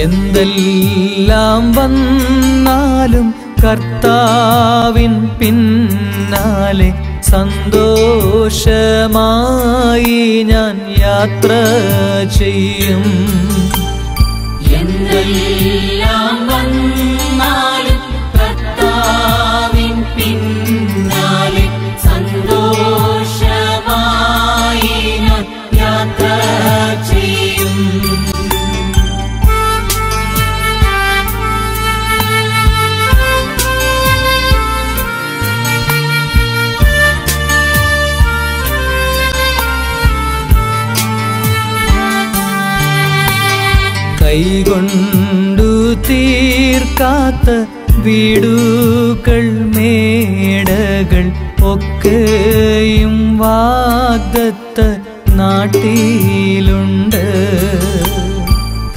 എന്തെല്ലാം വന്നാലും കർത്താവിൻ പിന്നാലെ സന്തോഷമായി ഞാൻ യാത്ര ചെയ്യും. എന്തെല്ലാം വന്നാലും കർത്താവിൻ പിന്നാലെ സന്തോഷമായി ഞാൻ യാത്ര ചെയ്യും. കൈകൊണ്ടു തീർക്കാത്ത വീടുകൾ മേടകൾ ഒക്കെയും വാഗ്ദത്ത നാട്ടിലുണ്ട്.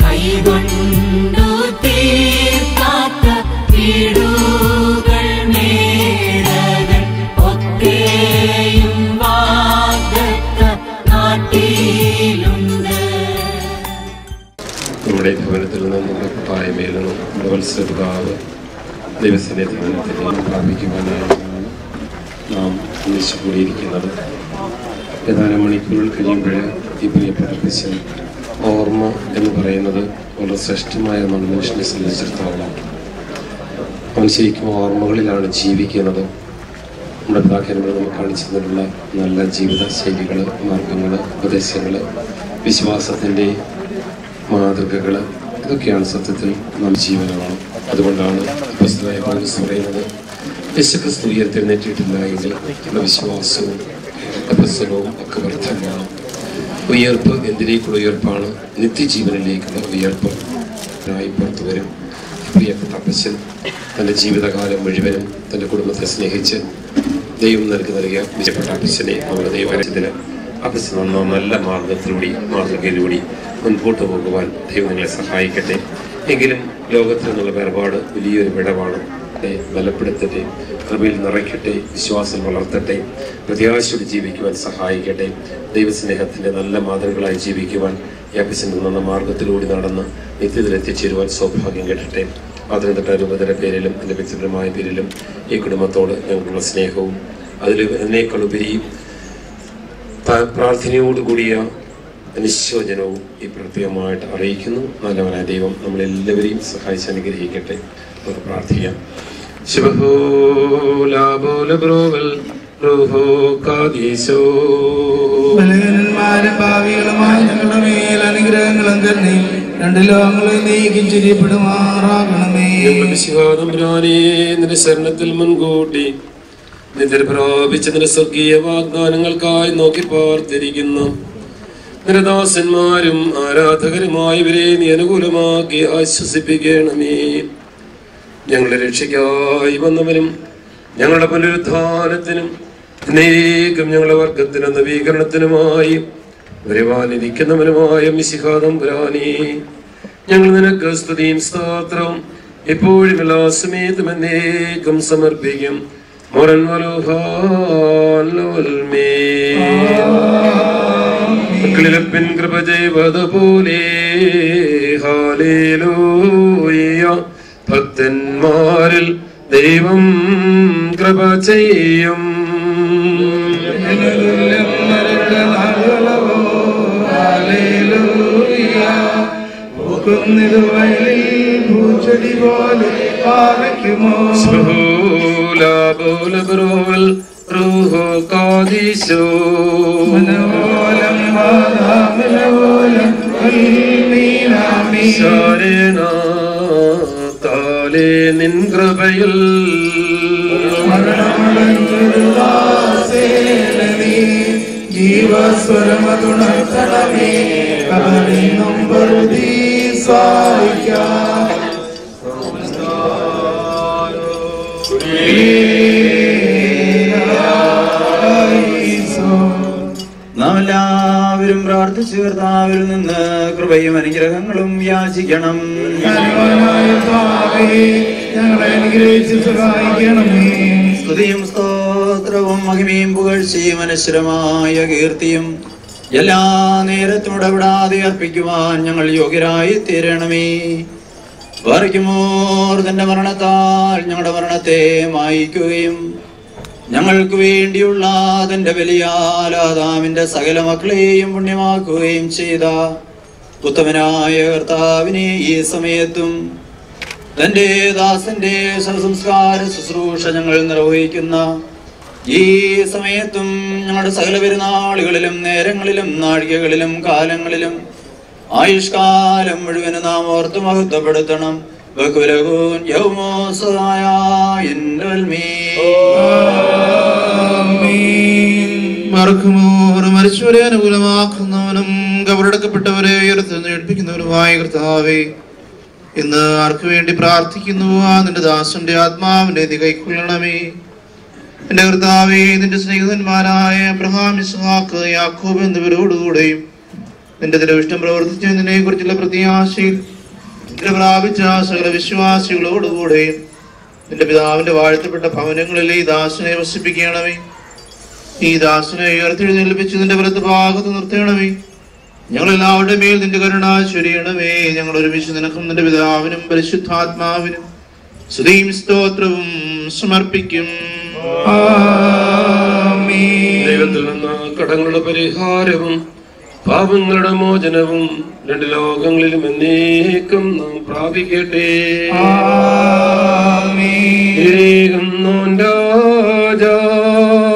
കൈകൊണ്ടു തീർക്കാത്ത വീടുകൾ മേടകൾ ഒക്കെയും വാഗ്ദത്ത നാട്ടിലുണ്ട്. നമ്മുടെ ഭവനത്തിൽ നിന്നും നമ്മുടെ കൂട്ടായ്മയിൽ നിന്നും നമ്മുടെ വത്സരപിതാവ് ദൈവസന്നിധാനത്തിൽ പ്രാപിക്കുവാനാണ് നാം ഒന്നിച്ചു കൂടിയിരിക്കുന്നത്. ഏതാനും മണിക്കൂറുകൾ കഴിയുമ്പോൾ ഈ പ്രിയപ്പെട്ട ക്രിസ്ത്യൻ ഓർമ്മ എന്ന് പറയുന്നത് വളരെ ശ്രേഷ്ഠമായ ഒന്നാണ്. മനുഷ്യനെ സംബന്ധിച്ചിടത്തോളം അവൻ ശരിക്കും ഓർമ്മകളിലാണ് ജീവിക്കുന്നത്. നമ്മുടെ പിതാക്കന്മാർ നമുക്ക് കാണിച്ചു തന്നിട്ടുള്ള നല്ല ജീവിത ശൈലികൾ, മാർഗങ്ങൾ, ഉപദേശങ്ങൾ, വിശ്വാസത്തിൻ്റെ മാതൃകകൾ, ഇതൊക്കെയാണ് സത്യത്തിൽ നാം ജീവനമാണ്. അതുകൊണ്ടാണ് അപ്പോസ്തലനായ പൗലോസ് പറയുന്നത്, യേശുക്രിസ്തു ഉയർത്തെഴുന്നേറ്റിട്ടില്ല എങ്കിൽ നമ്മുടെ വിശ്വാസവും അപ്പസ്തലവും ഒക്കെ വ്യർത്ഥമാണ്. ഉയർപ്പ് എന്തിലേക്കുള്ള ഉയർപ്പാണ്? നിത്യജീവനിലേക്കുള്ള ഉയർപ്പ്. പുറത്തു വരും. പ്രിയപ്പെട്ട അപ്പച്ചൻ തൻ്റെ ജീവിതകാലം മുഴുവനും തൻ്റെ കുടുംബത്തെ സ്നേഹിച്ച് ദൈവം നൽകിയ പ്രിയപ്പെട്ട അപ്പച്ചനെ നമ്മുടെ ദൈവത്തിന് അപ്പച്ചൻ നല്ല മാതൃകയിലൂടെ മുൻപോട്ട് പോകുവാൻ ദൈവം നിങ്ങളെ സഹായിക്കട്ടെ. എങ്കിലും ലോകത്തിൽ നിന്നുള്ള വേർപാട് വലിയൊരു വിടവാണ്. ബലപ്പെടുത്തട്ടെ, കൃപയിൽ നിറയ്ക്കട്ടെ, വിശ്വാസം വളർത്തട്ടെ, പ്രത്യാശയോടെ ജീവിക്കുവാൻ സഹായിക്കട്ടെ. ദൈവസ്നേഹത്തിൻ്റെ നല്ല മാതൃകളായി ജീവിക്കുവാൻ യാപ്പിസിൻ്റെ നല്ല മാർഗത്തിലൂടെ നടന്ന് നിത്യത്തിൽ എത്തിച്ചേരുവാൻ സൗഭാഗ്യം കിട്ടട്ടെ. പത്തനംതിട്ട രൂപതയുടെ പേരിലും എൻ്റെ വ്യക്തിപരമായ പേരിലും ഈ കുടുംബത്തോട് ഞങ്ങൾക്കുള്ള സ്നേഹവും അതിൽ എന്നേക്കാളുപരി പ്രാർത്ഥനയോടുകൂടിയ നിശ്ചോചനവും ഈ പ്രത്യേകമായിട്ട് അറിയിക്കുന്നു. നല്ലവനായ ദൈവം നമ്മളെല്ലാവരെയും സഹായിച്ച് അനുഗ്രഹിക്കട്ടെ. നമുക്ക് പ്രാർത്ഥിക്കാം. ബലഹീനന്മാരും ഭാവികളുമായ ഞങ്ങളുടെ മേൽ അനുഗ്രഹങ്ങളും കരുണയും രണ്ട് ലോകങ്ങളെ നീക്കും ചിരിപ്പെടുമാറാകണമേ. നിന്റെ ശരണത്തിൽ മുൻകൂട്ടി നിദ്ര പ്രാപിച്ചതിന്റെ സ്വർഗീയ വാഗ്ദാനങ്ങൾക്കായി നോക്കി പാർത്തിരിക്കുന്നു നിരദാസന്മാരും ആരാധകരുമായവരെ നീ അനുകൂലമാക്കി ആശ്വസിപ്പിക്കണമേ. ഞങ്ങളുടെ രക്ഷയ്ക്കായി വന്നവനും ഞങ്ങളുടെ പുനരുദ്ധാനത്തിനും അനേകം ഞങ്ങളുടെ വർഗത്തിന് നവീകരണത്തിനുമായി വരുവാനിരിക്കുന്നവനുമായ മിശിഹാ തമ്പുരാനേ, ഞങ്ങൾ നിനക്ക് സ്തുതിയും സ്തോത്രവും എപ്പോഴും എല്ലാ സമയത്തും എന്നേക്കും സമർപ്പിക്കും. മക്കളിലപ്പിൻ കൃപ ചെയ്വതുപോലെ ഹല്ലേലൂയ. ഭക്തന്മാരിൽ ദൈവം കൃപ ചെയ്യും. നിൻ കൃപയിൽ ജീവസ്വരമതുണർത്തണമേ കബറിനും പറുദീസായിക്കാം. നാം എല്ലാവരും പ്രാർത്ഥിച്ചു കർത്താവിൽ നിന്ന് കൃപയും അനുഗ്രഹങ്ങളും യാചിക്കണം. ഞങ്ങളെ അനുഗ്രഹിച്ച് സഹായിക്കണമേ. സ്തുതിയും സ്തോത്രവും മഹിമയും പുകഴ്ചയും അനശ്വരമായ കീർത്തിയും എല്ലാ നേരത്തും ഇടപെടാതെ അർപ്പിക്കുവാൻ ഞങ്ങൾ യോഗ്യരായി തീരണമേ. വർഗിമോർ തന്റെ മരണത്താൽ ഞങ്ങളുടെ മരണത്തെ മായിക്കുകയും ഞങ്ങൾക്ക് വേണ്ടിയുള്ള തന്റെ ബലിയാൽ ആദാമിന്റെ സകല മക്കളെയും പുണ്യമാക്കുകയും ചെയ്ത ഉത്തമനായ കർത്താവിനെ ഈ സമയത്തും തന്റെ ദാസന്റെ ശവസംസ്കാര ശുശ്രൂഷ ഞങ്ങൾ നിർവഹിക്കുന്ന ഈ സമയത്തും ഞങ്ങളുടെ സകല പെരുന്നാളുകളിലും നേരങ്ങളിലും നാഴികകളിലും കാലങ്ങളിലും ആയുഷ്കാലം മുഴുവൻ നാം ഓർത്ത് മഹത്വപ്പെടുത്തണം. മരിച്ചവരെ അനുകൂലമാക്കുന്നവനും കബറടക്കപ്പെട്ടവരെ ഉയർത്തെഴുന്നേൽപ്പിക്കുന്നവനുമായ കർത്താവേ, ഇന്ന് ആർക്കു വേണ്ടി പ്രാർത്ഥിക്കുന്നുവോ നിന്റെ ദാസന്റെ ആത്മാവിനെ നീ കൈക്കൊള്ളണമേ. എന്റെ കർത്താവേ, നിന്റെ സ്നേഹിതന്മാരായ അബ്രഹാം, ഇസ്ഹാക്ക്, യാക്കോബ് എന്നിവരോടുകൂടെയും നിന്റെ തിരുവിഷ്ടം പ്രവർത്തിച്ചതിനെ കുറിച്ചുള്ള പ്രത്യാശയിൽ പ്രാപിച്ച സകല വിശ്വാസികളോടുകൂടെയും നിന്റെ പിതാവിന്റെ വാഴ്ത്തപ്പെട്ട ഭവനങ്ങളിലെ ഈ ദാസനെ വസിപ്പിക്കണമേ. ഈ ദാസനെ ഉയർത്തെഴുന്നേൽപ്പിച്ച് നിന്റെ വലത്ത് ഭാഗത്ത് നിർത്തണമേ. ഞങ്ങളെല്ലാവരുടെ മേൽ നിന്റെ കരുണ ചൊരിയണമേ. ഞങ്ങൾ ഒരുമിച്ച് നിനക്കും നിന്റെ പിതാവിനും പരിശുദ്ധാത്മാവിനും സ്തുതിയും സ്തോത്രവും സമർപ്പിക്കും. ദൈവത്തിൽ നിന്ന് കടങ്ങളുടെ പരിഹാരവും പാപങ്ങളുടെ മോചനവും രണ്ട് ലോകങ്ങളിലും എന്നേക്കും നാം പ്രാപിക്കട്ടെ.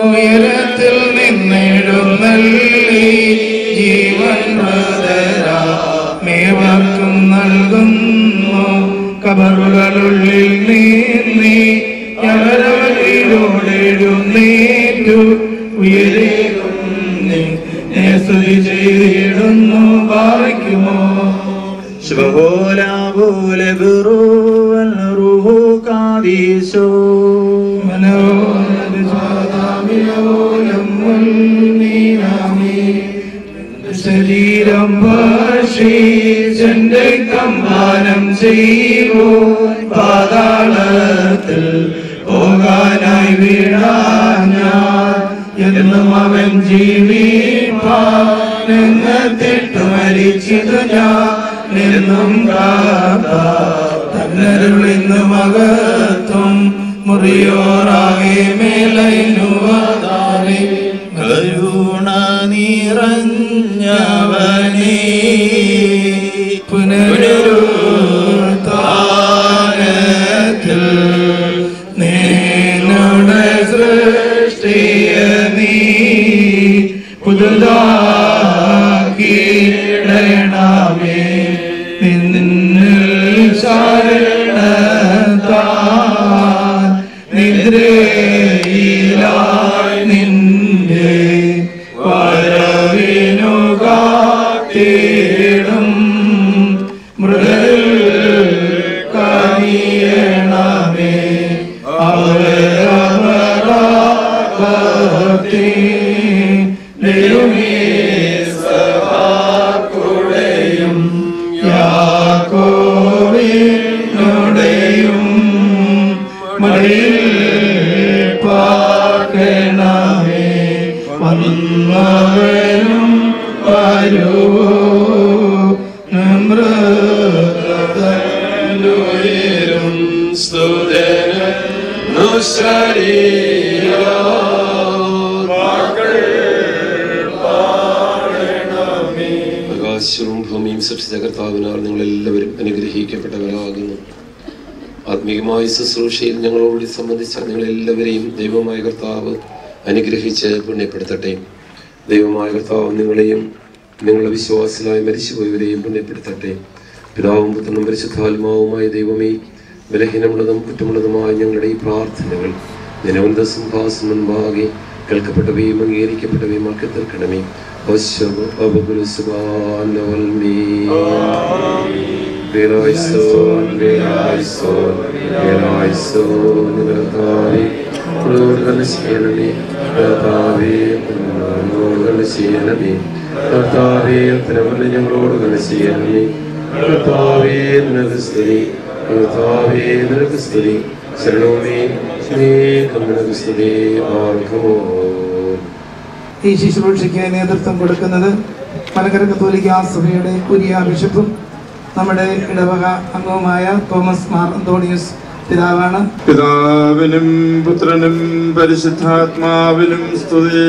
ഉയരത്തിൽ നിന്നെഴുന്നള്ളി ജീവൻ മേവർക്കും നൽകുന്നു. കബറുകളുള്ളിൽ നീന്നി അവരവരിലൂടെഴുന്നേറ്റു ഉയരേകും സ്തുതി ചെയ്തിടുന്നു. ഭാവിക്കുമോ ശരീരം ഭക്ഷിച്ചെന്റെ കമ്പാനം ചെയ്യൂ. പാതാളത്തിൽ പോകാനായി വീഴാൻ എന്നും അവൻ ജീവിപ്പാനെങ്ങത്തിട്ടു മരിച്ചിതു ഞാൻ എന്നും തന്നരുളിന്ന് മകത്വം മുറിയോറാകെ മേലൈനുവാതാനെ കരുണ നിറഞ്ഞവനേ പുനരുത്ഥാനത്തിൽ നിന്നുടെ സൃഷ്ടിയ നീ പുതുതാക്കിയിടണമേ. നിന്നിൽ ശരണത്താൽ നിദ്രയിലായി നിന്റെ വരവിനു കാത്തിടും. മൃഗൽ കനിയണമേ അവരവരാകത്തി ും യാക്കോബിനുടെയും മടിയിൽ പാർക്കണമേ. വന്നവനും വരുന്നമൃതരും സ്തുതനും ആകാശവും ഭൂമിയും സൃഷ്ടിച്ച കർത്താവിനാൽ നിങ്ങളെല്ലാവരും അനുഗ്രഹിക്കപ്പെട്ടവരാകുന്നു. ആത്മീയമായ ശുശ്രൂഷയിൽ ഞങ്ങളോട് സംബന്ധിച്ച നിങ്ങളെല്ലാവരെയും ദൈവമായ കർത്താവ് അനുഗ്രഹിച്ച് പുണ്യപ്പെടുത്തട്ടെ. ദൈവമായ കർത്താവ് നിങ്ങളെയും നിങ്ങളുടെ വിശ്വാസികളായി മരിച്ചുപോയവരെയും പുണ്യപ്പെടുത്തട്ടെ. പിതാവും പുത്രനും പരിശുദ്ധാത്മാവുമായ ദൈവമേ, ബലഹീനമുള്ളതും കുറ്റമുള്ളതുമായ ഞങ്ങളുടെ ഈ പ്രാർത്ഥനകൾ നിലവിന്റെ സിംഹാസനം മുൻപാകെ കേൾക്കപ്പെട്ടവയും അംഗീകരിക്കപ്പെട്ടവയും ആക്കി തീർക്കണമേ. ഞങ്ങളോട് ചെയ്യണമേ. ശരണമേ. ഈ ശുശ്രൂഷയ്ക്ക് നേതൃത്വം കൊടുക്കുന്നത് മലങ്കര കത്തോലിക്ക സഭയുടെ കുരിയ ബിഷപ്പും നമ്മുടെ ഇടവക അംഗവുമായ തോമസ് മാർ അന്തോണിയസ് പിതാവാണ്. പിതാവിനും പുത്രനും പരിശുദ്ധാത്മാവിനും സ്തുതി.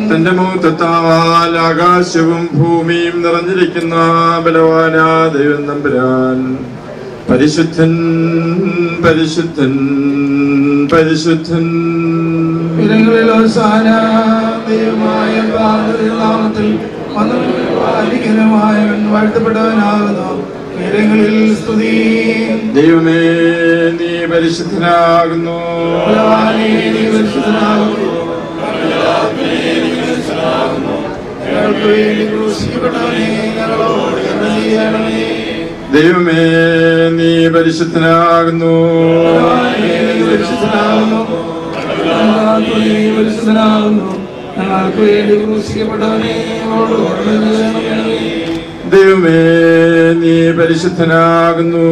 തന്റെ മൗത്തത്താൽ ആകാശവും ഭൂമിയും നിറഞ്ഞിരിക്കുന്ന ബലവാനാ ദൈവം തമ്പുരാൻ പരിശുദ്ധൻ പരിശുദ്ധൻ പരിശുദ്ധൻ. ദൈവമായ നാമത്തിൽ വാഴ്ത്തപ്പെട്ടവനാകുന്നു. സ്തുതി. ദൈവമേ നീ പരിശുദ്ധനാകുന്നു. ദൈവമേ നീ പരിശുദ്ധനാകുന്നു. ഞങ്ങൾക്ക് വേണ്ടി ക്രൂശിക്കപ്പെട്ടവനെ ദൈവമേ നീ പരിശുദ്ധനാകുന്നു.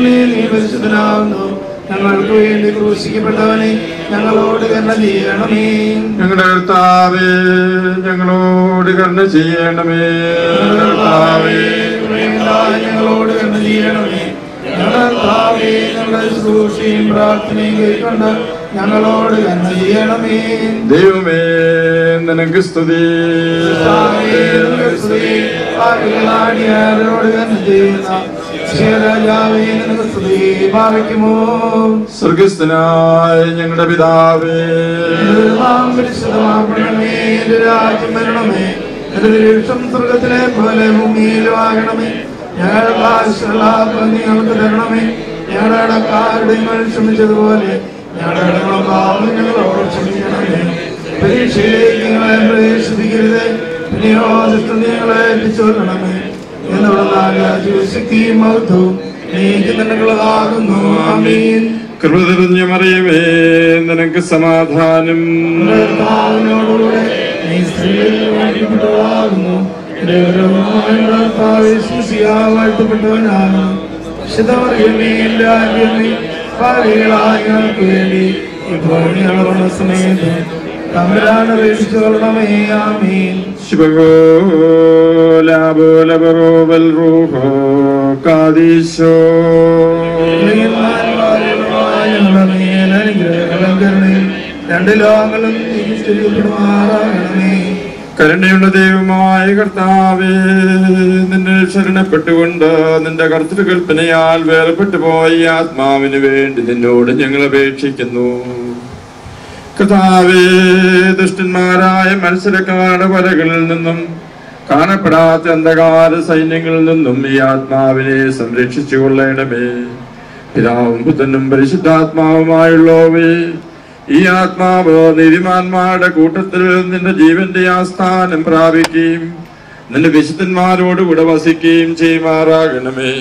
നീ പരിശുദ്ധനാകുന്നു. ഞങ്ങൾക്ക് വേണ്ടി ക്രൂശിക്കപ്പെട്ടവനെ ഞങ്ങളോട് കരുണ ചെയ്യണമേ. ഞങ്ങളുടെ കർത്താവേ ഞങ്ങളോട് കരുണ ചെയ്യണമേ. ഞങ്ങളോട് കരുണ ചെയ്യണമേ. ഞങ്ങളുടെ ശുശ്രൂഷയും പ്രാർത്ഥനയും കേൾക്കൊണ്ട് ഞങ്ങളോട് കരുണ ചെയ്യണമേ. ദൈവമേ നിനക്ക് സ്തുതി. ആരോട് കരുണ ചെയ്യുന്ന രാജാവേ നിനക്ക് സ്തുതി. ഭാവിക്കുമോ സ്വർഗസ്ഥനായ ഞങ്ങളുടെ പിതാവേ, പരിശുദ്ധമാക്കണമേ. എന്റെ രാജ്യം വരണമേ. എന്റെ നിരീക്ഷം സ്വർഗത്തിലെ പോലെ ഭൂമിയിലും ആകണമേ. ഞങ്ങളുടെ ആവശ്യമുള്ള നിങ്ങൾക്ക് തരണമേ. ഞങ്ങളുടെ അടക്കാരുടെ ക്ഷമിച്ചതുപോലെ ഞങ്ങളുടെ പാപം ഞങ്ങളോട് ക്ഷമിക്കണമേ. പരീക്ഷയിലേക്ക് ഞങ്ങളെ പ്രവേശിപ്പിക്കരുത്. പിന്നെയോ ഞങ്ങളെ എത്തിച്ചോരണമേ. എന്നുള്ള ശക്തിയും മഹത്വവും നീക്ക് തന്നെയുള്ളതാകുന്നു. ആമീൻ. കൃപ നിറഞ്ഞ മറിയമേ നിനക്ക് സമാധാനം. കർത്താവിനോടുകൂടെ നീ സ്ത്രീകളിൽ വാഴ്ത്തപ്പെട്ടവളാകുന്നു. വാഴ്ത്തപ്പെട്ടവനാകുന്നു. ഞങ്ങൾക്ക് വേണ്ടി ഇപ്പോൾ ഞങ്ങളുടെ സമയത്ത് തമ്പുരാൻ അപേക്ഷിച്ചു കൊള്ളണമേ. ആമീൻ. രണ്ട് ലോകങ്ങളും കരുണയുള്ള ദൈവമായ കർത്താവേ, നിന്നെ ശരണപ്പെട്ടുകൊണ്ട് നിന്റെ കർത്തൃകൽപ്പനയാൽ വേർപെട്ടു പോയ ആത്മാവിന് വേണ്ടി നിന്നോട് ഞങ്ങൾ അപേക്ഷിക്കുന്നു. കർത്താവേ, ദുഷ്ടന്മാരായ മത്സരക്കാരുടെ വലകളിൽ നിന്നും കാണപ്പെടാത്ത അന്ധകാര സൈന്യങ്ങളിൽ നിന്നും ഈ ആത്മാവിനെ സംരക്ഷിച്ചു കൊള്ളണമേ. പിതാവും പുത്രനും പരിശുദ്ധാത്മാവുമായുള്ളവേ, ഈ ആത്മാവ് നീതിമാന്മാരുടെ കൂട്ടത്തിൽ നിന്റെ ജീവന്റെ ആസ്ഥാനം പ്രാപിക്കുകയും നിന്റെ വിശുദ്ധന്മാരോടുകൂടെ വസിക്കുകയും ചെയ്യുമാറാകണമേ.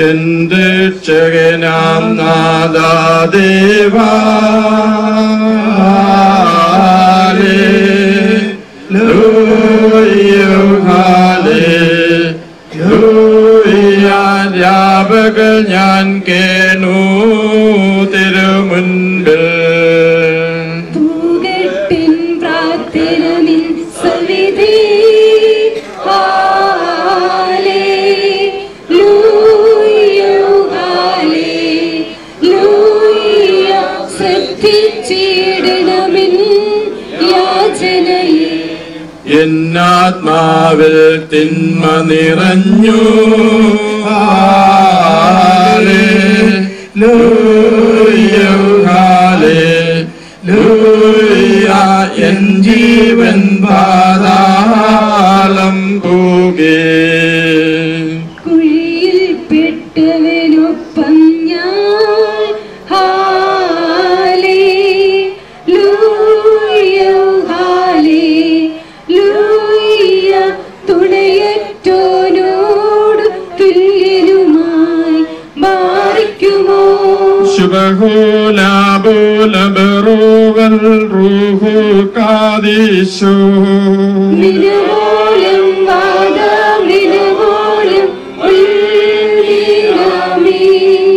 എന്റെ രക്ഷകനാം നാദാദേവാ യാപകൾ ഞാൻ കേണു തിരുമുൻപിൽ. തൂകെട്ടിൻ പ്രാർത്ഥന നിൻ സവിധി. ശ്രദ്ധിച്ചിടണമെൻ യാചനയെ. എന്നാത്മാവിൽ തിന്മ നിറഞ്ഞു. എൻ ജീവൻ പാതാളം പോകേ. കുഴിയിൽ പെട്ടവനൊപ്പം ഞാൻ. തുണയറ്റോനോട് തുല്യനുമായി മാറിക്കുമോ. ശുഭഹോലാബോലബറോവൽ റൂഹു കാദീശോ. നിലമൂലം വാദ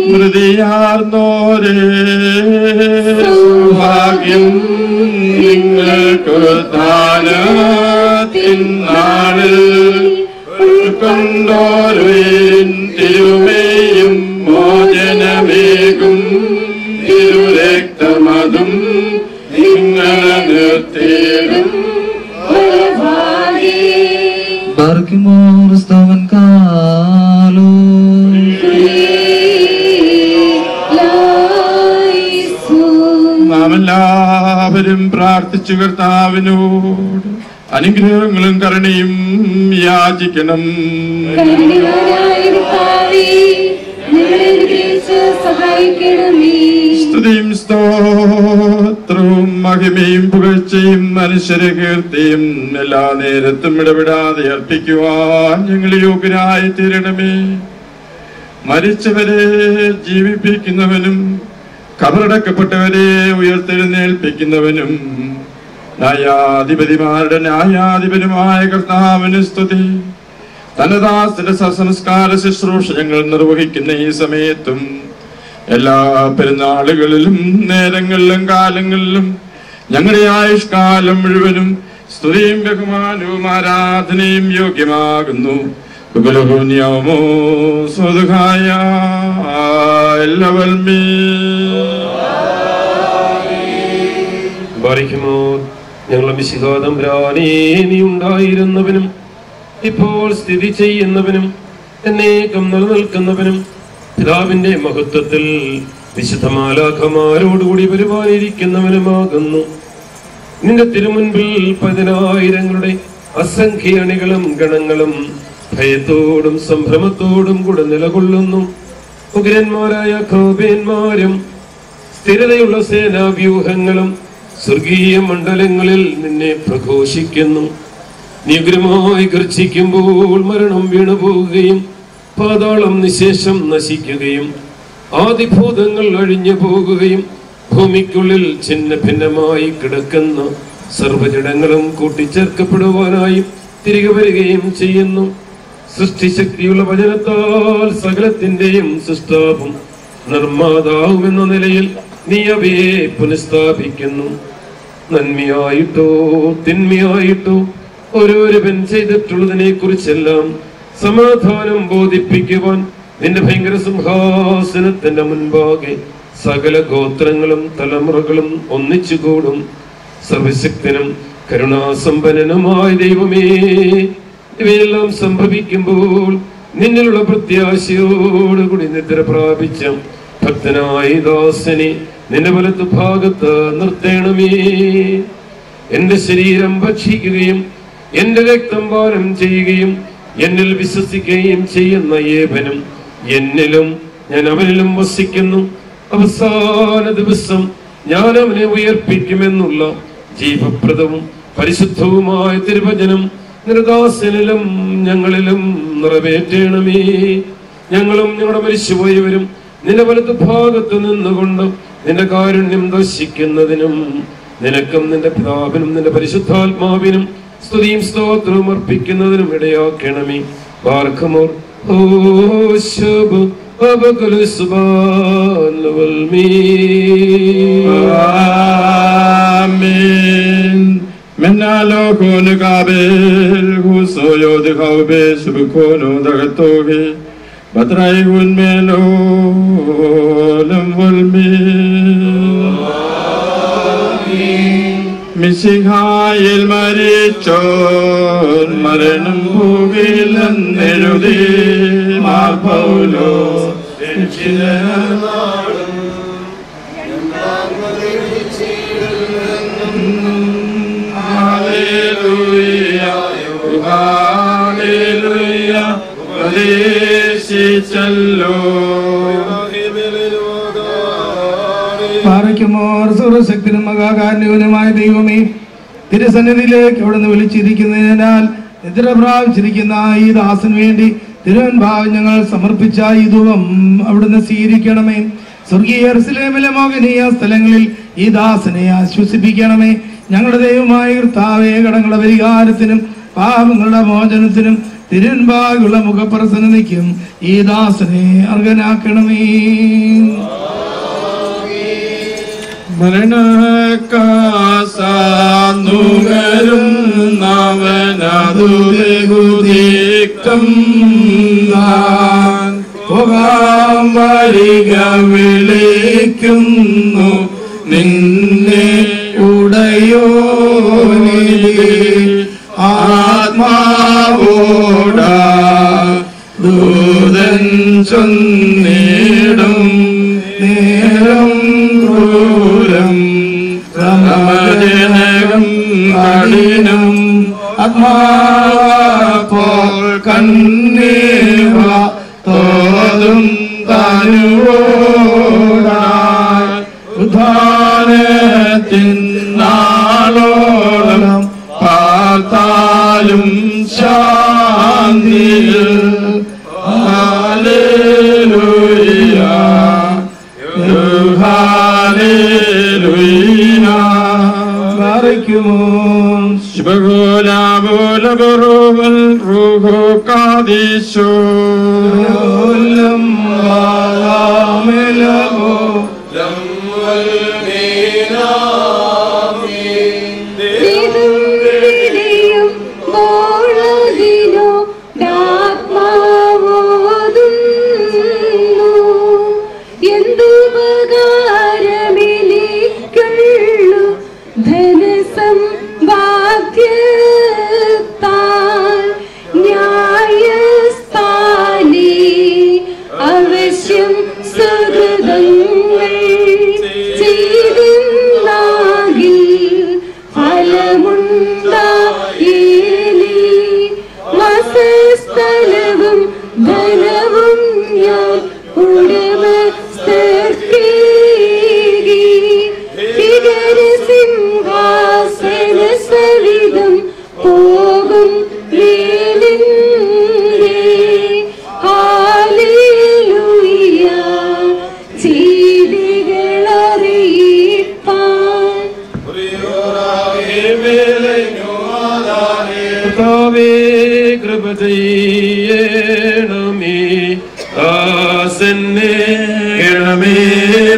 സ്മൃതിയാർന്നോരേ ഭാഗ്യം നിങ്ങൾക്ക് ദാനത്തിന്നാളിൽ ഉൾക്കൊണ്ടോരുവിൻ തിരുമേയും മോചനമേകും തിരുരക്തമതും നിങ്ങളെ നിർത്തിയിടും Barkimorstavan kalu നാം എല്ലാവരും പ്രാർത്ഥിച്ചു കർത്താവിനോട് അനുഗ്രഹങ്ങളും കരുണയും യാചിക്കണം. സ്തുതിയും സ്തോത്രവും മഹിമയും പുകഴ്ചയും മനുഷ്യരെ കീർത്തിയും എല്ലാ നേരത്തും ഇടപെടാതെ അർപ്പിക്കുവാൻ ഞങ്ങൾ യോഗ്യരായി തീരണമേ. മരിച്ചവരെ ജീവിപ്പിക്കുന്നവനും കബറടക്കപ്പെട്ടവരെ ഉയർത്തെഴുന്നേൽപ്പിക്കുന്നവനും ന്യായാധിപതിമാരുടെ ന്യായാധിപനുമായ കർത്താവിന് സ്തുതി. ധനദാസന്റെ സസംസ്കാര ശുശ്രൂഷ ഞങ്ങൾ നിർവഹിക്കുന്ന ഈ സമയത്തും എല്ലാ പെരുന്നാളുകളിലും നേരങ്ങളിലും കാലങ്ങളിലും ഞങ്ങളുടെ ആയുഷ്കാലം മുഴുവനും സ്തുതിയും ബഹുമാനവും ആരാധനയും യോഗ്യമാകുന്നു. ഞങ്ങളുടെ മിശിഹാതമ്പുരാനേ, നീ ഉണ്ടായിരുന്നവനും ഇപ്പോൾ സ്ഥിതി ചെയ്യുന്നവനും എന്നേക്കും നിലനിൽക്കുന്നവനും പിതാവിന്റെ മഹത്വത്തിൽ വിശുദ്ധ മാലാഖമാരോടുകൂടി വരുവാനിരിക്കുന്നവനുമാകുന്നു. നിന്റെ തിരുമുൻപിൽ 10,000 അസംഖ്യ അണികളും ഗണങ്ങളും ഭയത്തോടും സംഭ്രമത്തോടും കൂടെ നിലകൊള്ളുന്നു. ഉഗ്രന്മാരായ ക്രോബേന്മാരും സ്ഥിരതയുള്ള സേനാവ്യൂഹങ്ങളും സ്വർഗീയ മണ്ഡലങ്ങളിൽ നിന്നെ പ്രഘോഷിക്കുന്നു. നിഗ്രഹമായി ഗർജിക്കുമ്പോൾ മരണം വീണുപോകുകയും പാതാളം നിശേഷം നശിക്കുകയും ആദിഭൂതങ്ങൾ അഴിഞ്ഞു പോകുകയും ഭൂമിക്കുള്ളിൽ ഛിന്ന ഭിന്നമായി കിടക്കുന്ന സർവ്വജടങ്ങളും കൂട്ടിച്ചേർക്കപ്പെടുവാനായി തിരികെ വരികയും ചെയ്യുന്നു. സൃഷ്ടിശക്തിയുള്ള വചനത്താൽ സകലത്തിന്റെയും സൃഷ്ടാവും നിർമ്മാതാവും എന്ന നിലയിൽ നീ അവയെ പുനഃസ്ഥാപിക്കുന്നു. നന്മയായിട്ടോ തിന്മയായിട്ടോ ഓരോരുവൻ ചെയ്തിട്ടുള്ളതിനെ കുറിച്ചെല്ലാം സമാധാനം ബോധിപ്പിക്കുവാൻ നിന്റെ ഭയങ്കര സിംഹാസനത്തിന്റെ മുൻപാകെ സകല ഗോത്രങ്ങളും തലമുറകളും ഒന്നിച്ചുകൂടും. സർവശക്തനും കരുണാസമ്പന്നനുമായ ദൈവമേ, ഇവയെല്ലാം സംഭവിക്കുമ്പോൾ നിന്നിലുള്ള പ്രത്യാശയോടുകൂടി നിദ്ര പ്രാപിച്ച ഭക്തനായ ദാസനെ നിന്റെ വലത്തു ഭാഗത്ത് നിർത്തേണമേ. എന്റെ ശരീരം ഭക്ഷിക്കുകയും എന്റെ രക്തം പാനം ചെയ്യുകയും എന്നിൽ വിശ്വസിക്കുകയും ചെയ്യുന്ന ഏവനും എന്നിലും ഞാൻ അവനിലും വസിക്കുന്നു. അവസാന ദിവസം ഞാൻ അവനെ ഉയർപ്പിക്കുമെന്നുള്ള ജീവപ്രദവും പരിശുദ്ധവുമായ തിരുവചനം നിരദാസനിലും ഞങ്ങളിലും നിറവേറ്റണമേ. ഞങ്ങളും ഞങ്ങളുടെ മരിച്ചുപോയവരും നിന്റെ വലത്ത് ഭാഗത്ത് നിന്നുകൊണ്ട് നിന്റെ കാരുണ്യം ദർശിക്കുന്നതിനും നിനക്കും നിന്റെ പിതാവിനും നിന്റെ പരിശുദ്ധാത്മാവിനും സ്തുതിയും സ്തോത്രവും അർപ്പിക്കുന്നതിനും ഇടയാക്കണമേ. ബാർഖമോർ ഓശബ് അബകുൽ സുബ്ഹാന വൽ ആമീൻ. മെന്നാലോ കോന കാബേൽ ഹുസോയോ ദിഖാബേ സുബ്ഖോനോ ദഗത്തോഗേ ബത്രായി ഉൻമേലോ ലം വൽ മിശിഹായിൽ മരിച്ചോർ മരണം ഭൂവിലെന്നെഴുതി മാർ പൗലോസ് ഹല്ലേലൂയ ഹല്ലേലൂയ പ്രദേശിച്ചല്ലോ. പാറയ്ക്കുമോർ സർവശക്തനും മഹാകാരുണ്യവനുമായ ദൈവമേ, തിരുസന്നിധിയിലേക്ക് അവിടുന്ന് വിളിച്ചിരിക്കുന്നതിനാൽ നിദ്ര പ്രാപിച്ചിരിക്കുന്ന ഈ ദാസന് വേണ്ടി തിരുവൻഭാവം ഞങ്ങൾ സമർപ്പിച്ച ഈ ധൂപം അവിടുന്ന് സ്വീകരിക്കണമേ. സ്വർഗീയ യെരൂശലേമിലെ മോഹനീയ സ്ഥലങ്ങളിൽ ഈ ദാസനെ ആശ്വസിപ്പിക്കണമേ. ഞങ്ങളുടെ ദൈവമായ കർത്താവേ, കടങ്ങളുടെ പരിഹാരത്തിനും പാപങ്ങളുടെ മോചനത്തിനും തിരുൻപാകുള്ള മുഖപ്രസന്നതയ്ക്കും ഈ ദാസനെ അർഹനാക്കണമേ. മരണക്കാസാന്നുകരും നവനതുകുതീക്കം പോകാം വരിക വിളിക്കുന്നു നിന്നെ ഉടയോനേ ആത്മാവോടാ ദൂതൻ ചൊന്നിടും നേരം ക്രൂരം സമജനകം കഠിനം ആത്മാവോൾ കണ്ണീവ തോതും തനുവോടായി ഉദ്ധാനത്തിൻ നാളോളം പാർത്താലും ശാന്തിയിൽ ഹല്ലേലൂയ ഹല്ലേലൂയ ബാറക്കുമോ ശുഭഗോലാബോലബറോവൽ റൂഹോ കാദീശോ ലം വാലാമലബോ ലം വൽമീനാ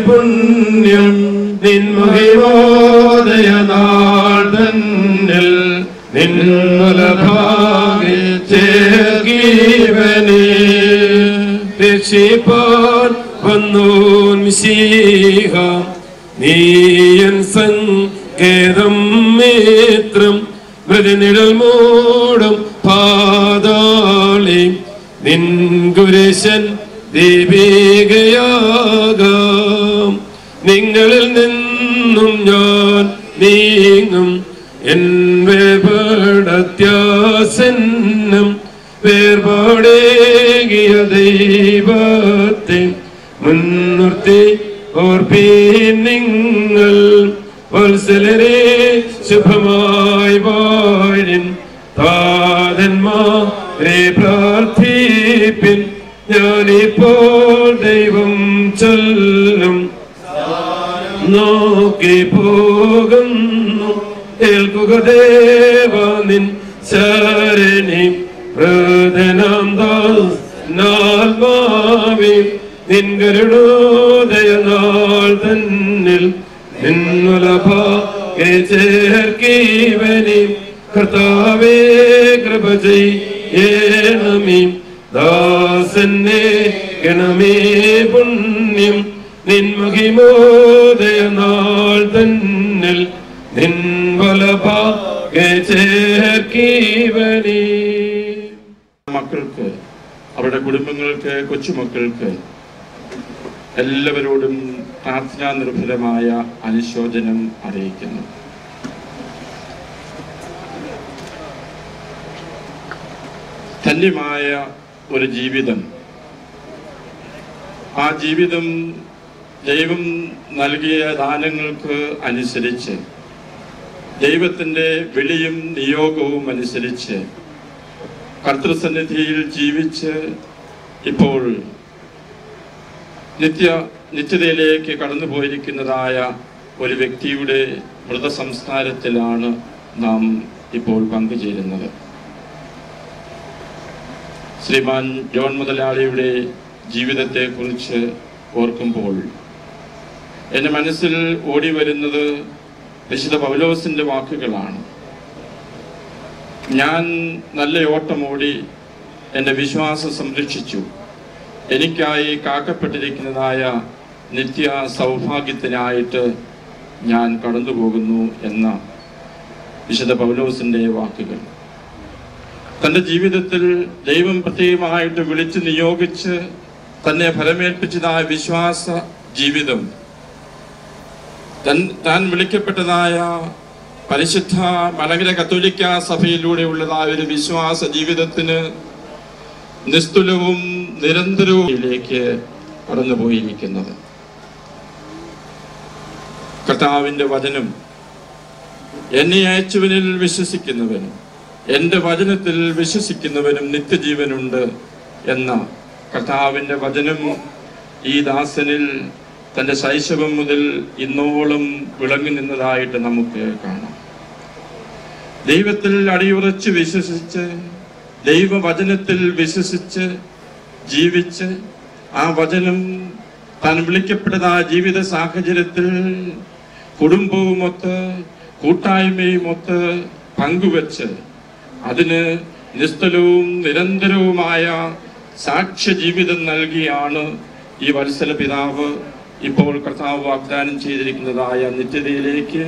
പുണ്യം നിൻമുഖിമോദയനാൾ തന്നിൽ നിൻമലഭാഗി ചേർക്കീവനേ രക്ഷിപ്പാൻ വന്നോൻ മിശീഹ നീയൻ സങ്കേതം മിത്രം മൃദനിഴൽ മൂടും പാതാളി നിൻ കുരിശൻ ദീപികയാകാം നിങ്ങളിൽ നിന്നും ഞാൻ നീങ്ങും എൻ വേർപെടത്യാസന്നം വേർപാടേകിയ ദൈവത്തെ മുൻനിർത്തി ഓർപ്പീൻ നിങ്ങൾ വത്സലരെ ശുഭമായി വാഴിൻ താതന്മാരെ പ്രാർത്ഥിപ്പിൻ ഞാനിപ്പോൾ ദൈവം ചൊല്ലും നോക്കി പോകുന്നു ഏൽക്കുക ദേവ നിൻ ശരണി പ്രധാനം ദാസ്നാത്മാവി നിൻ കരുണോദയനാൾ തന്നിൽ നിൻവലഭാഗെ ചേർക്കീവനി കർത്താവേ കൃപ ചെയ്യണമേ ദാസന്നെ ഗണമേ പുണ്യം നിൻമഹിമോദയനാൾ തന്നിൽ നിൻവലഭാഗെ ചേർക്കീവനി. മക്കൾക്ക്, അവരുടെ കുടുംബങ്ങൾക്ക്, കൊച്ചുമക്കൾക്ക് എല്ലാവരോടും പ്രാർത്ഥനാ നിർഭരമായ അനുശോചനം അറിയിക്കുന്നു. ധന്യമായ ഒരു ജീവിതം, ആ ജീവിതം ദൈവം നൽകിയ ദാനങ്ങൾക്ക് അനുസരിച്ച്, ദൈവത്തിൻ്റെ വിളിയും നിയോഗവും അനുസരിച്ച് കർത്തൃസന്നിധിയിൽ ജീവിച്ച് ഇപ്പോൾ നിത്യതയിലേക്ക് കടന്നുപോയിരിക്കുന്നതായ ഒരു വ്യക്തിയുടെ മൃതസംസ്കാരത്തിലാണ് നാം ഇപ്പോൾ പങ്കുചേരുന്നത്. ശ്രീമാൻ ജോൺ മുതലാളിയുടെ ജീവിതത്തെക്കുറിച്ച് ഓർക്കുമ്പോൾ എൻ്റെ മനസ്സിൽ ഓടി വരുന്നത് വിശുദ്ധ പൗലോസിൻ്റെ വാക്കുകളാണ്. ഞാൻ നല്ല ഓട്ടമോടി എൻ്റെ വിശ്വാസം സംരക്ഷിച്ചു, എനിക്കായി കാക്കപ്പെട്ടിരിക്കുന്നതായ നിത്യ സൗഭാഗ്യത്തിനായിട്ട് ഞാൻ കടന്നുപോകുന്നു എന്ന വിശുദ്ധ പൗലോസിൻ്റെ വാക്കുകൾ. തൻ്റെ ജീവിതത്തിൽ ദൈവം പ്രത്യേകമായിട്ട് വിളിച്ച് നിയോഗിച്ച് തന്നെ ഫലമേൽപ്പിച്ചതായ വിശ്വാസ ജീവിതം, താൻ വിളിക്കപ്പെട്ടതായ പരിശുദ്ധ മലങ്കര കത്തോലിക്ക സഭയിലൂടെയുള്ളതായ ഒരു വിശ്വാസ ജീവിതത്തിന് നിസ്തുലവും നിരന്തരവുമിലേക്ക് കടന്നുപോയിരിക്കുന്നത്. കർത്താവിൻ്റെ വചനം, എന്നെ അയച്ചവനിൽ വിശ്വസിക്കുന്നവനും എൻ്റെ വചനത്തിൽ വിശ്വസിക്കുന്നവനും നിത്യജീവനുണ്ട് എന്ന കർത്താവിൻ്റെ വചനം ഈ ദാസനിൽ തൻ്റെ ശൈശവം മുതൽ ഇന്നോളം വിളങ്ങി നിന്നതായിട്ട് നമുക്ക് കാണാം. ദൈവത്തിൽ അടിയുറച്ച് വിശ്വസിച്ച്, ദൈവവചനത്തിൽ വിശ്വസിച്ച് ജീവിച്ച്, ആ വചനം താൻ വിളിക്കപ്പെട്ടതായ ജീവിത സാഹചര്യത്തിൽ കുടുംബവുമൊത്ത് കൂട്ടായ്മയുമൊത്ത് പങ്കുവെച്ച് അതിന് നിസ്തുലവും നിരന്തരവുമായ സാക്ഷ്യ ജീവിതം നൽകിയാണ് ഈ വത്സല പിതാവ് ഇപ്പോൾ കർത്താവ് വാഗ്ദാനം ചെയ്തിരിക്കുന്നതായ നിത്യതയിലേക്ക്,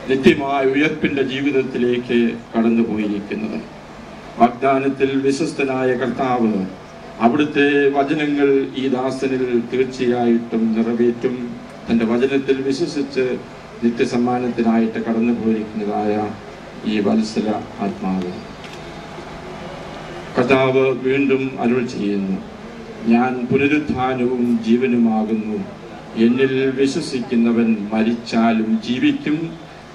നിത്യമായ ഉയർപ്പിന്റെ ജീവിതത്തിലേക്ക് കടന്നുപോയിരിക്കുന്നത്. വാഗ്ദാനത്തിൽ വിശ്വസ്തനായ കർത്താവ് അവിടുത്തെ വചനങ്ങൾ ഈ ദാസനിൽ തീർച്ചയായിട്ടും നിറവേറ്റും. തൻ്റെ വചനത്തിൽ വിശ്വസിച്ച് നിത്യസമ്മാനത്തിനായിട്ട് കടന്നു പോയിരിക്കുന്നതായ ഈ വത്സല ആത്മാവ് കർത്താവ് വീണ്ടും അരുൾ ചെയ്യുന്നു, ഞാൻ പുനരുത്ഥാനവും ജീവനുമാകുന്നു, എന്നിൽ വിശ്വസിക്കുന്നവൻ മരിച്ചാലും ജീവിക്കും,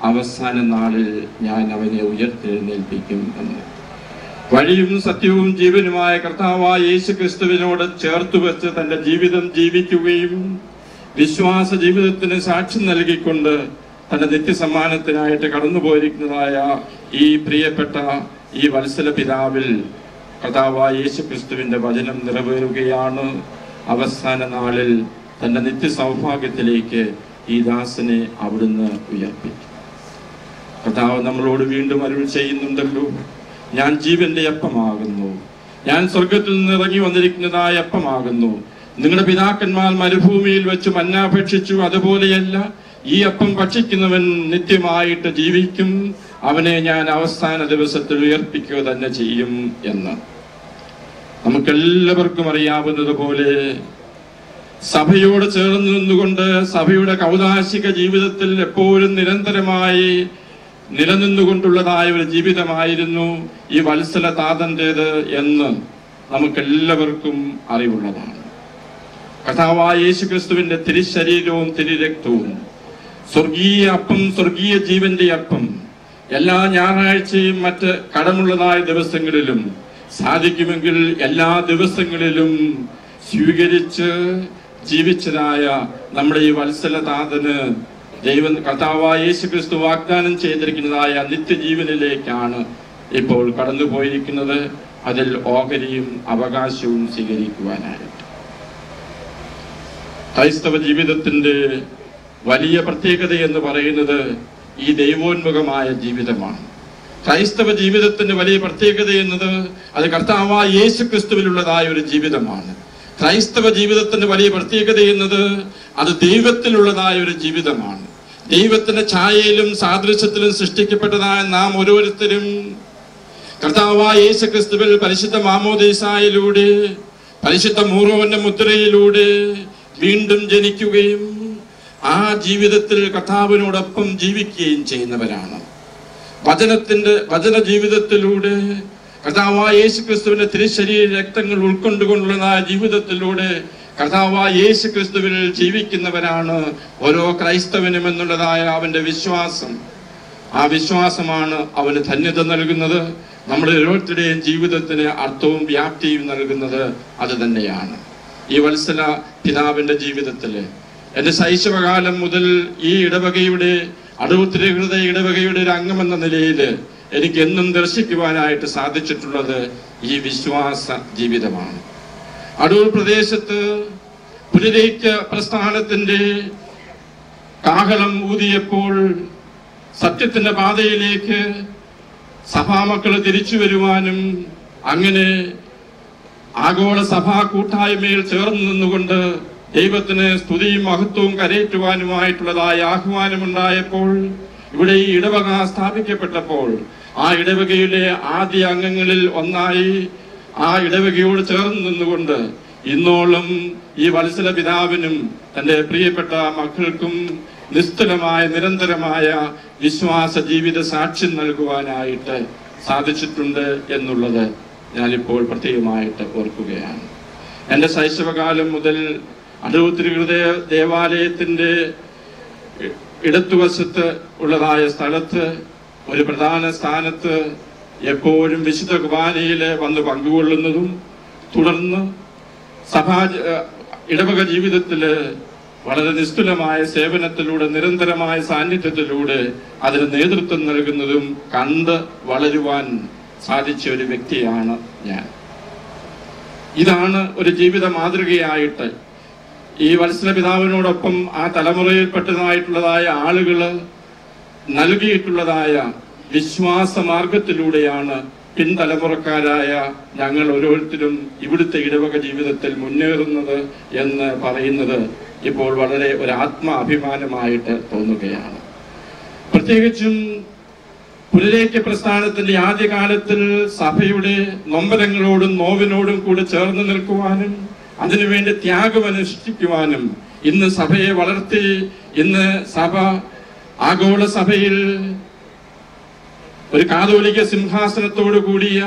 അവസാന നാളിൽ ഞാൻ അവനെ ഉയർത്തെഴുന്നേൽപ്പിക്കും എന്ന്. വഴിയും സത്യവും ജീവനുമായ കർത്താവായ യേശു ക്രിസ്തുവിനോട് ചേർത്തു വെച്ച് തൻ്റെ ജീവിതം ജീവിക്കുകയും വിശ്വാസ ജീവിതത്തിന് സാക്ഷ്യം നൽകിക്കൊണ്ട് തൻ്റെ നിത്യസമ്മാനത്തിനായിട്ട് കടന്നുപോയിരിക്കുന്നതായ ഈ പ്രിയപ്പെട്ട ഈ വത്സല പിതാവിൽ കർത്താവായ യേശു ക്രിസ്തുവിൻ്റെ വചനം നിറവേറുകയാണ്. അവസാന നാളിൽ തൻ്റെ നിത്യ സൗഭാഗ്യത്തിലേക്ക് ഈ ദാസനെ അവിടുന്ന് ഉയർപ്പിക്കും. കർത്താവ് നമ്മളോട് വീണ്ടും അരുൾ ചെയ്യുന്നുണ്ടല്ലോ, ഞാൻ ജീവന്റെ അപ്പമാകുന്നു, ഞാൻ സ്വർഗത്തിൽ നിന്ന് ഇറങ്ങി വന്നിരിക്കുന്നതായ അപ്പമാകുന്നു. നിങ്ങളുടെ പിതാക്കന്മാർ മരുഭൂമിയിൽ വെച്ച് മന്ന ഭക്ഷിച്ചു, അതുപോലെയല്ല ഈ അപ്പം ഭക്ഷിക്കുന്നവൻ നിത്യമായിട്ട് ജീവിക്കും, അവനെ ഞാൻ അവസാന ദിവസത്തിൽ ഉയർപ്പിക്കുക തന്നെ ചെയ്യും എന്ന്. നമുക്കെല്ലാവർക്കും അറിയാവുന്നതുപോലെ സഭയോട് ചേർന്ന് നിന്നുകൊണ്ട് സഭയുടെ കൗതാശിക ജീവിതത്തിൽ എപ്പോഴും നിരന്തരമായി നിലനിന്നുകൊണ്ടുള്ളതായ ഒരു ജീവിതമായിരുന്നു ഈ വത്സല താതന്റേത് എന്ന് നമുക്കെല്ലാവർക്കും അറിവുള്ളതാണ്. കർത്താവായ യേശു ക്രിസ്തുവിന്റെ തിരുശരീരവും തിരുരക്തവും, സ്വർഗീയ അപ്പം, സ്വർഗീയ ജീവന്റെ അപ്പം എല്ലാ ഞായറാഴ്ചയും മറ്റ് കടമുള്ളതായ ദിവസങ്ങളിലും സാധിക്കുമെങ്കിൽ എല്ലാ ദിവസങ്ങളിലും സ്വീകരിച്ച് ജീവിച്ചതായ നമ്മുടെ ഈ വത്സല താതന് ദൈവം കർത്താവായ യേശു ക്രിസ്തു വാഗ്ദാനം ചെയ്തിരിക്കുന്നതായ നിത്യജീവനിലേക്കാണ് ഇപ്പോൾ കടന്നുപോയിരിക്കുന്നത്. അതിൽ ഓഹരിയും അവകാശവും സ്വീകരിക്കുവാനായിട്ട് ക്രൈസ്തവ ജീവിതത്തിന്റെ വലിയ പ്രത്യേകത എന്ന് പറയുന്നത് ഈ ദൈവോന്മുഖമായ ജീവിതമാണ്. ക്രൈസ്തവ ജീവിതത്തിന്റെ വലിയ പ്രത്യേകത എന്നത് അത് കർത്താവായ യേശു ക്രിസ്തുവിലുള്ളതായ ഒരു ജീവിതമാണ്. ക്രൈസ്തവ ജീവിതത്തിന്റെ വലിയ പ്രത്യേകത എന്നത് അത് ദൈവത്തിലുള്ളതായ ഒരു ജീവിതമാണ്. ദൈവത്തിന്റെ ഛായയിലും സാദൃശ്യത്തിലും സൃഷ്ടിക്കപ്പെട്ടതായ നാം ഓരോരുത്തരും കർത്താവായ യേശു ക്രിസ്തുവിൽ പരിശുദ്ധ മാമോദീസായിലൂടെ, പരിശുദ്ധ മൂറോന്റെ മുദ്രയിലൂടെ വീണ്ടും ജനിക്കുകയും ആ ജീവിതത്തിൽ കർത്താവിനോടൊപ്പം ജീവിക്കുകയും ചെയ്യുന്നവരാണ്. വചന ജീവിതത്തിലൂടെ കർത്താവായ യേശു ക്രിസ്തുവിന്റെ തിരുശരീര രക്തങ്ങൾ ഉൾക്കൊണ്ടുകൊണ്ടുള്ളതായ ജീവിതത്തിലൂടെ കർത്താവായ യേശു ക്രിസ്തുവിൽ ജീവിക്കുന്നവരാണ് ഓരോ ക്രൈസ്തവനും എന്നുള്ളതായ അവന്റെ വിശ്വാസം. ആ വിശ്വാസമാണ് അവന് ധന്യത നൽകുന്നത്. നമ്മുടെ ഓരോരുത്തരുടെയും ജീവിതത്തിന് അർത്ഥവും വ്യാപ്തിയും നൽകുന്നത് അത് തന്നെയാണ്. ഈ വത്സല പിതാവിന്റെ ജീവിതത്തില് എന്റെ ശൈശവകാലം മുതൽ ഈ ഇടവകയുടെ അടൂത്തിരി ഹൃദയ ഇടവകയുടെ ഒരു അംഗമെന്ന നിലയിൽ എനിക്ക് എന്നും ദർശിക്കുവാനായിട്ട് സാധിച്ചിട്ടുള്ളത് ഈ വിശ്വാസ ജീവിതമാണ്. അടൂർ പ്രദേശത്ത് പുനരൈക്യ പ്രസ്ഥാനത്തിന്റെ കാഹളം ഊതിയപ്പോൾ സത്യത്തിന്റെ പാതയിലേക്ക് സഭാമക്കൾ തിരിച്ചു വരുവാനും അങ്ങനെ ആഗോള സഭാ കൂട്ടായ്മയിൽ ചേർന്ന് നിന്നുകൊണ്ട് ദൈവത്തിന് സ്തുതിയും മഹത്വവും കരയേറ്റുവാനുമായിട്ടുള്ളതായ ആഹ്വാനമുണ്ടായപ്പോൾ ഇവിടെ ഈ ഇടവക സ്ഥാപിക്കപ്പെട്ടപ്പോൾ ആ ഇടവകയിലെ ആദ്യ അംഗങ്ങളിൽ ഒന്നായി ആ ഇടവകയോട് ചേർന്ന് നിന്നുകൊണ്ട് ഇന്നോളം ഈ വത്സല പിതാവിനും തന്റെ പ്രിയപ്പെട്ട മക്കൾക്കും നിസ്തുലമായ നിരന്തരമായ വിശ്വാസ ജീവിത സാക്ഷ്യം നൽകുവാനായിട്ട് സാധിച്ചിട്ടുണ്ട് എന്നുള്ളത് ഞാനിപ്പോൾ പ്രത്യേകമായിട്ട് ഓർക്കുകയാണ്. എൻ്റെ ശൈശവകാലം മുതൽ അടൂർ തിരുഹൃദയ ദേവാലയത്തിന്റെ ഇടത്തുവശത്ത് ഉള്ളതായ സ്ഥലത്ത് ഒരു പ്രധാന സ്ഥാനത്ത് എപ്പോഴും വിശുദ്ധ കുർബാനയില് വന്ന് പങ്കുകൊള്ളുന്നതും തുടർന്ന് ഇടവക ജീവിതത്തില് വളരെ നിസ്തുലമായ സേവനത്തിലൂടെ നിരന്തരമായ സാന്നിധ്യത്തിലൂടെ അതിന് നേതൃത്വം നൽകുന്നതും കണ്ട് വളരുവാൻ സാധിച്ച ഒരു വ്യക്തിയാണ് ഞാൻ. ഇതാണ് ഒരു ജീവിത മാതൃകയായിട്ട് ഈ വത്സല പിതാവിനോടൊപ്പം ആ തലമുറയിൽപ്പെട്ടതായിട്ടുള്ളതായ ആളുകള് നൽകിയിട്ടുള്ളതായ വിശ്വാസ മാർഗത്തിലൂടെയാണ് പിൻതലമുറക്കാരായ ഞങ്ങൾ ഓരോരുത്തരും ഇവിടുത്തെ ഇടവക ജീവിതത്തിൽ മുന്നേറുന്നത് എന്ന് പറയുന്നത് ഇപ്പോൾ വളരെ ഒരു ആത്മാഭിമാനമായിട്ട് തോന്നുകയാണ്. പ്രത്യേകിച്ചും പുനരൈക്യ പ്രസ്ഥാനത്തിന്റെ ആദ്യകാലത്തിൽ സഭയുടെ നൊമ്പരങ്ങളോടും നോവിനോടും കൂടെ ചേർന്ന് നിൽക്കുവാനും അതിനുവേണ്ടി ത്യാഗമനുഷ്ഠിക്കുവാനും ഇന്ന് സഭയെ വളർത്തി ഇന്ന് സഭ ആഗോള സഭയിൽ ഒരു കാതോലിക്ക സിംഹാസനത്തോടു കൂടിയ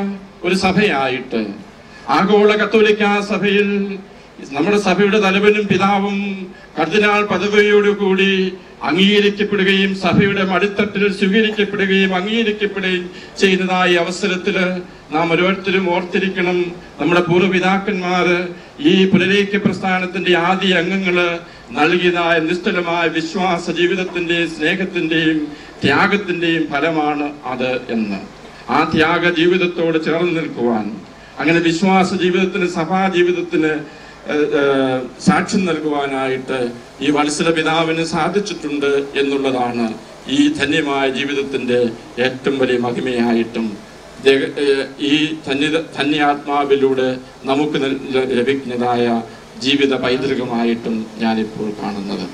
ഒരു സഭയായിട്ട് ആഗോള കത്തോലിക്ക സഭയിൽ നമ്മുടെ സഭയുടെ തലവനും പിതാവും കർദിനാൾ പദവിയോടുകൂടി അംഗീകരിക്കപ്പെടുകയും സഭയുടെ മടിത്തട്ടിൽ സ്വീകരിക്കപ്പെടുകയും അംഗീകരിക്കപ്പെടുകയും ചെയ്യുന്നതായ അവസരത്തില് നാം ഓരോരുത്തരും ഓർത്തിരിക്കണം, നമ്മുടെ പൂർവ്വപിതാക്കന്മാര് ഈ പുനരൈക്യ പ്രസ്ഥാനത്തിന്റെ ആദ്യ അംഗങ്ങള് നൽകിയതായ നിസ്തുലമായ വിശ്വാസ ജീവിതത്തിന്റെയും സ്നേഹത്തിന്റെയും ത്യാഗത്തിന്റെയും ഫലമാണ് അത് എന്ന്. ആ ത്യാഗ ജീവിതത്തോട് ചേർന്ന് നിൽക്കുവാൻ, അങ്ങനെ വിശ്വാസ ജീവിതത്തിന് സഭാ ജീവിതത്തിന് സാക്ഷ്യം നൽകുവാനായിട്ട് ഈ വത്സല പിതാവിന് സാധിച്ചിട്ടുണ്ട് എന്നുള്ളതാണ് ഈ ധന്യമായ ജീവിതത്തിന്റെ ഏറ്റവും വലിയ മഹിമയായിട്ടും ഈ ധന്യാത്മാവിലൂടെ നമുക്ക് ലഭിക്കുന്നതായ ജീവിത പൈതൃകമായിട്ടും ഞാനിപ്പോൾ കാണുന്നത്.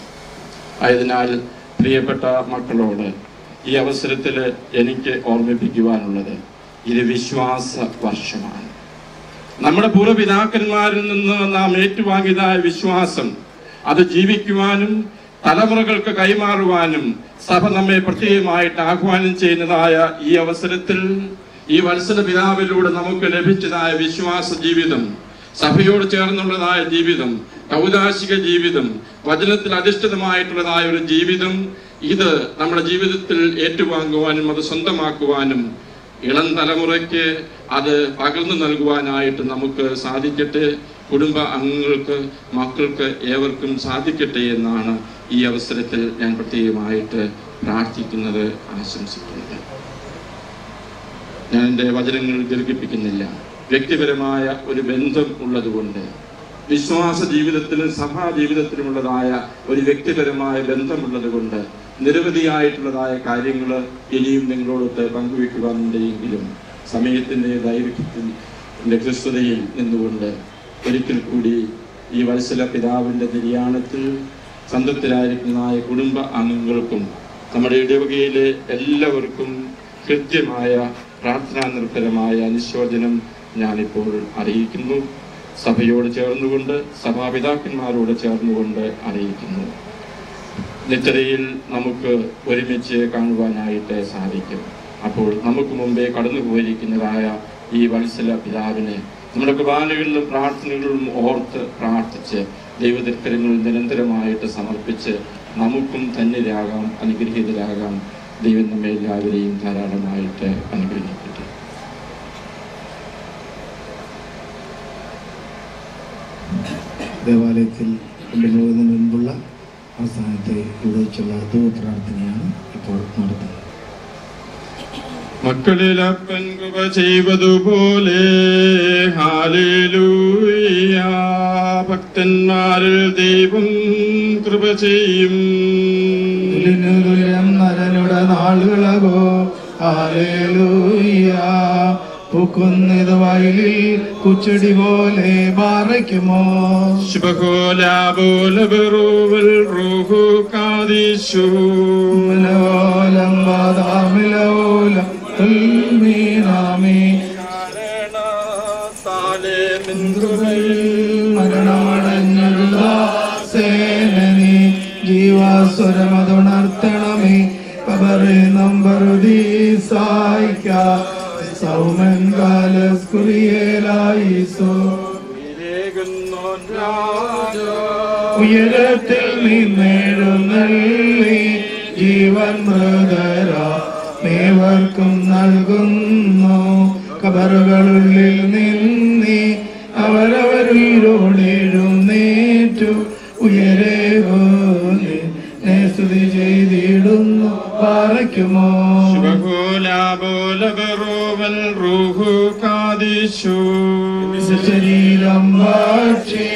ആയതിനാൽ പ്രിയപ്പെട്ട മക്കളോട് ഈ അവസരത്തിൽ എനിക്ക് ഓർമ്മിപ്പിക്കുവാനുള്ളത് ഇത് വിശ്വാസ വർഷമാണ്. നമ്മുടെ പൂർവ്വപിതാക്കന്മാരിൽ നിന്ന് നാം ഏറ്റുവാങ്ങിയതായ വിശ്വാസം അത് ജീവിക്കുവാനും തലമുറകൾക്ക് കൈമാറുവാനും സഭ നമ്മെ പ്രത്യേകമായിട്ട് ആഹ്വാനം ചെയ്യുന്നതായ ഈ അവസരത്തിൽ ഈ വത്സല പിതാവിലൂടെ നമുക്ക് ലഭിച്ചതായ വിശ്വാസ ജീവിതം, സഭയോട് ചേർന്നുള്ളതായ ജീവിതം, കൗദാശിക ജീവിതം, വചനത്തിൽ അധിഷ്ഠിതമായിട്ടുള്ളതായ ഒരു ജീവിതം, ഇത് നമ്മുടെ ജീവിതത്തിൽ ഏറ്റുവാങ്ങുവാനും അത് സ്വന്തമാക്കുവാനും ഇളം തലമുറയ്ക്ക് അത് പകർന്നു നൽകുവാനായിട്ട് നമുക്ക് സാധിക്കട്ടെ. കുടുംബ അംഗങ്ങൾക്ക്, മക്കൾക്ക് ഏവർക്കും സാധിക്കട്ടെ എന്നാണ് ഈ അവസരത്തിൽ ഞാൻ പ്രത്യേകമായിട്ട് പ്രാർത്ഥിക്കുന്നത്, ആശംസിക്കുന്നത്. ഞാൻ എൻ്റെ വചനങ്ങൾ ദീർഘിപ്പിക്കുന്നില്ല. വ്യക്തിപരമായ ഒരു ബന്ധം ഉള്ളതുകൊണ്ട്, വിശ്വാസ ജീവിതത്തിലും സഭാ ജീവിതത്തിലുമുള്ളതായ ഒരു വ്യക്തിപരമായ ബന്ധമുള്ളത് കൊണ്ട് നിരവധിയായിട്ടുള്ളതായ കാര്യങ്ങൾ ഇനിയും നിങ്ങളോടൊത്ത് പങ്കുവെക്കുവാനുണ്ടെങ്കിലും സമയത്തിൻ്റെ ദൈർഘ്യത്തിൻ്റെ ക്രിസ്തുതയിൽ നിന്നുകൊണ്ട് ഒരിക്കൽ കൂടി ഈ വത്സല പിതാവിൻ്റെ നിര്യാണത്തിൽ സംതൃപ്തരായിരിക്കുന്നതായ കുടുംബ അംഗങ്ങൾക്കും നമ്മുടെ ഇടവകയിലെ എല്ലാവർക്കും കൃത്യമായ പ്രാർത്ഥനാ നിർഭരമായ അനുശോചനം ഞാനിപ്പോൾ അറിയിക്കുന്നു. സഭയോട് ചേർന്നുകൊണ്ട്, സഭാപിതാക്കന്മാരോട് ചേർന്നുകൊണ്ട് അറിയിക്കുന്നു. നിത്യതയിൽ നമുക്ക് ഒരുമിച്ച് കാണുവാനായിട്ട് സാധിക്കും. അപ്പോൾ നമുക്ക് മുമ്പേ കടന്നു പോയിരിക്കുന്നതായ ഈ വത്സല പിതാവിനെ നമ്മുടെ കുർബാനകളിലും പ്രാർത്ഥനകളിലും ഓർത്ത് പ്രാർത്ഥിച്ച് ദൈവതിർക്കരങ്ങളിൽ നിരന്തരമായിട്ട് സമർപ്പിച്ച് നമുക്കും ധന്യരാകാം, അനുഗ്രഹീതരാകാം. ദൈവം നമ്മെ എല്ലാവരെയും ധാരാളമായിട്ട് അനുഗ്രഹിക്കട്ടെ. ദേവാലയത്തിൽ കൊണ്ടുപോകുന്നതിന് മുൻപുള്ള അവസാനത്തെ ഇവിടെ വെച്ചുള്ള ധൂപ പ്രാർത്ഥനയാണ് ഇപ്പോൾ നടത്തുന്നത്. മക്കളിൽ അപ്പൻ കൃപ ചെയ്വതുപോലെ ഹല്ലേലൂയ. ഭക്തന്മാരിൽ ദൈവം കൃപ ചെയ്യും. നരനുടെ നാളുകളകോ ഹല്ലേലൂയ. പൂക്കുന്നത് വയലിൽ കുച്ചടി പോലെ പാറയ്ക്കുമോ. ശുഭകോലാബോലബറോവൽ റൂഹു കാദിശു മിലോലം വാദാമിലോലം തുൽമീനാമി. മരണമടഞ്ഞുള്ള സേനനി ജീവാസ്വരമതുണർത്തണമേ. കബറെ നമ്പറുദീ സായിക്ക സൗമൻ കാലസ്കുറിയേലായിസോ. ഉയരത്തിൽ നിന്നെഴുന്നള്ളി ജീവൻ മൃതരാ മേവർക്കും നൽകുന്നു. കബറുകളുള്ളിൽ നിന്നി അവരവരിലോടെഴുന്നേറ്റു ഉയരേവോ നിന്നെ സ്തുതി ചെയ്തിടുന്നു പാറയ്ക്കുമോ. ശുഭകോലാബോലബറോവൽ റൂഹു കാദിശു ശരീരം ഭക്ഷി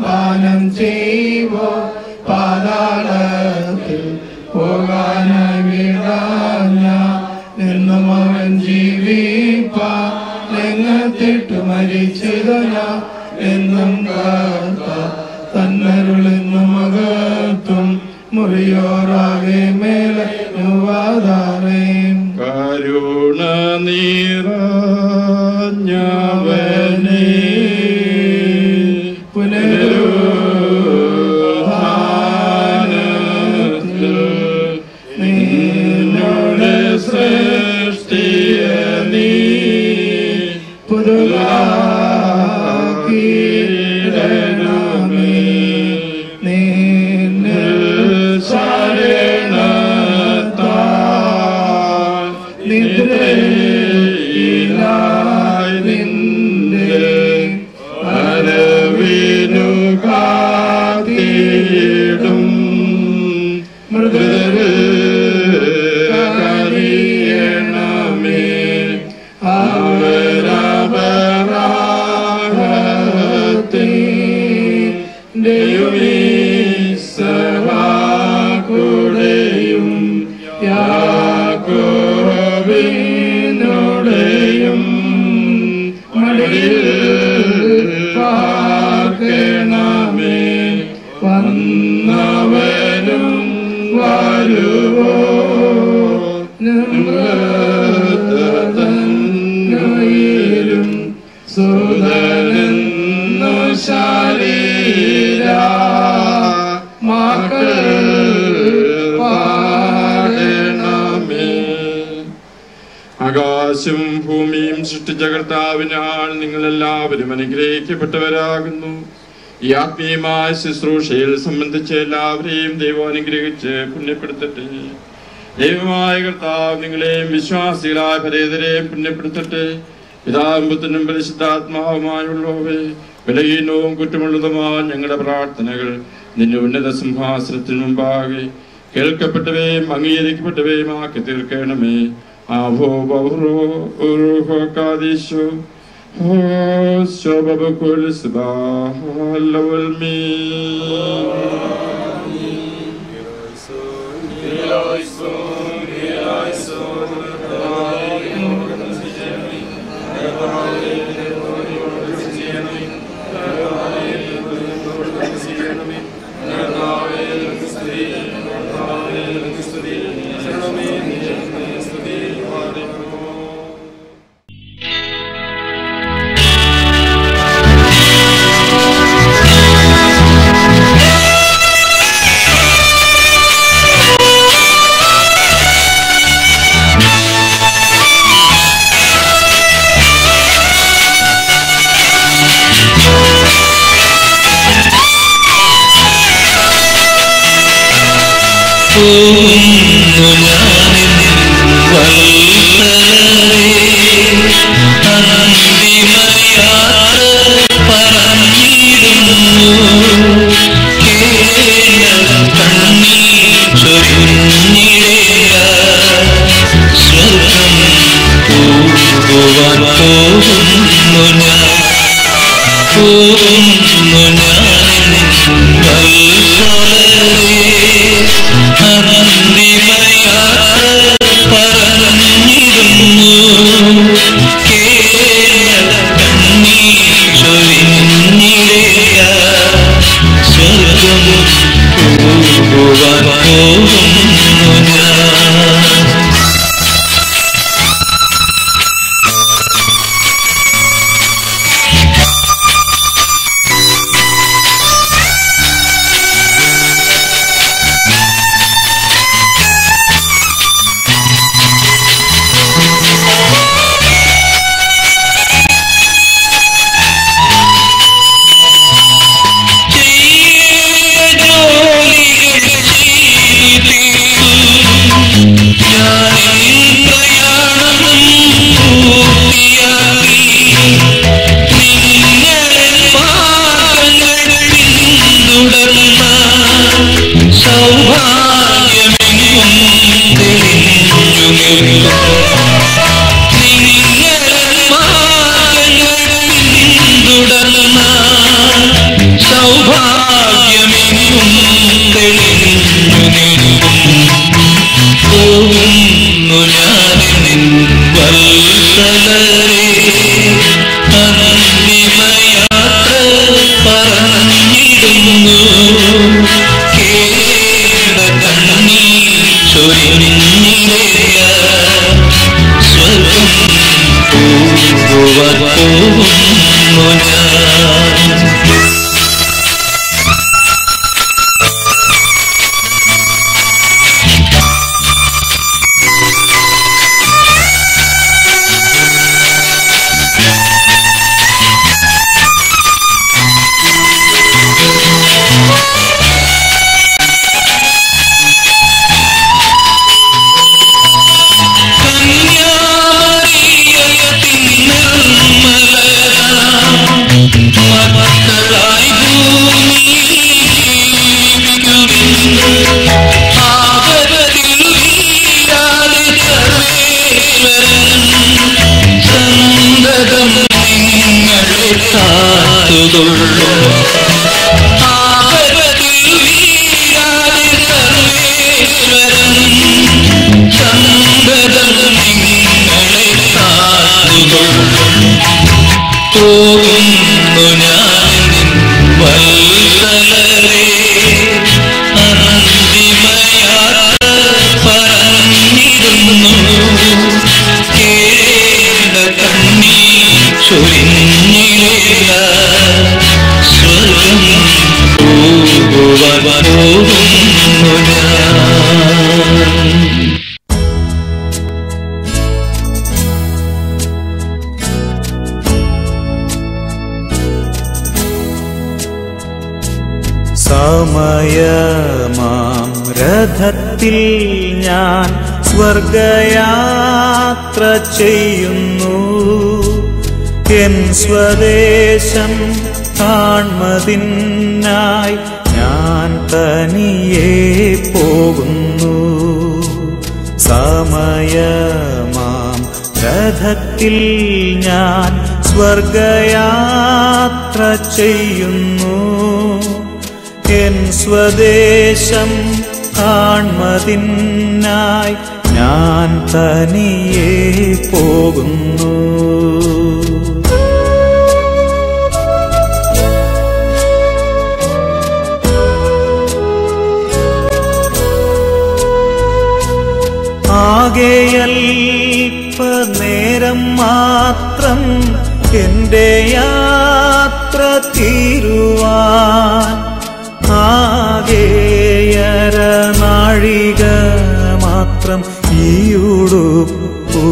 പാനം ചെയ്വോ. പാതാളത്തിൽ പോകാനായി വീഴാഞ്ഞ നിന്നും അവൻ ജീവിപ്പാ. രംഗത്തിട്ട് മരിച്ചതന എന്നും കാത്ത തന്നരുളെന്നും മകത്തും മുറിയോറാകെ മേലെ നുവാദാറേ. കരുണ നിറഞ്ഞവനേ പുനരുത്ഥാനത്തിൽ നിന്നോട് സൃഷ്ടിയ നീ പുതുതാക്കിയിടണമേ. നിന്നിൽ ശരണത്താൽ നിദ്രയിലായി നിന്റെ വരവിനു കാത്തിടും. മൃദുരേ കനിയണമേ. അവരപരാഹത്തിൽ യും യാക്കോബിനുടെയും മടിയിൽ പാർക്കണമേ. വന്നവനും വരുവോ ും സുതനെന്നു ശരീര മക്കൾ പാടണമേ. ആകാശവും ഭൂമിയും സൃഷ്ടിച്ച കർത്താവിനാൽ നിങ്ങളെല്ലാവരും അനുഗ്രഹിക്കപ്പെട്ടവരാകുന്നു. ഈ ആത്മീയമായ ശുശ്രൂഷയിൽ സംബന്ധിച്ച് എല്ലാവരെയും ദൈവം അനുഗ്രഹിച്ച് പുണ്യപ്പെടുത്തട്ടെ. ദൈവമായ കർത്താവ് നിങ്ങളെയും വിശ്വാസികളായ പരേതരെയും പുണ്യപ്പെടുത്തട്ടെ. പിതാമ്പത്തിനും പരിശുദ്ധാത്മാവുമായുള്ളവേ, ബലഹീനവും കുറ്റമുള്ളതുമായ ഞങ്ങളുടെ പ്രാർത്ഥനകൾ നിന്റെ ഉന്നത സിംഹാസനത്തിന് മുമ്പാകെ കേൾക്കപ്പെട്ടവയും അംഗീകരിക്കപ്പെട്ടവയും ആക്കി തീർക്കണമേ. ആവോ ബൗറോ ഉറുഹോ കാദിശോ ശോഭബകുൽ സുബ്ഹാനൽ സ്വരൂപ സമയമാം രഥത്തിൽ ഞാൻ സ്വർഗയാത്ര ചെയ്യുന്നു. എൻ സ്വദേശം കാൺമതിനായി ഞാൻ തനിയെ പോകുന്നു. സമയമാം രഥത്തിൽ ഞാൻ സ്വർഗയാത്ര ചെയ്യുന്നു. എൻ സ്വദേശം കാൺമതിനായി ഞാൻ തനിയെ പോകുന്നു. ആകെയൽപ്പനേരം മാത്രം എന്റെ യാത്ര തീരുവാൻ, ആകെയര നാഴിക മാത്രം ഈ ഉടുപ്പു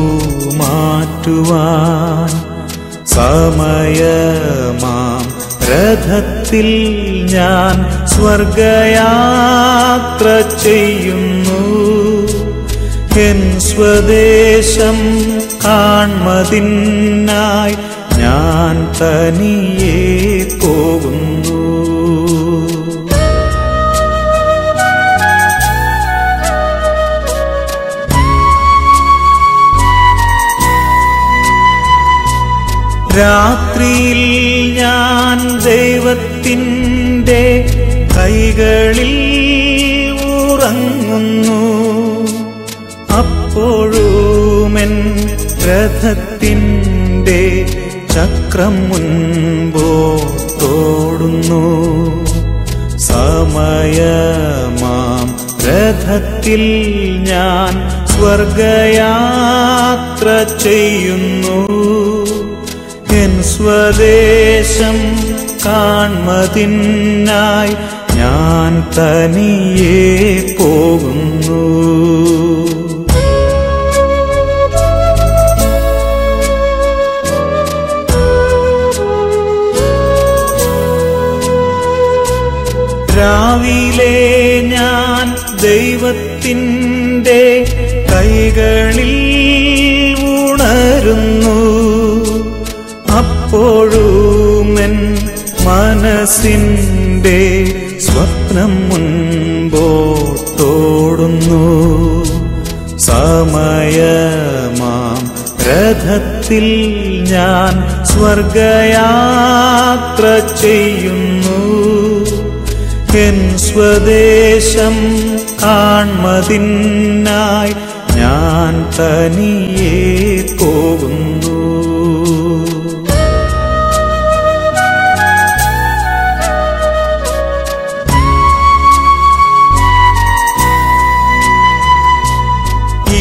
മാറ്റുവാൻ. സമയമാം രഥത്തിൽ ഞാൻ സ്വർഗയാത്ര ചെയ്യുന്നു. എൻ സ്വദേശം കാൺമതിനായി ഞാൻ തനിയെ പോകുന്നു. രാത്രിയിൽ ഞാൻ ദൈവത്തിൻ്റെ കൈകളിൽ ഉറങ്ങുന്നു. അപ്പോഴുമെൻ രഥത്തിൻ്റെ ചക്രം മുൻപോട്ടോടുന്നു. സമയമാം രഥത്തിൽ ഞാൻ സ്വർഗയാത്ര ചെയ്യുന്നു. എൻ സ്വദേശം കാൺമതിനായി ഞാൻ തനിയെ പോകുന്നു. രാവിലെ ഞാൻ ദൈവത്തിൻ്റെ കൈകളിൽ ഉണരുന്നു. അപ്പോഴും എൻ മനസ്സിൻ്റെ സ്വപ്നം മുൻപോട്ടോടുന്നു. സമയമാം രഥത്തിൽ ഞാൻ സ്വർഗയാത്ര ചെയ്യുന്നു. എൻ സ്വദേശം കാൺമതിനായി ഞാൻ തനിയെ പോകുന്നു.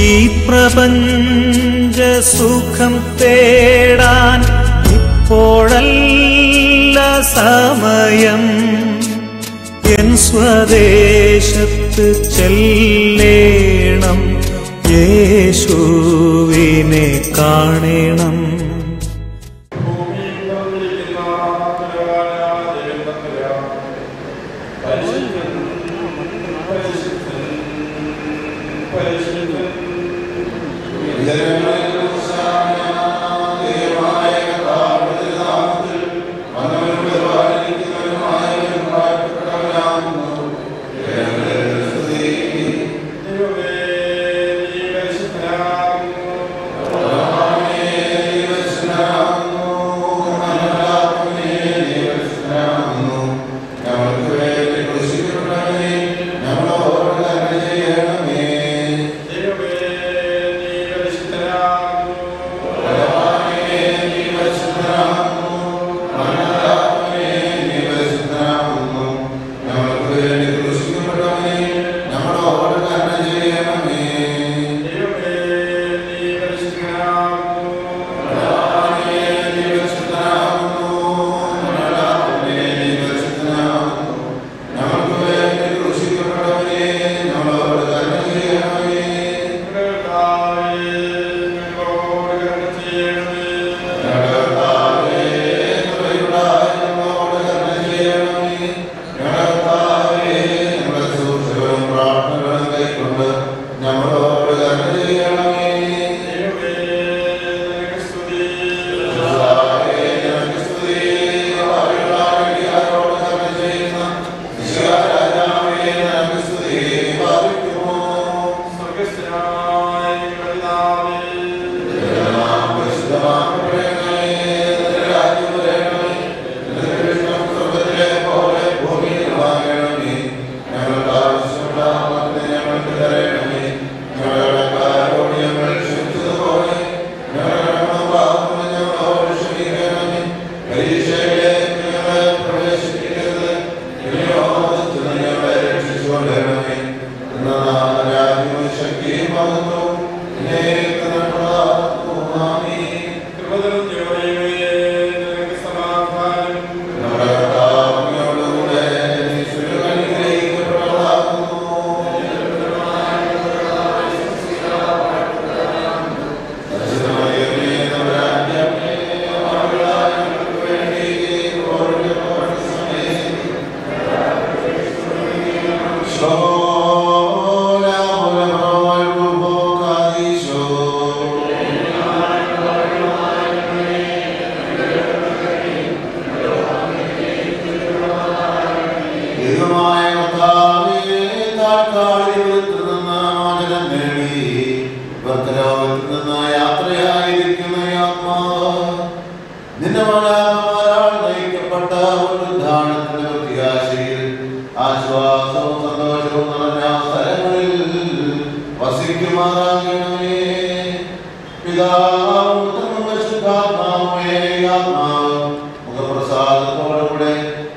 ഈ പ്രപഞ്ച സുഖം തേടാൻ ഇപ്പോഴല്ല സമയം. എൻ സ്വദേശത്ത് ചെല്ലേണം, യേശുവിനെ കാണണം.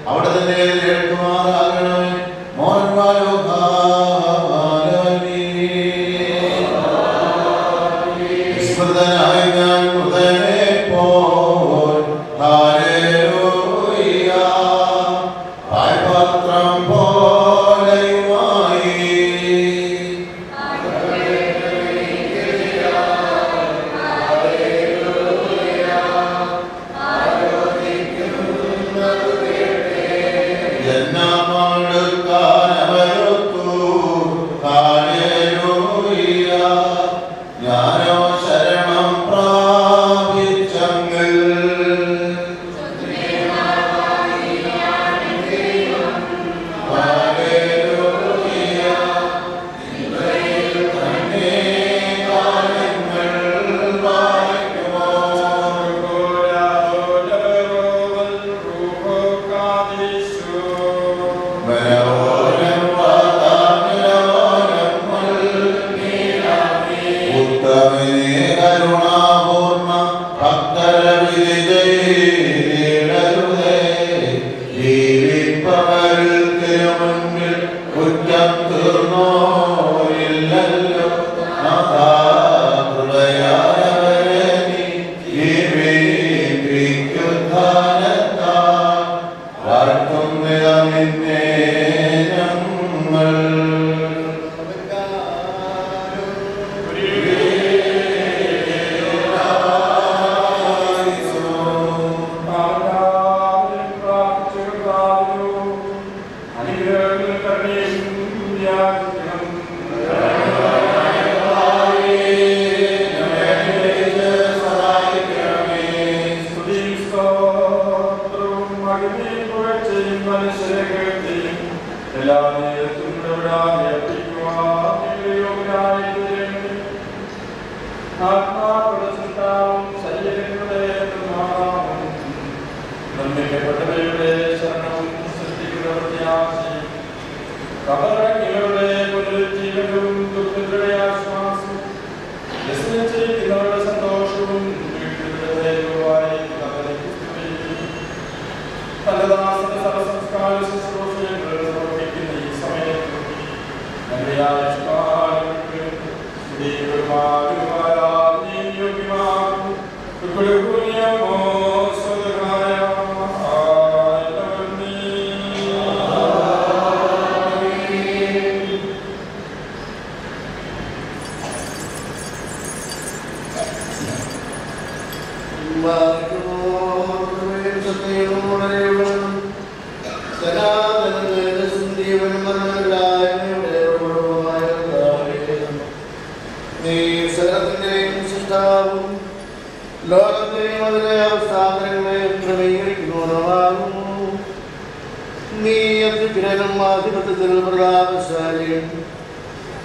അവിടെ തന്നെ കേൾക്കുമാറാകണമേ.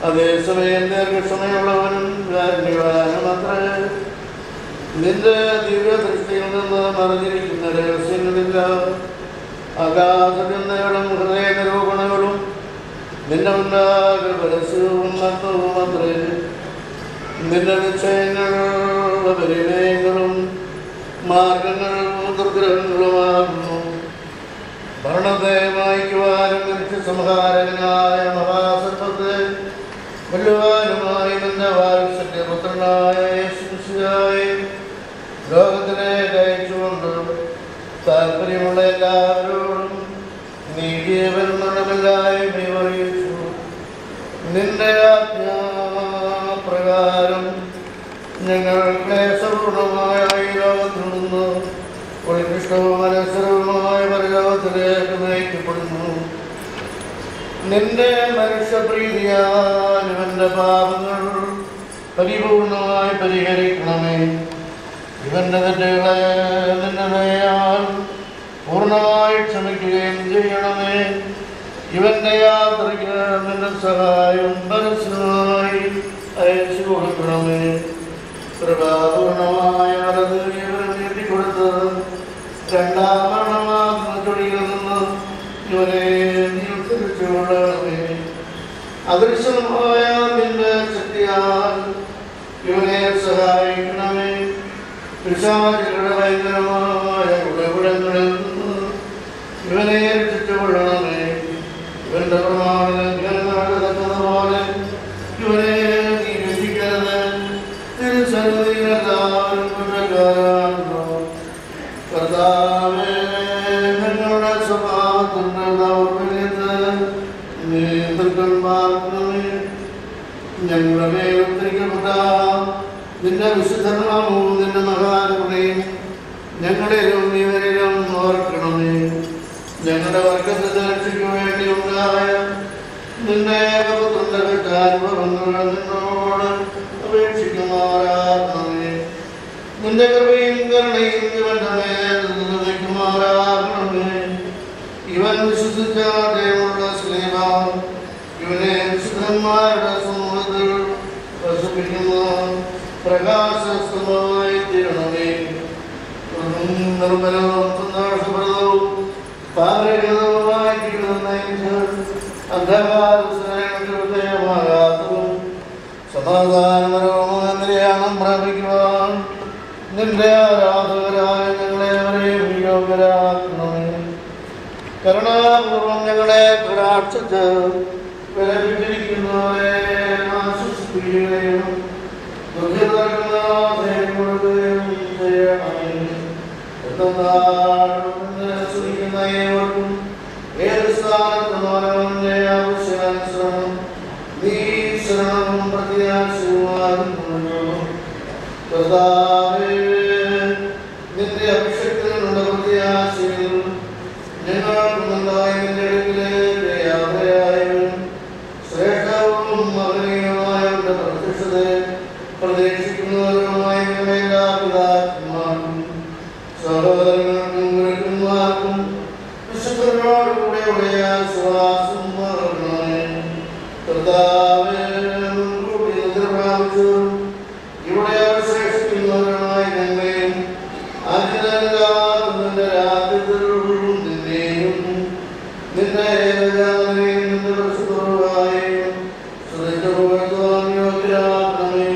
അതേസമയം ദീർഘക്ഷമയുള്ളവനും നിന്റെ ദിവ്യദൃഷ്ടിയിൽ നിന്ന് മറിഞ്ഞിരിക്കുന്ന രഹസ്യങ്ങളില്ല. അഗാധചിന്തകളും ഹൃദയ നിരൂപണങ്ങളും നിന്റെ മുന്നാകെ പരസ്യവും നന്ദവും അത്രേ. നിന്റെ നിശ്ചയങ്ങളുടെ പരിണയങ്ങളും മാർഗങ്ങളും ദുർഗ്രഹങ്ങളുമാകുന്നു. ഭരണത്തെ വായിക്കുവാനും സംഹാരകനായ മഹാസത്വത്തെ കൊല്ലുവാനുമായി നിന്റെ വാത്സല്യപുത്രനായ യേശുമിശിഹായെ ലോകത്തിനെ അയച്ചുകൊണ്ട് താല്പര്യമുള്ള എല്ലാവരോടും നീതിയവരും മരണമില്ലായ്മയും അറിയിച്ചു. നിന്റെ ആജ്ഞാപ്രകാരം ഞങ്ങൾ ക്ലേശപൂർണമായ ഈ ലോകത്തിൽ നിന്ന് ഉത്കൃഷ്ടവും അനശ്വരവുമായ പരലോകത്തിലേക്ക് നയിക്കപ്പെടുന്നു. നിന്റെ മനുഷ്യപ്രീതിയാൽ ഇവന്റെ പാപങ്ങൾ പരിപൂർണമായി പരിഹരിക്കണമേ. ഇവന്റെ തെറ്റുകളെ നിന്റെ ദയയാൽ പൂർണ്ണമായി ക്ഷമിക്കുകയും ചെയ്യണമേ. ഇവന്റെ യാത്രയ്ക്ക് നിന്റെ സഹായം പരസ്യമായി അയച്ചു കൊടുക്കണമേ. കൃപാപൂർണമായ നീട്ടിക്കൊടുത്ത് രണ്ടാം മരണമാകുന്ന ചൊടിയിൽ നിന്ന് ഇവരെ നീ ഉദ്ധരിച്ചുകൊള്ളണമേ. അദൃശ്യമായ നിന്റെ ശക്തിയാൽ ഇവനെ സഹായിക്കണമേ. പിശാചുകളുടെ ഭയങ്കരമായ ഉടപടങ്ങളിൽ നിന്ന് ഇവനെ രക്ഷിച്ചുകൊള്ളണമേ. ഇവന്റെ പ്രമാണലംഘനങ്ങൾ നടക്കുന്നതുപോലെ ഇവനെ നീ രക്ഷിക്കരുത്. തിരുസന്നിധിയിലെല്ലാവരും കുറ്റക്കാരാകുന്നു. കർത്താവേ, ഞങ്ങളുടെ സ്വഭാവത്തിന്റെ ദൗർബല്യത്തെ നീ തൃക്കന്മാർക്കണമേ. ഞങ്ങളുടെ മേൽ ഉദ്ധരിക്കപ്പെട്ട നിന്റെ വിശുദ്ധനാമവും നിന്റെ മഹാകരുണയും ഞങ്ങളിലും ഇവരിലും ഓർക്കണമേ. ഞങ്ങളുടെ വർഗത്തെ രക്ഷയ്ക്ക് വേണ്ടി ഉണ്ടായ നിന്റെ അനുഭവങ്ങൾ നിന്നോട് അപേക്ഷിക്കുമാറാകണമേ. നിന്റെ കൃപയും കരുണയും ഇവന്റെ മേൽ നിലനിൽക്കുമാറാകണമേ. ഇവൻ വിശ്വസിച്ച ദൈവമുള്ള സ്നേഹ ഇവനെ വിശുദ്ധന്മാരുടെ സമൂഹത്തിൽ വസിപ്പിക്കുന്ന പ്രകാശസ്തമായി തീരണമേ. നിർമ്മലവും സന്തോഷപ്രദവും പാരഹിതവുമായി അന്ധകാരമാകാത്തതും സമാധാനപരവുമായ നിര്യാണം പ്രാപിക്കുവാൻ നിന്റെ ആരാധകരായ ഞങ്ങളെവരെയും യോഗ്യരാക്കണമേ. കരുണാപൂർവം ഞങ്ങളെ കടാക്ഷിച്ച് വിലപിച്ചിരിക്കുന്നവരെ ആശ്വസിപ്പിക്കുകയും ദുഃഖിതർക്കും ചെയ്യണമേ. ഏവർക്കും ഏത് സ്ഥാനത്തും അവനവന്റെ ആവശ്യാനുസരണം നീ ശരണവും പ്രത്യാശയുമാകുന്നു. കർത്താവേ, നിന്റെ അഭിഷേകത്തിനുള്ള പ്രത്യാശയിൽ ഞങ്ങൾക്കുണ്ടായ നിന്റെ അടുക്കിലേക്ക് യാത്രയായവരും ശ്രേഷ്ഠവും മകനീയമായവരുടെ പ്രത്യക്ഷതയെ പ്രതീക്ഷിക്കുന്നവരുമായ എല്ലാ പിതാക്കന്മാർക്കും സഹോദരങ്ങൾക്കും ഗുരുക്കന്മാർക്കും വിശുദ്ധരോടുകൂടെ ആശ്വാസം മറക്കണമേ. കർത്താവേ, കൂടി നിദ്ര പ്രാപിച്ചു ഇവിടെ അവശേഷിക്കുന്നവരുമായി ഞങ്ങളെയും അതിന്റെ രാജ്യത്തിലും നിന്നെയും നിന്റെ ഏകജാതനെയും നിന്റെ പരിശുദ്ധമായും ശ്രദ്ധ യോഗ്യരാക്കണമേ.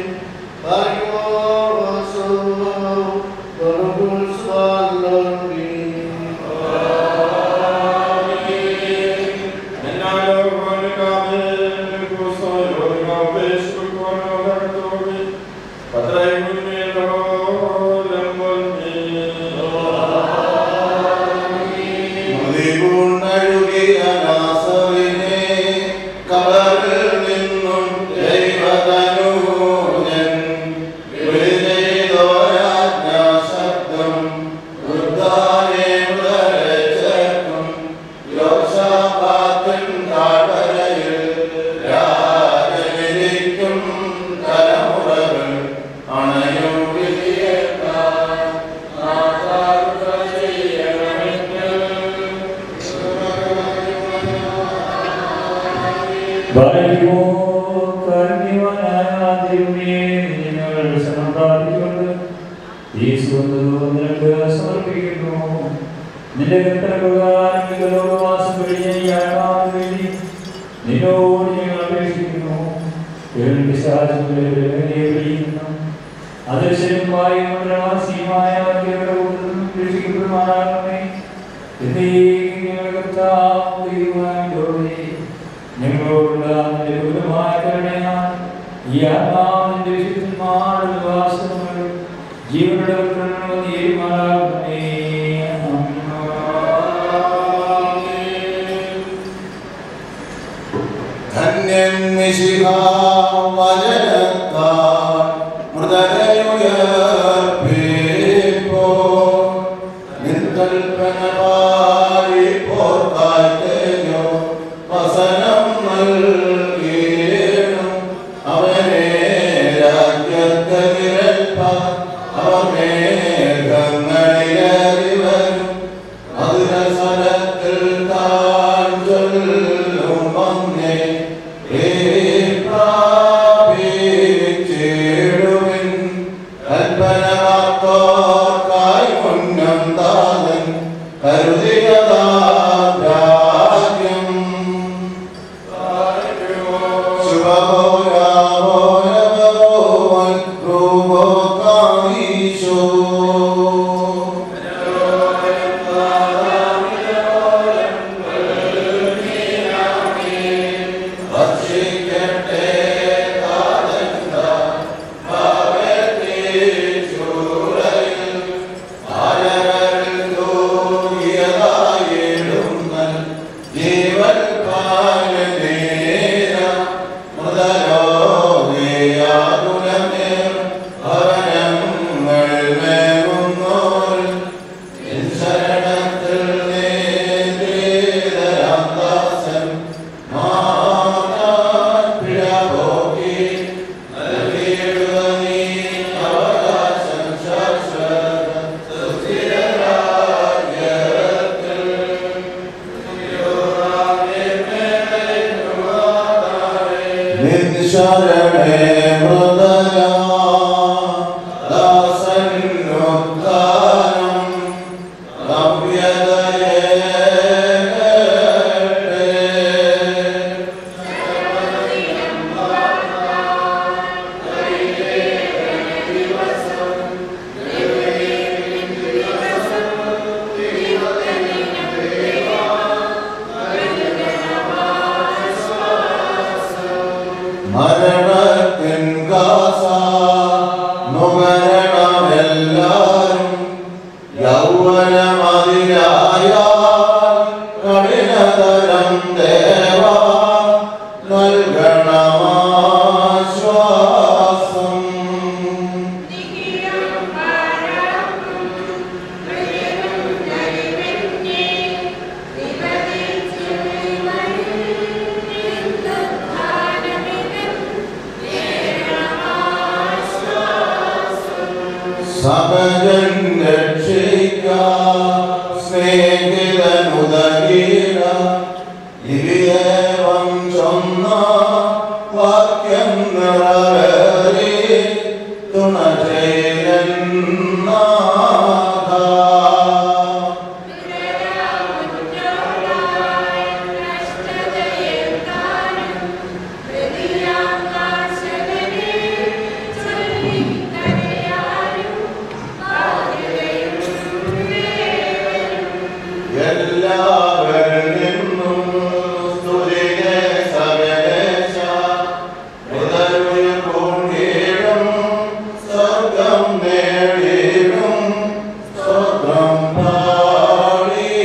Alpana ശരണേ മൃദയാ ദാസനുദ്ധാനം നവ്യതയേ മരണത്തിൻ കാസ നുകരണമെല്ലാരും യൗവനമതിയായ കഠിനതരം ദേവ നൽകണമാശ്വാസം സഹജൻ രക്ഷിക്ക സ്നേഹിതനുദകീല ഇരിയേവം ചൊന്ന വാക്യം നിറവേറി തുണ ചെയ്യുന്നാഥ എല്ലാവരിൽ നിന്നും സ്തുതിയെ സകലേശ ഉദരുയ പൂണ്ടീടും സ്വർഗം നേടിയിടും സ്വർഗം പാടിയിടും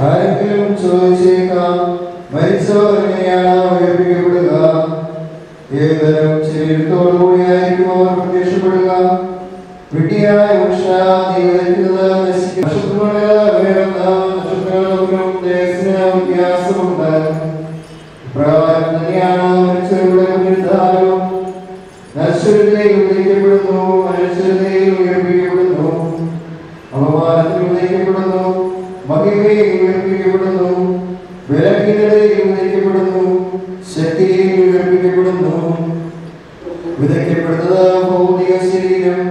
ആരെങ്കിലും ചോദിച്ചേക്കാം മരിച്ചവരെങ്ങനെയാണ് ഉയർപ്പിക്കപ്പെടുക? ഏതുതരം ശരീരത്തോടുകൂടിയായിരിക്കും അവർ പ്രത്യക്ഷപ്പെടുക? വിട്ടിയായ വ്യത്യാസമുണ്ട്. ഇപ്രകാരം തന്നെയാണ് മരിച്ചവരുടെ പുനരുദ്ധാനവും. നശ്വരതയിൽ ഉദയിക്കപ്പെടുന്നു, അനശ്വരതയിൽ ഉയർപ്പിക്കപ്പെടുന്നു, അപമാനത്തിൽ ഉദയിക്കപ്പെടുന്നു, മഹിമയിൽ ഉയർപ്പിക്കപ്പെടുന്നു, ബലഹീനതയിൽ ഉദയിക്കപ്പെടുന്നു, ശക്തിയിൽ ഉയർപ്പിക്കപ്പെടുന്നു. വിതയ്ക്കപ്പെടുന്നത് ഭൗതിക ശരീരം,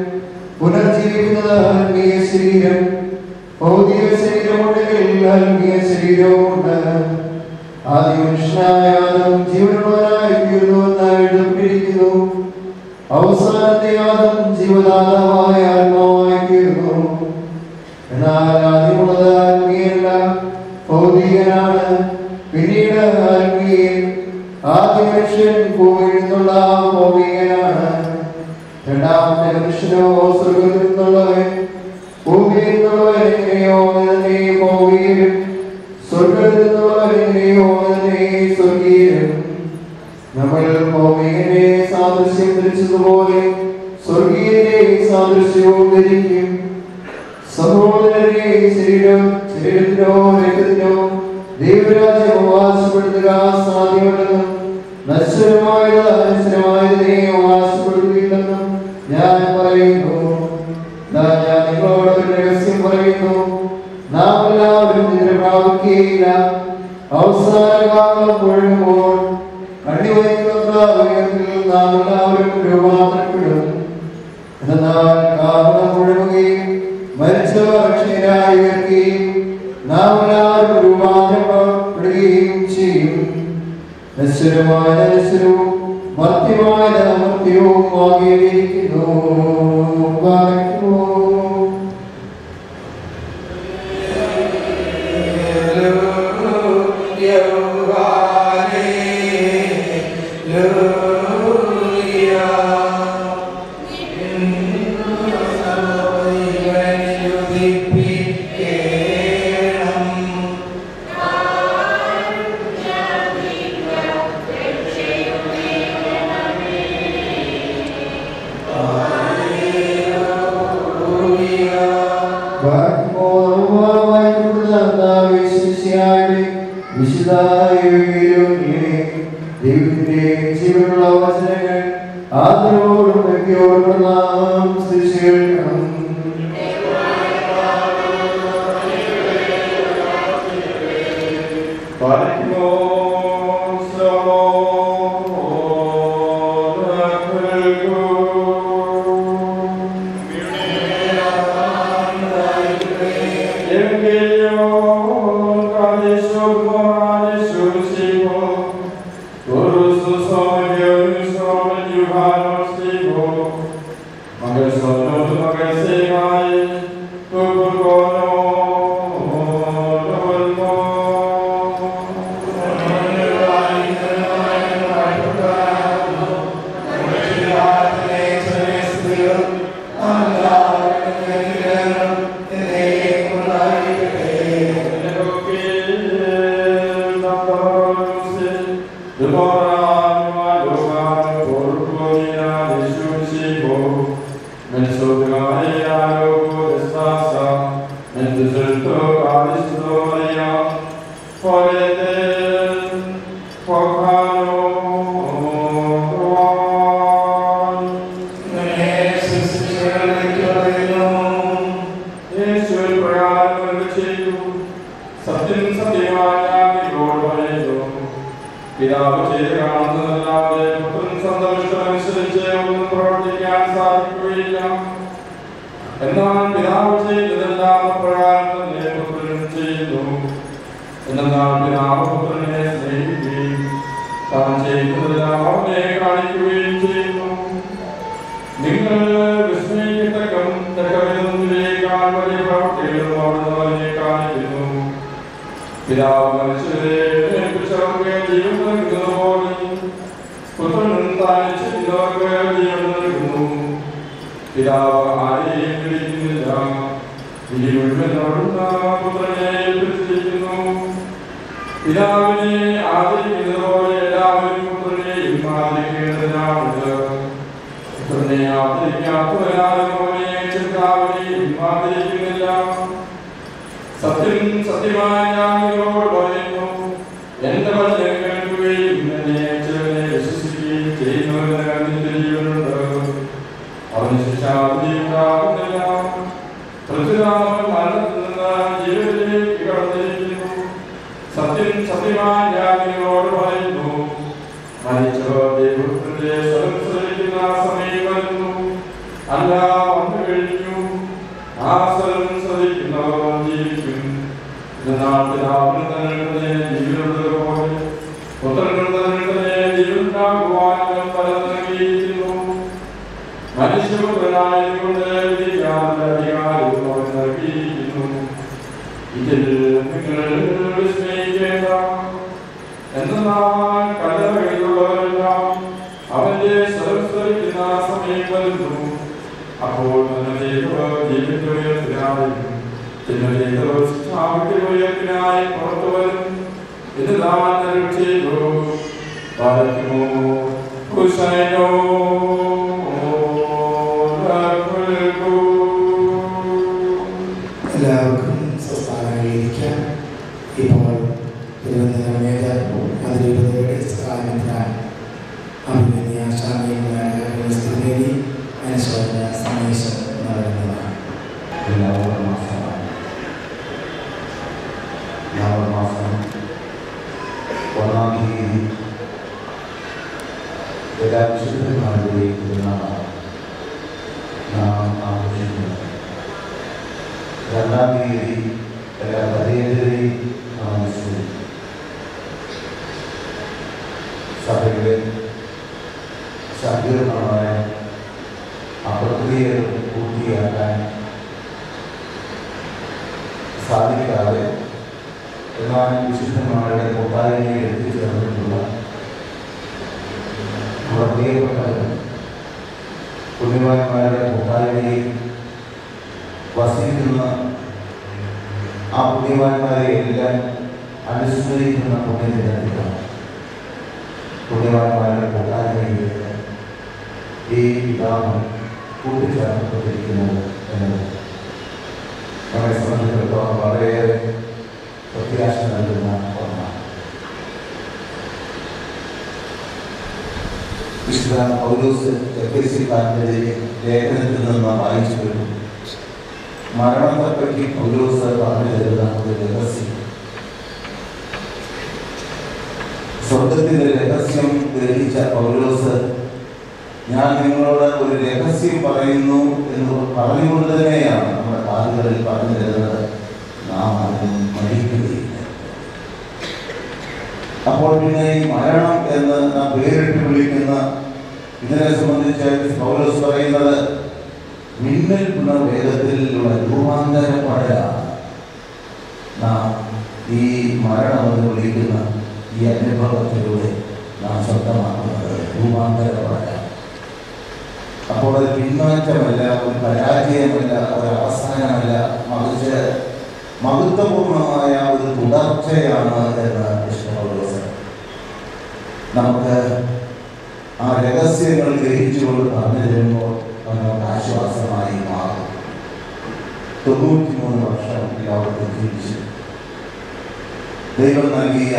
പുനർജീവിക്കുന്നത് ആത്മീയ ശരീരം. ഭൗതിക ശരീരമുണ്ടെങ്കിൽ ആത്മീയ ശരീരവുമുണ്ട്. ആദ്യ മനുഷ്യനായ ആദം ജീവനുള്ളവനായി തീർന്നുവെന്ന് എഴുതപ്പെട്ടിരിക്കുന്നു. അവസാനത്തെ ആദം ജീവദാതാവായ ആത്മാവായി തീർന്നു. എന്നാൽ ആദ്യമുള്ളത് ആത്മീയല്ല, ഭൗതികനാണ്. പിന്നീട് ആത്മീയൻ. ആദ്യ മനുഷ്യൻ ഭൂമിയിൽ നിന്നുള്ള ഭൗതികനാണ്. രണ്ടാമത്തെ മനുഷ്യനോ സ്വർഗത്തിൽ നിന്നുള്ളവൻ. ഭൂമിയിൽ നിന്നുള്ളവൻ എങ്ങനെയോ തന്നെ ഭൗതികനും, സ്വർഗത്തിൽ നിന്നുള്ളവൻ എങ്ങനെയോ തന്നെ സ്വർഗീയനും. നമ്മൾ ഭൗമികനെ സാദൃശ്യം ധരിച്ചതുപോലെ സ്വർഗീയനെ സാദൃശ്യവും ധരിക്കും. സഹോദരനെ ശരീരത്തിനോ രക്തത്തിനോ ദൈവരാജ്യം അവകാശപ്പെടുത്തുക സാധ്യമല്ലെന്നും നശ്വരമായത് അനശ്വരമായതിനെ അവകാശപ്പെടുത്തുകയില്ലെന്നും ഞാൻ പറയുന്നു. ഞാൻ നിങ്ങളോട് ഒരു രഹസ്യം പറയുന്നു. നാം എല്ലാവരും നിദ്ര പ്രാപിക്കുകയില്ല. അവസാന കാലം മുഴുകുമ്പോൾ അടിവയ്ക്കുന്ന ഉയരത്തിൽ നാം എല്ലാവരും രൂപാന്തരപ്പെടും. എന്നാൽ കാലം മുഴുകുകയും മരിച്ചവർ അക്ഷയരായി ഉയർക്കുകയും നാം എല്ലാവരും രൂപാന്തരപ്പെടുകയും ചെയ്യും. നശ്വരമായ നശ്വരവും മർത്യമായ മർത്യവും ആകിയിരിക്കുന്നു. ദൈവത്തിന്റെ ജീവനുള്ള വചനങ്ങൾ ആദരവോടും വ്യക്തിയോടും നാം സ്തുതിക്കണം. വിശുദ്ധ പൗലോസ് എഫേസ്യക്കാരന്റെ ലേഖനത്തിൽ നിന്ന് വായിച്ചു വരുന്നു. മരണത്തെപ്പറ്റി പൗലോസ് പറഞ്ഞു തരുന്ന ഒരു രഹസ്യം, സ്വർഗത്തിന്റെ രഹസ്യം ഗ്രഹിച്ച പൗലോസ്, ഞാൻ നിങ്ങളോട് ഒരു രഹസ്യം പറയുന്നു എന്ന് പറഞ്ഞുകൊണ്ട് തന്നെയാണ് നമ്മുടെ കാലുകളിൽ പറഞ്ഞു തരുന്നത്, നാം അതിന് മരിക്കുകയില്ല. അപ്പോൾ പിന്നെ ഈ മരണം എന്ന് നാം പേരിട്ട് വിളിക്കുന്ന ഇതിനെ സംബന്ധിച്ച് പൗലോസ് പറയുന്നത് മിന്നൽ ഗുണവേദത്തിലുള്ള രൂപാന്തരപ്പെടലാണ്. നാം ഈ മരണം എന്ന് വിളിക്കുന്ന ഈ അനുഭവത്തിലൂടെ നാം സ്വന്തമാക്കുന്നത് രൂപാന്തരപ്പെടലാണ്. അപ്പോൾ ഒരു പിന്മാറ്റമല്ല, ഒരു പരാജയമല്ല, ഒരു അവസാനമല്ല, മറിച്ച് മഹത്വപൂർണമായ ഒരു തുടർച്ചയാണ് എന്ന് ഇഷ്ടമുള്ളത്. നമുക്ക് ആ രഹസ്യങ്ങൾ ഗ്രഹിച്ചുകൊണ്ട് പറഞ്ഞു തരുമ്പോൾ നമുക്ക് ആശ്വാസമായി മാറും. 93 വർഷം ലോകത്ത് ജീവിച്ചു ദൈവം നൽകിയ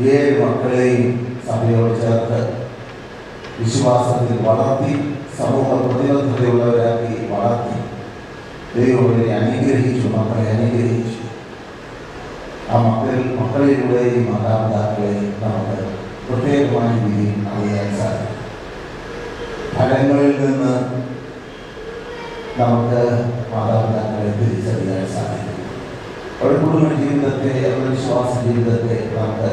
7 മക്കളെയും സഭയോട് ചേർത്ത് വിശ്വാസത്തിൽ വളർത്തി, സമൂഹ പ്രതിബദ്ധതയുള്ളവരാക്കി വളർത്തി ദൈവം അവരെ അനുഗ്രഹിച്ചു, മക്കളെ അനുഗ്രഹിച്ചു. ആ മക്കളിലൂടെ ഈ മാതാപിതാക്കളെ നമുക്ക് പ്രത്യേകമായ രീതിയിൽ അറിയാൻ സാധിക്കും. ഫലങ്ങളിൽ നിന്ന് നമുക്ക് മാതാപിതാക്കളെ തിരിച്ചറിയാൻ സാധിക്കും. അവരുടെ കുടുംബ ജീവിതത്തെ, അവരുടെ വിശ്വാസ ജീവിതത്തെ നമുക്ക്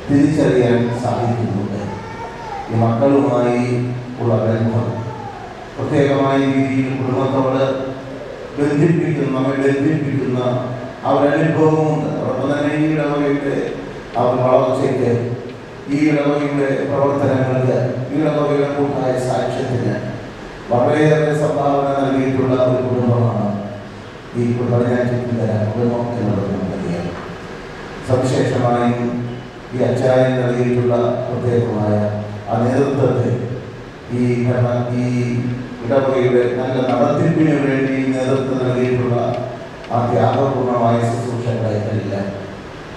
തിരിച്ചറിയാൻ സാധിക്കുന്നുണ്ട്. ഈ മക്കളുമായി ഉള്ള ബന്ധം പ്രത്യേകമായ രീതിയിൽ കുടുംബത്തോട് നമ്മെ ബന്ധിപ്പിക്കുന്ന അവരനുഭവമുണ്ട്. അതോടൊപ്പം തന്നെ ഈ ഇടവകയുടെ വളർച്ചയ്ക്ക്, ഈ ഇടവകയുടെ പ്രവർത്തനങ്ങൾക്ക്, ഈ ഇടവകയുടെ കൂട്ടായ സാക്ഷ്യത്തിന് വളരെയേറെ സംഭാവന നൽകിയിട്ടുള്ള ഒരു കുടുംബമാണ് ഈ കുടുംബം എന്നുള്ളത് നമുക്കറിയാം. സവിശേഷമായും ഈ അച്ചായൻ നൽകിയിട്ടുള്ള പ്രത്യേകമായ ആ നേതൃത്വത്തെ ഈ ഇടവകയുടെ നല്ല നടത്തിപ്പിന് വേണ്ടി നേതൃത്വം നൽകിയിട്ടുള്ള ആ ത്യാഗപൂർണമായ ശുശ്രൂഷകളെല്ലാം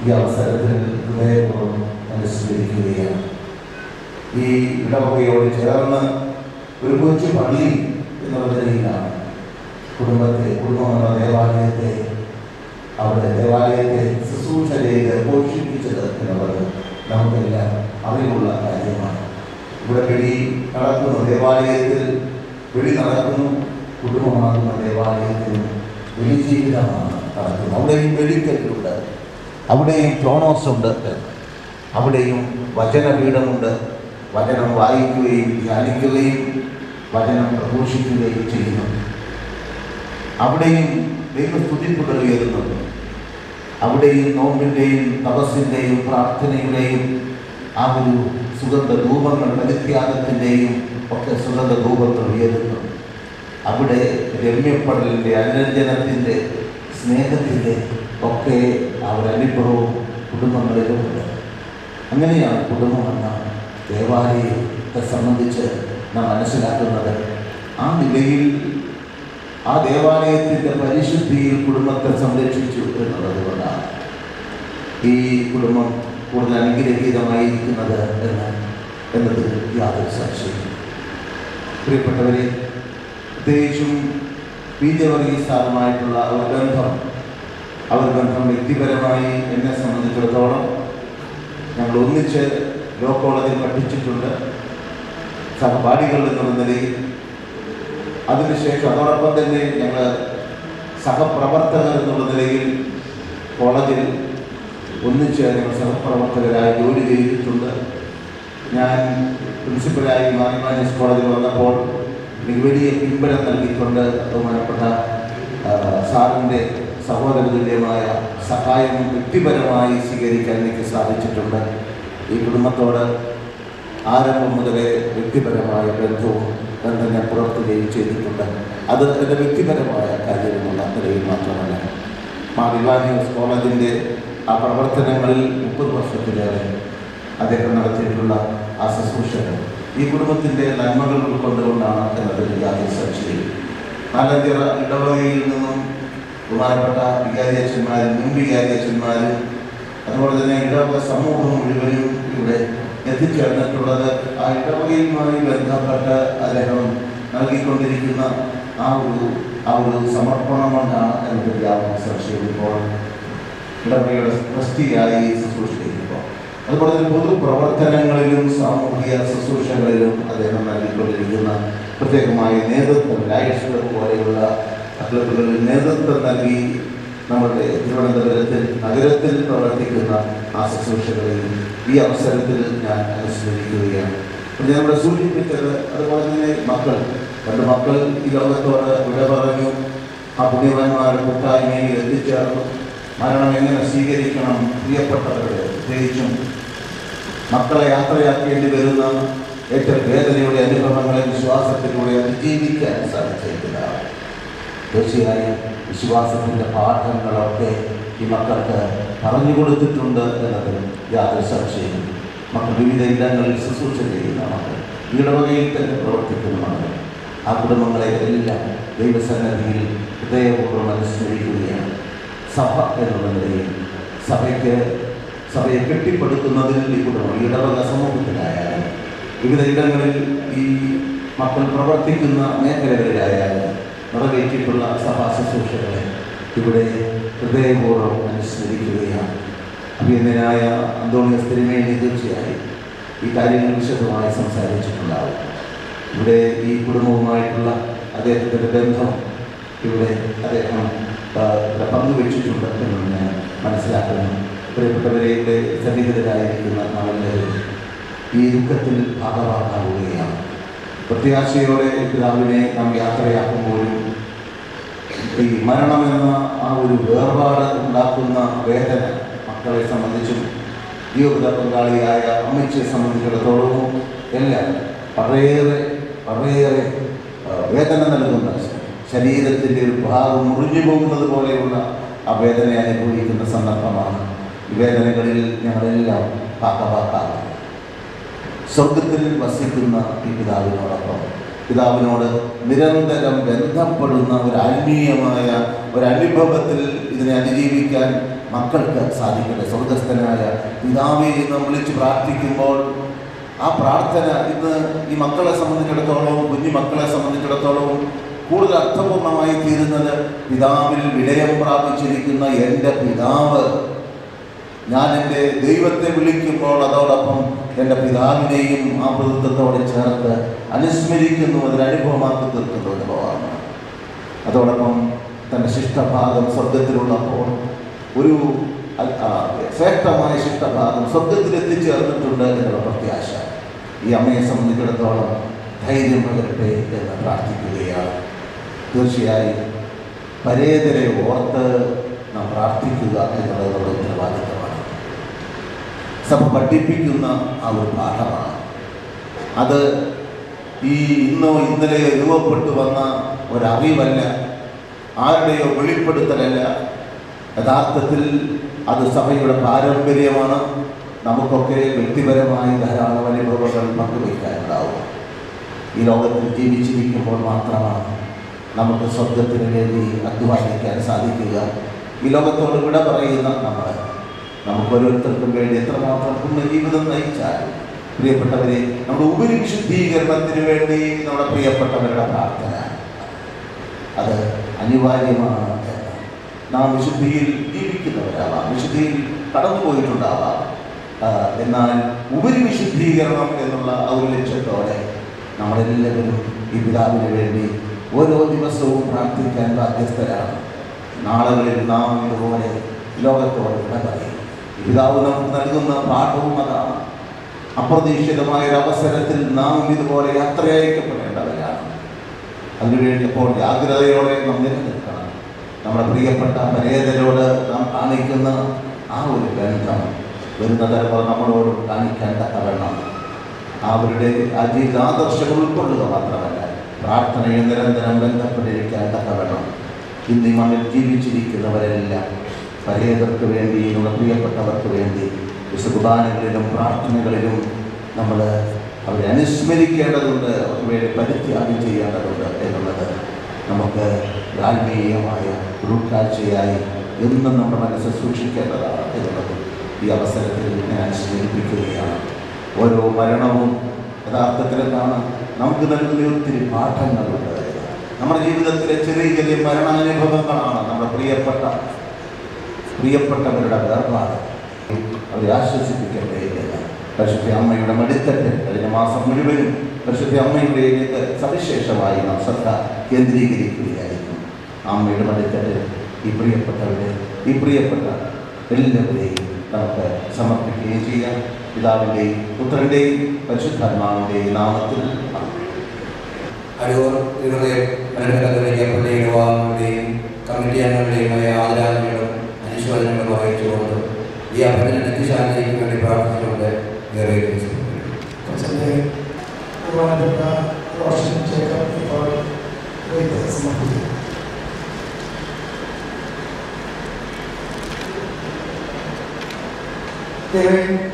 ഈ അവസരത്തിൽ ഹൃദയപൂർവ്വം അനുസ്മരിക്കുകയാണ്. ഈ ഇടവകയോട് ചേർന്ന് ഒരു കൊച്ചു പള്ളി എന്നുള്ള നിലയിലാണ് കുടുംബമെന്ന ദേവാലയത്തെ, അവിടെ ദേവാലയത്തെ ശുശ്രൂഷ ചെയ്ത് പോഷിപ്പിച്ചത് എന്നുള്ളത് നമുക്കെല്ലാം അറിവുള്ള കാര്യമാണ്. ഇവിടെ വെടി നടക്കുന്നു, ദേവാലയത്തിൽ വെടി നടക്കുന്നു, കുടുംബമാകുന്ന ദേവാലയത്തിൽ വെടി ജീവിതമാണ് നടക്കുന്നത്. അവിടെയും വെടിക്കല്ലുണ്ട്, അവിടെയും ത്രോണോസുണ്ട്, അവിടെയും വചനപീഠമുണ്ട്. വചനം വായിക്കുകയും ധ്യാനിക്കുകയും വചനം പ്രഘോഷിക്കുകയും ചെയ്യുന്നു. അവിടെയും ദൈവസ്തുതി തുടരുകയുന്നുണ്ട്. അവിടെയും നോമ്പിൻ്റെയും തപസ്സിൻ്റെയും പ്രാർത്ഥനയുടെയും ആ ഒരു സുഗന്ധ ധൂപങ്ങൾ, പരിത്യാഗത്തിൻ്റെയും ഒക്കെ സുഗന്ധ ധൂപങ്ങൾ ഉയരുന്നു. അവിടെ രമ്യപ്പെടലിൻ്റെ, അനുരഞ്ജനത്തിൻ്റെ, സ്നേഹത്തിൻ്റെ ഒക്കെ അവരനുഭവവും കുടുംബങ്ങളിലുമുണ്ട്. അങ്ങനെയാണ് കുടുംബമെന്ന ദേവാലയത്തെ സംബന്ധിച്ച് നാം മനസ്സിലാക്കുന്നത്. ആ നിലയിൽ ആ ദേവാലയത്തിൻ്റെ പരിശുദ്ധിയിൽ കുടുംബത്തെ സംരക്ഷിച്ചു എന്നുള്ളത് കൊണ്ടാണ് ഈ കുടുംബം കൂടുതൽ അനുഗ്രഹീതമായിരിക്കുന്നത് എന്നത് യാതൊരു സംശയം. പ്രിയപ്പെട്ടവരെ, പ്രത്യേകിച്ചും PJ വർഗീസ് സാറുമായിട്ടുള്ള അവർ ബന്ധം വ്യക്തിപരമായി എന്നെ സംബന്ധിച്ചിടത്തോളം ഞങ്ങൾ ഒന്നിച്ച് ലോ കോളേജിൽ പഠിച്ചിട്ടുണ്ട്, സഹപാഠികൾ എന്നുള്ള നിലയിൽ. അതിനുശേഷം അതോടൊപ്പം തന്നെ ഞങ്ങൾ സഹപ്രവർത്തകർ എന്നുള്ള നിലയിൽ കോളേജിൽ ഒന്നിച്ച് ഞങ്ങൾ സഹപ്രവർത്തകരായി ജോലി ചെയ്തിട്ടുണ്ട്. ഞാൻ പ്രിൻസിപ്പലായി മാനിമാനീസ് കോളേജിൽ വന്നപ്പോൾ എനിക്ക് വലിയ പിൻബലം നൽകിക്കൊണ്ട് ബഹുമാനപ്പെട്ട സാറിൻ്റെ സഹോദരതുല്യമായ സഹായം വ്യക്തിപരമായി സ്വീകരിക്കാൻ എനിക്ക് സാധിച്ചിട്ടുണ്ട്. ഈ കുടുംബത്തോട് ആരംഭം മുതലേ വ്യക്തിപരമായ ബന്ധം ഞാൻ പുലർത്തുകയും ചെയ്തിട്ടുണ്ട്. അത് എൻ്റെ വ്യക്തിപരമായ കാര്യമെന്നുള്ള നിലയിൽ മാത്രമല്ല, മാനിമാനീസ് കോളേജിൻ്റെ ആ പ്രവർത്തനങ്ങളിൽ 30 വർഷത്തിലേറെ അദ്ദേഹം നടത്തിയിട്ടുള്ള ആ ശുശ്രൂഷകൾ ഈ കുടുംബത്തിൻ്റെ നന്മകൾ ഉൾക്കൊണ്ടുകൊണ്ടാണ് എന്നതിൽ യാതൊരു സംശയം. നാലഞ്ചിറ ഇടവകയിൽ നിന്നും ബഹുമാനപ്പെട്ട വികാരിയച്ഛന്മാരും മുൻ വികാരിയച്ഛന്മാരും അതുപോലെ തന്നെ ഇടവക സമൂഹം മുഴുവനും ഇവിടെ എത്തിച്ചേർന്നിട്ടുള്ളത് ആ ഇടവകയുമായി ബന്ധപ്പെട്ട് അദ്ദേഹം നൽകിക്കൊണ്ടിരിക്കുന്ന ആ ഒരു സമർപ്പണം കൊണ്ടാണ് എനിക്ക് യാതൊരു സംശയം. ഇപ്പോൾ ഇടവകയുടെ ട്രസ്റ്റിയായി ശുശ്രൂഷ ചെയ്യുമ്പോൾ അതുപോലെ തന്നെ പൊതുപ്രവർത്തനങ്ങളിലും സാമൂഹിക ശുശ്രൂഷകളിലും അദ്ദേഹം നൽകിക്കൊണ്ടിരിക്കുന്ന പ്രത്യേകമായ നേതൃത്വം, ലയൺസ് ക്ലബ് പോലെയുള്ള ക്ലബുകളിൽ നേതൃത്വം നൽകി നമ്മുടെ തിരുവനന്തപുരത്തിൽ നഗരത്തിൽ പ്രവർത്തിക്കുന്ന ആ ശുശ്രൂഷകളിൽ ഈ അവസരത്തിൽ ഞാൻ അനുസ്മരിക്കുകയാണ്. പിന്നെ നമ്മുടെ സൂചിപ്പിച്ചത് അതുപോലെ തന്നെ രണ്ട് മക്കൾ ഈ ലോകത്തോട് വിട പറഞ്ഞു. ആ പുണ്യവാന്മാരുടെ കൂട്ടായ്മയിൽ എത്തിച്ചേർന്നു. മരണം എങ്ങനെ സ്വീകരിക്കണം, പ്രിയപ്പെട്ടവരുടെ പ്രത്യേകിച്ചും മക്കളെ യാത്രയാക്കേണ്ടി വരുന്ന ഏറ്റവും വേദനയുടെ അനുഭവങ്ങളെ വിശ്വാസത്തിലൂടെ അതിജീവിക്കാൻ സാധിച്ചിട്ടില്ല. തീർച്ചയായും വിശ്വാസത്തിൻ്റെ പാഠങ്ങളൊക്കെ ഈ മക്കൾക്ക് പറഞ്ഞു കൊടുത്തിട്ടുണ്ട് എന്നതിൽ യാതൊരു സംശയവും. മക്കൾ വിവിധ ഇടങ്ങളിൽ ശുശ്രൂഷ ചെയ്യുന്ന മക്കൾ, ഇടവകയിൽ തന്നെ പ്രവർത്തിക്കുന്ന മക്കൾ, ആ കുടുംബങ്ങളെ എല്ലാം ദൈവസന്നിധിയിൽ ഹൃദയപൂർവ്വം അനുസ്മരിക്കുകയാണ്. സഭ എന്നുള്ള നിലയിൽ സഭയെ കെട്ടിപ്പടുക്കുന്നതിൽ ഈ കുടുംബം ഇടവക സമൂഹത്തിലായാലും വിവിധ ഇടങ്ങളിൽ ഈ മക്കൾ പ്രവർത്തിക്കുന്ന മേഖലകളിലായാലും നിറവേറ്റിയിട്ടുള്ള സഭാ ശുശ്രൂഷകളെ ഇവിടെ ഹൃദയപൂർവ്വം അനുസ്മരിക്കുകയാണ്. അഭിനന്ദനായ അന്തോണിയോസ് തിരുമേനി തീർച്ചയായും ഈ കാര്യങ്ങൾ വിശദമായി സംസാരിച്ചിട്ടുണ്ടാവും. ഇവിടെ ഈ കുടുംബവുമായിട്ടുള്ള അദ്ദേഹത്തിൻ്റെ ബന്ധം ഇവിടെ അദ്ദേഹം പങ്കുവെച്ചിട്ടുണ്ട് എന്ന് ഞാൻ മനസ്സിലാക്കുന്നു. പ്രിയപ്പെട്ടവരെ, ഇവിടെ സന്നിഹിതരായിരിക്കുന്ന നമ്മളെല്ലാവരും ഈ ദുഃഖത്തിൽ ഭാഗമാക്കാവുകയാണ്. പ്രത്യാശയോടെ പിതാവിനെ നാം യാത്രയാക്കുമ്പോഴും ഈ മരണമെന്ന ആ ഒരു വേർപാട് ഉണ്ടാക്കുന്ന വേദന മക്കളെ സംബന്ധിച്ചും ജീവിത പങ്കാളിയായ അമ്മച്ചിയെ സംബന്ധിച്ചിടത്തോളവും എല്ലാം വളരെയേറെ വേദന നൽകുന്ന, ശരീരത്തിൻ്റെ ഒരു ഭാഗം മുറിഞ്ഞു പോകുന്നത് പോലെയുള്ള ആ വേദന അനുഭവിക്കുന്ന സന്ദർഭമാണ്. ഈ വേദനകളിൽ ഞങ്ങളെല്ലാം പാകവാക്കാകും. സ്വർഗത്തിൽ വസിക്കുന്ന ഈ പിതാവിനോട് നിരന്തരം ബന്ധപ്പെടുന്ന ഒരു ആത്മീയമായ ഒരനുഭവത്തിൽ ഇതിനെ അതിജീവിക്കാൻ മക്കൾക്ക് സാധിക്കട്ടെ. സ്വർഗസ്ഥനായ പിതാവെ നാം വിളിച്ച് പ്രാർത്ഥിക്കുമ്പോൾ ആ പ്രാർത്ഥന ഇന്ന് ഈ മക്കളെ സംബന്ധിച്ചിടത്തോളം, കുഞ്ഞു മക്കളെ സംബന്ധിച്ചിടത്തോളം കൂടുതൽ അർത്ഥപൂർണമായി തീരുന്നത് പിതാവിൽ വിലയം പ്രാപിച്ചിരിക്കുന്ന എൻ്റെ പിതാവ്, ഞാൻ എൻ്റെ ദൈവത്തെ വിളിക്കുമ്പോൾ അതോടൊപ്പം എൻ്റെ പിതാവിനെയും ആ പ്രതിത്വത്തോടെ ചേർത്ത് അനുസ്മരിക്കുന്നു, അതിനനുഭവമാക്കി തീർക്കുന്ന അനുഭവമാണ്. അതോടൊപ്പം തൻ്റെ ശിഷ്ടഭാഗം സ്വർഗത്തിലുള്ളപ്പോൾ ഒരു ശ്രേഷ്ഠമായ ശിഷ്ടഭാഗം സ്വർഗത്തിൽ എത്തിച്ചേർന്നിട്ടുണ്ട് എന്നുള്ള പ്രത്യാശ ഈ അമ്മയെ സംബന്ധിച്ചിടത്തോളം ധൈര്യം പകരട്ടെ എന്ന് പ്രാർത്ഥിക്കുകയാണ്. തീർച്ചയായും പരേതരെ ഓർത്ത് നാം പ്രാർത്ഥിക്കുക എന്നുള്ളത് നമ്മുടെ ഉത്തരവാദിത്തമാണ്. സഭ പഠിപ്പിക്കുന്ന ആ ഒരു പാഠമാണ്. അത് ഈ ഇന്നോ ഇന്നലെയോ രൂപപ്പെട്ടു വന്ന ഒരറിവല്ല, ആരുടെയോ വെളിപ്പെടുത്തലല്ല. യഥാർത്ഥത്തിൽ അത് സഭയുടെ പാരമ്പര്യമാണ്. നമുക്കൊക്കെ വ്യക്തിപരമായി ധാരാളം അനുഭവങ്ങൾ പങ്കുവയ്ക്കാനുണ്ടാവും. ഈ ലോകത്തിൽ ജീവിച്ചിരിക്കുമ്പോൾ മാത്രമാണ് നമുക്ക് സ്വർഗത്തിന് വേണ്ടി അധ്വാനിക്കാൻ സാധിക്കുക. ഈ ലോകത്തോട് വിട പറയുന്ന നമുക്ക് ഓരോരുത്തർക്കും വേണ്ടി എത്രമാത്രം പുണ്യജീവിതം നയിച്ചാൽ, പ്രിയപ്പെട്ടവരെ, നമ്മുടെ ഉപരിവിശുദ്ധീകരണത്തിന് വേണ്ടി നമ്മുടെ പ്രിയപ്പെട്ടവരുടെ പ്രാർത്ഥന അത് അനിവാര്യമാണ്. നാം വിശുദ്ധിയിൽ ജീവിക്കുന്നവരാവാം, വിശുദ്ധിയിൽ കടന്നുപോയിട്ടുണ്ടാവാം. എന്നാൽ ഉപരിവിശുദ്ധീകരണം എന്നുള്ള ആ ഒരു ലക്ഷ്യത്തോടെ നമ്മളെല്ലാവരും ഈ പിതാവിന് വേണ്ടി ഓരോ ദിവസവും പ്രാർത്ഥിക്കാൻ ബാധ്യസ്ഥരാണ്. നാളുകളിൽ നാം ഇതുപോലെ ലോകത്തോട് വിട പറയും. പിതാവ് നമുക്ക് നൽകുന്ന പാഠവും അതാണ്. അപ്രതീക്ഷിതമായൊരവസരത്തിൽ നാം ഇതുപോലെ യാത്രയയക്കപ്പെടേണ്ടവരാണ്. അതിനുവേണ്ടി അപ്പോൾ ജാഗ്രതയോടെ നാം നിലനിൽക്കണം. നമ്മുടെ പ്രിയപ്പെട്ട പരേതരോട് നാം കാണിക്കുന്ന ആ ഒരു ബന്ധം വരുന്ന തലമുറ നമ്മളോട് കാണിക്കാൻ തക്കവണ്ണം അവരുടെ ആ ജീവിതാദർശങ്ങൾ ഉൾക്കൊള്ളുക മാത്രമല്ല, പ്രാർത്ഥനയിൽ നിരന്തരം ബന്ധപ്പെട്ടിരിക്കാൻ തക്കവണ്ണം ഇന്ന് ഈ മണ്ണിൽ ജീവിച്ചിരിക്കുന്നവരെല്ലാം പരേതർക്ക് വേണ്ടി, നമ്മുടെ പ്രിയപ്പെട്ടവർക്ക് വേണ്ടി വിശുദ്ധ പ്രാർത്ഥനകളിലും നമ്മൾ അവരെ അനുസ്മരിക്കേണ്ടതുണ്ട്, അവർക്ക് വേണ്ടി പരിത്യാഗം ചെയ്യേണ്ടതുണ്ട് എന്നുള്ളത് നമുക്ക് ആത്മീയമായ ഉൾക്കാഴ്ചയായി എന്നും നമ്മുടെ മനസ്സ് സൂക്ഷിക്കേണ്ടതാണ് എന്നുള്ളത് ഈ അവസരത്തിൽ ഞാൻ സ്മരിപ്പിക്കുകയാണ്. ഓരോ മരണവും യഥാർത്ഥത്തിൽ എന്താണ് നമുക്ക് നൽകുന്ന ഒത്തിരി പാഠങ്ങളുണ്ട്. നമ്മുടെ ജീവിതത്തിലെ ചെറിയ ചെറിയ മരണാനുഭവങ്ങളാണ് നമ്മുടെ പ്രിയപ്പെട്ടവരുടെ വേർപാട് അവരെ ആശ്വസിപ്പിക്കേണ്ടതില്ല. പരിശുദ്ധ അമ്മയുടെ മടിത്തട്ട് കഴിഞ്ഞ മാസം മുഴുവനും പരിശുദ്ധ അമ്മയുടെയിലേക്ക് സവിശേഷമായി നാം ശ്രദ്ധ കേന്ദ്രീകരിക്കുകയായിരുന്നു. അമ്മയുടെ മടിത്തട്ട് ഈ പ്രിയപ്പെട്ട എല്ലാവരെയും നമുക്ക് സമർപ്പിക്കുകയും ചെയ്യാം. പിതാവിൻ്റെയും പുത്രൻ്റെയും പരിശുദ്ധാത്മാവിൻ്റെയും നാമത്തിൽ അടൂർ ഇവരുടെ പള്ളിയുടെ യുവാക്കളുടെയും കമ്മിറ്റി അംഗങ്ങളുടെയുമായ ആദരാഞ്ജലികളും അനുശോചനങ്ങളും അറിയിച്ചുകൊണ്ട് ഈ അഭ്യർത്ഥന നെറ്റിശാന്തിക്ക് വേണ്ടി പ്രാർത്ഥിച്ചുകൊണ്ട്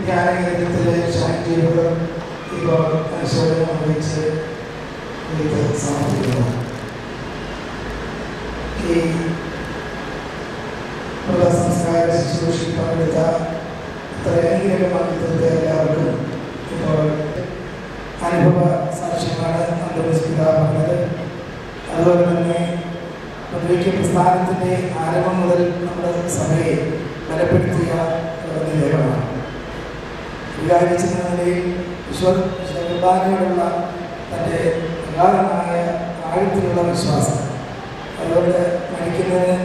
ധ്യാനകേന്ദ്രത്തിലെ ശാന്തികൾ ഇപ്പോൾ അനുശോചനം അറിയിച്ച് സമർപ്പിക്കുന്നു. ഈ മൃതസംസ്കാര ശുശ്രൂഷയിൽ പങ്കെടുത്ത അനുഗ്രഹമാക്കി തീർത്ത എല്ലാവർക്കും ഇപ്പോൾ അനുഭവ സാക്ഷ്യമാണ് പറഞ്ഞത്. അതുപോലെ തന്നെ പുതുവൈക്കം പ്രസ്ഥാനത്തിൻ്റെ ആരംഭം മുതൽ നമ്മുടെ സഭയെ ബലപ്പെടുത്തിയ നിലകളാണ്. വികാരിച്ചെന്ന നിലയിൽ വിശ്വകുർബാനയോടുള്ള തൻ്റെ അഗാധമായ ആഴത്തിലുള്ള വിശ്വാസം, അതുകൊണ്ട് മരിക്കുന്നതിന്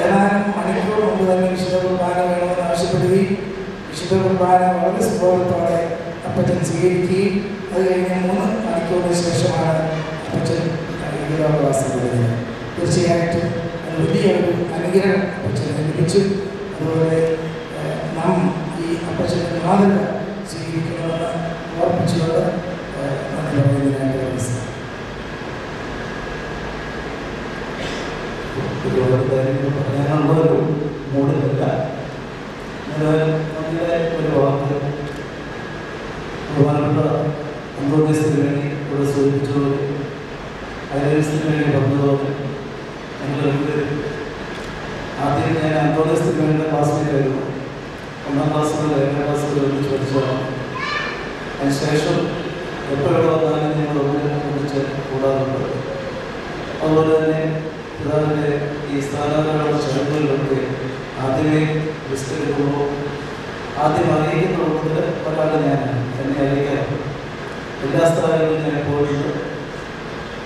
ഏതാനും മണിക്കൂർ മുമ്പ് തന്നെ വിശുദ്ധ കുർബാന വേണമെന്ന് ആവശ്യപ്പെടുകയും വിശുദ്ധ കുർബാന വളരെ സുബോധത്തോടെ അപ്പച്ചൻ സ്വീകരിക്കുകയും അത് കഴിഞ്ഞ് 3 മണിക്കൂറിന് ശേഷമാണ് അപ്പച്ചൻ വിരോധവാസം കൊടുക്കുന്നത്. തീർച്ചയായിട്ടും അത് വലിയൊരു അനുഗ്രഹം അപ്പച്ചന് ലഭിച്ചു. അതുപോലെ നാം ഈ അപ്പച്ചൻ്റെ മാതൃക സ്വീകരിക്കണമെന്ന് ഓർപ്പിച്ചുകൊണ്ട് നന്ദി പറയുന്നതിനായിട്ട് പറയാനുള്ളൊരു മൂടില്ല. ഒരു വാക്ക് ബഹുമാനപ്പെട്ട അന്തോണിയസിന് വേണ്ടി ഇവിടെ സൂചിപ്പിച്ചതുപോലെ ഐലൻസിന് വേണ്ടി പറഞ്ഞതുപോലെ ഞങ്ങൾ ആദ്യം ഞാൻ അന്തോണിയസിന് വേണ്ട ക്ലാസ്സിലേക്കായിരുന്നു. 1ാം ക്ലാസ് മുതൽ 2ാം ക്ലാസ് വരെ ഒന്നിച്ച് പഠിച്ചതാണ്. അതിനുശേഷം എപ്പോഴും വന്നാലും ഞങ്ങൾ ഒന്നിച്ച് കൂടാറുണ്ട്. അതുപോലെ തന്നെ പിതാവിൻ്റെ ഈ സ്ഥാനാന്തരമുള്ള ചടങ്ങുകളിലൊക്കെ ആദ്യമേ ലിസ്റ്റ് എടുക്കുമ്പോൾ ആദ്യം അറിയിക്കുന്ന കുടുംബത്തിൽ ഒരാൾ ഞാനാണ്. എന്നെ അറിയിക്കാറുണ്ട്. എല്ലാ സ്ഥാനങ്ങളിലും ഞാൻ പോയിട്ടുണ്ട്.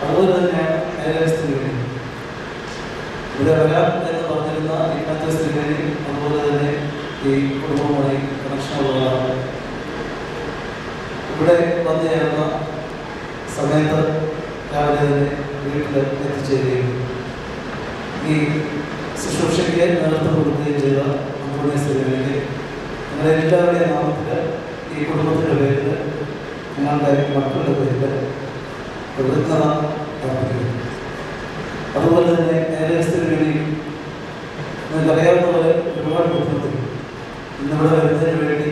അതുപോലെ തന്നെയാണ് ഐലൻസിന് വേണ്ടി ഇവിടെ വരാം എന്ന് പറഞ്ഞിരുന്ന ഇന്നത്തെ സ്ഥിതി. അതുപോലെ തന്നെ ഈ കുടുംബവുമായി കണക്ഷനുള്ളതാണ്. ഇവിടെ വന്നു ചേർന്ന സമയത്ത് രാവിലെ തന്നെ വീട്ടിൽ എത്തിച്ചേരുകയും ഈ ശുശ്രൂഷയ്ക്ക് നേതൃത്വം കൊടുക്കുകയും ചെയ്ത അന്തോണിയസിന് വേണ്ടി ഞങ്ങളെല്ലാവരുടെയും നാമത്തിൽ ഈ കുടുംബത്തിൻ്റെ പേരിൽ ഞങ്ങളുടെ മക്കളുടെ പേരിൽ കൃതജ്ഞത അർപ്പിക്കുന്നു. അതുപോലെ തന്നെ ഐലൻസിന് വേണ്ടി നിങ്ങൾക്കറിയാവുന്ന പോലെ ഒരുപാട് ബുദ്ധിമുട്ട് ഇന്നിവിടെ വരുന്നതിന് വേണ്ടി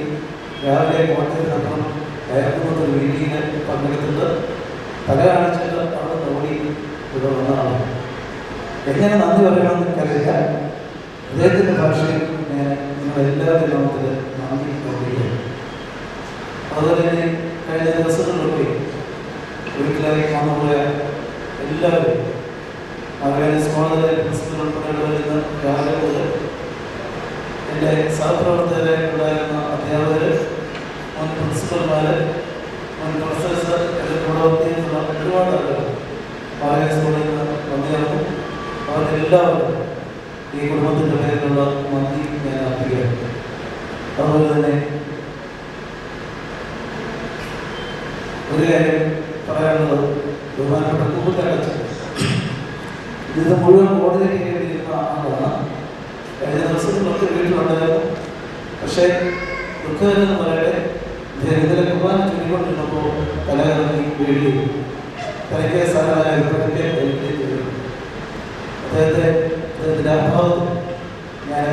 രാവിലെ കോട്ടയത്തിനപ്പുറം കയറുന്നതൊരു മീറ്റിങ്ങിൽ പങ്കെടുത്തിട്ട് തല കാണിച്ചിട്ട് അവിടെ ഓടി ഇവിടെ വന്നതാണ്. എങ്ങനെ നന്ദി പറയണമെന്ന് എനിക്കറിയില്ല. അദ്ദേഹത്തിൻ്റെ ഭാഷയിൽ ഞാൻ നിങ്ങളെല്ലാവരുടെ നാമത്തിൽ നന്ദി പറയുകയാണ്. അതുപോലെ തന്നെ കഴിഞ്ഞ ദിവസങ്ങളിലൊക്കെ വീട്ടിലായി വന്നുപോയ എല്ലാവരും അവരുടെ സ്കൂളിലെ പ്രിൻസിപ്പൽ ഉൾപ്പെടെയുള്ളവരിന്ന് രാവിലെ മുതൽ എൻ്റെ സഹപ്രവർത്തകരെ ഉണ്ടായിരുന്ന അധ്യാപകർ, മുൻ പ്രിൻസിപ്പൽമാർ, മുൻ പ്രൊഫസേഴ്സ് എൻ്റെ പ്രവർത്തിക്കുന്ന ഒരുപാട് ആളുകൾ പാലയ സ്കൂളിൽ നിന്ന് വന്നിരുന്നു. അവർക്കെല്ലാവർക്കും ഈ കുടുംബത്തിൻ്റെ പേരിലുള്ള നന്ദി ഞാൻ അർപ്പിക്കുകയാണ്. അതുപോലെ തന്നെ ഒരു കാര്യം പറയാനുള്ളത്, ബഹുമാനപ്പെട്ട കൂട്ടുകാരൻ ഇത് മുഴുവൻ കോടതിയിൽ കേട്ടിരുന്ന ആളാണ്. കഴിഞ്ഞ ദിവസങ്ങളിലൊക്കെ വീട്ടിലുണ്ടായിരുന്നു. പക്ഷേ ദുഃഖകരെന്ന് പറയട്ടെ, ഇന്നലെ കുർബാന ചൊല്ലിക്കൊണ്ടിരുന്നപ്പോൾ തലകറങ്ങി വീഴുകയും തലയ്ക്ക് സാരമായ അദ്ദേഹത്തിൻ്റെ അഭാവത്തിൽ ഞാൻ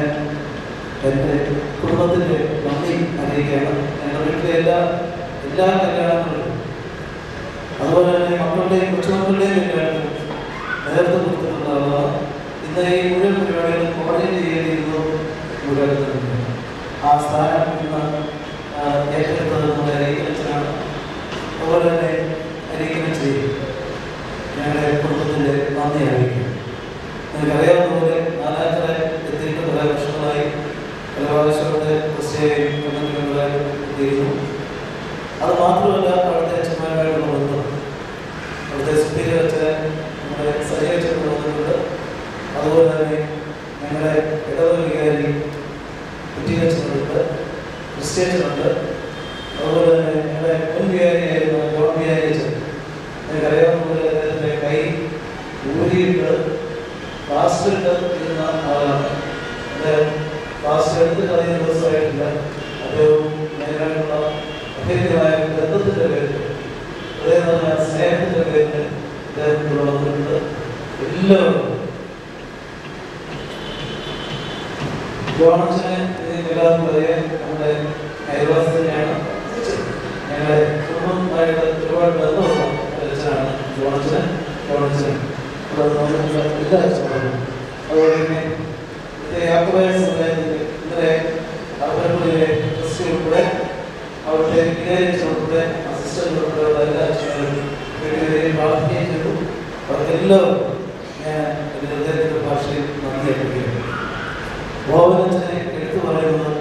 എൻ്റെ കുടുംബത്തിൻ്റെ നന്ദി അറിയിക്കുകയാണ്. ഞങ്ങളുടെ വീട്ടിലെ എല്ലാ കല്യാണങ്ങളിലും അതുപോലെ തന്നെ മക്കളുടെയും കൊച്ചുമക്കളുടെയും കല്യാണത്തിലും നേതൃത്വം കൊടുത്തിട്ടുള്ള ആളാണ്. ഇന്ന് ഈ മുഴുവൻ പരിപാടികളും കോടതി ചെയ്യേണ്ടിയിരുന്നു മുഴുവൻ. ആ സ്ഥാനം ഇന്ന് ഏറ്റെടുത്തത് നമ്മുടെ അതുപോലെ തന്നെ അറിയിക്കുകയും ചെയ്യും. ഞങ്ങളുടെ കുടുംബത്തിൻ്റെ നന്ദി അറിയിക്കും. നിങ്ങൾക്കറിയാവുന്ന പോലെ നാലാഞ്ചിറ എത്തിയിട്ട് കുറേ വർഷങ്ങളായി പല പ്രാവശ്യത്തെ ക്രിസ്ത്യയും കമ്മ്യൂണിറ്റികളായി എത്തിയിരുന്നു. അത് മാത്രമല്ല അവിടുത്തെ അച്ഛന്മാരായിട്ടുള്ള ബന്ധം, അവിടുത്തെ സുപ്പീരിയർ അച്ഛൻ നമ്മുടെ സഹകരിച്ചുകൊണ്ട് വന്നിട്ടുണ്ട്. അതുപോലെ തന്നെ ഞങ്ങളുടെ ഇടവക വികാരി കുറ്റിയച്ഛനുണ്ട്, ക്രിസ്ത്യനുണ്ട്. അതുപോലെ തന്നെ ഞങ്ങളുടെ മുൻ വികാരിയായിരുന്ന ജോൺ വികാരി അച്ഛൻ, നിങ്ങൾക്കറിയാവുന്ന പോലെ അദ്ദേഹത്തിൻ്റെ കൈ ഊരിയിട്ട് പ്ലാസ്റ്ററിട്ട് ഇരുന്ന ആളാണ്. അദ്ദേഹം പ്ലാസ്റ്റർ എടുത്തിട്ട് അധികം ദിവസമായിട്ടില്ല. അദ്ദേഹവും ഞങ്ങളായിട്ടുള്ള അഭേദ്യമായ ബന്ധത്തിൻ്റെ പേരിൽ, അതേപോലെ സ്നേഹത്തിൻ്റെ പേരിൽ അദ്ദേഹത്തിലൂടെ വന്നിട്ടുണ്ട്. എല്ലാവരും ജോണച്ചനെ എല്ലാവർക്കും അറിയാൻ നമ്മുടെ അയൽവാസി തന്നെയാണ്. ഞങ്ങളുടെ കുടുംബമായിട്ട് ഒരുപാട് ബന്ധമുള്ള അച്ഛനാണ് ജോണച്ചൻ. എല്ലാ അച്ഛനും അതുപോലെ തന്നെ യാക്കോബായ സമുദായത്തിൻ്റെ ഇന്നലെ അവരുടെ ട്രസ്റ്റ് ഉൾപ്പെടെ അവിടുത്തെ വികാരിച്ച് ഉൾപ്പെടെ അസിസ്റ്റന്റ് ഉൾപ്പെടെയുള്ള എല്ലാ അച്ഛനും വീടുകളിൽ പ്രാർത്ഥിക്കുകയും ചെയ്തു. അവർക്കെല്ലാവർക്കും ഞാൻ എൻ്റെ ഹൃദയത്തിൻ്റെ ഭാഷയിൽ നന്ദി അർപ്പിക്കുന്നു. ബോവനച്ചനെ എടുത്തു പറയുന്നത്,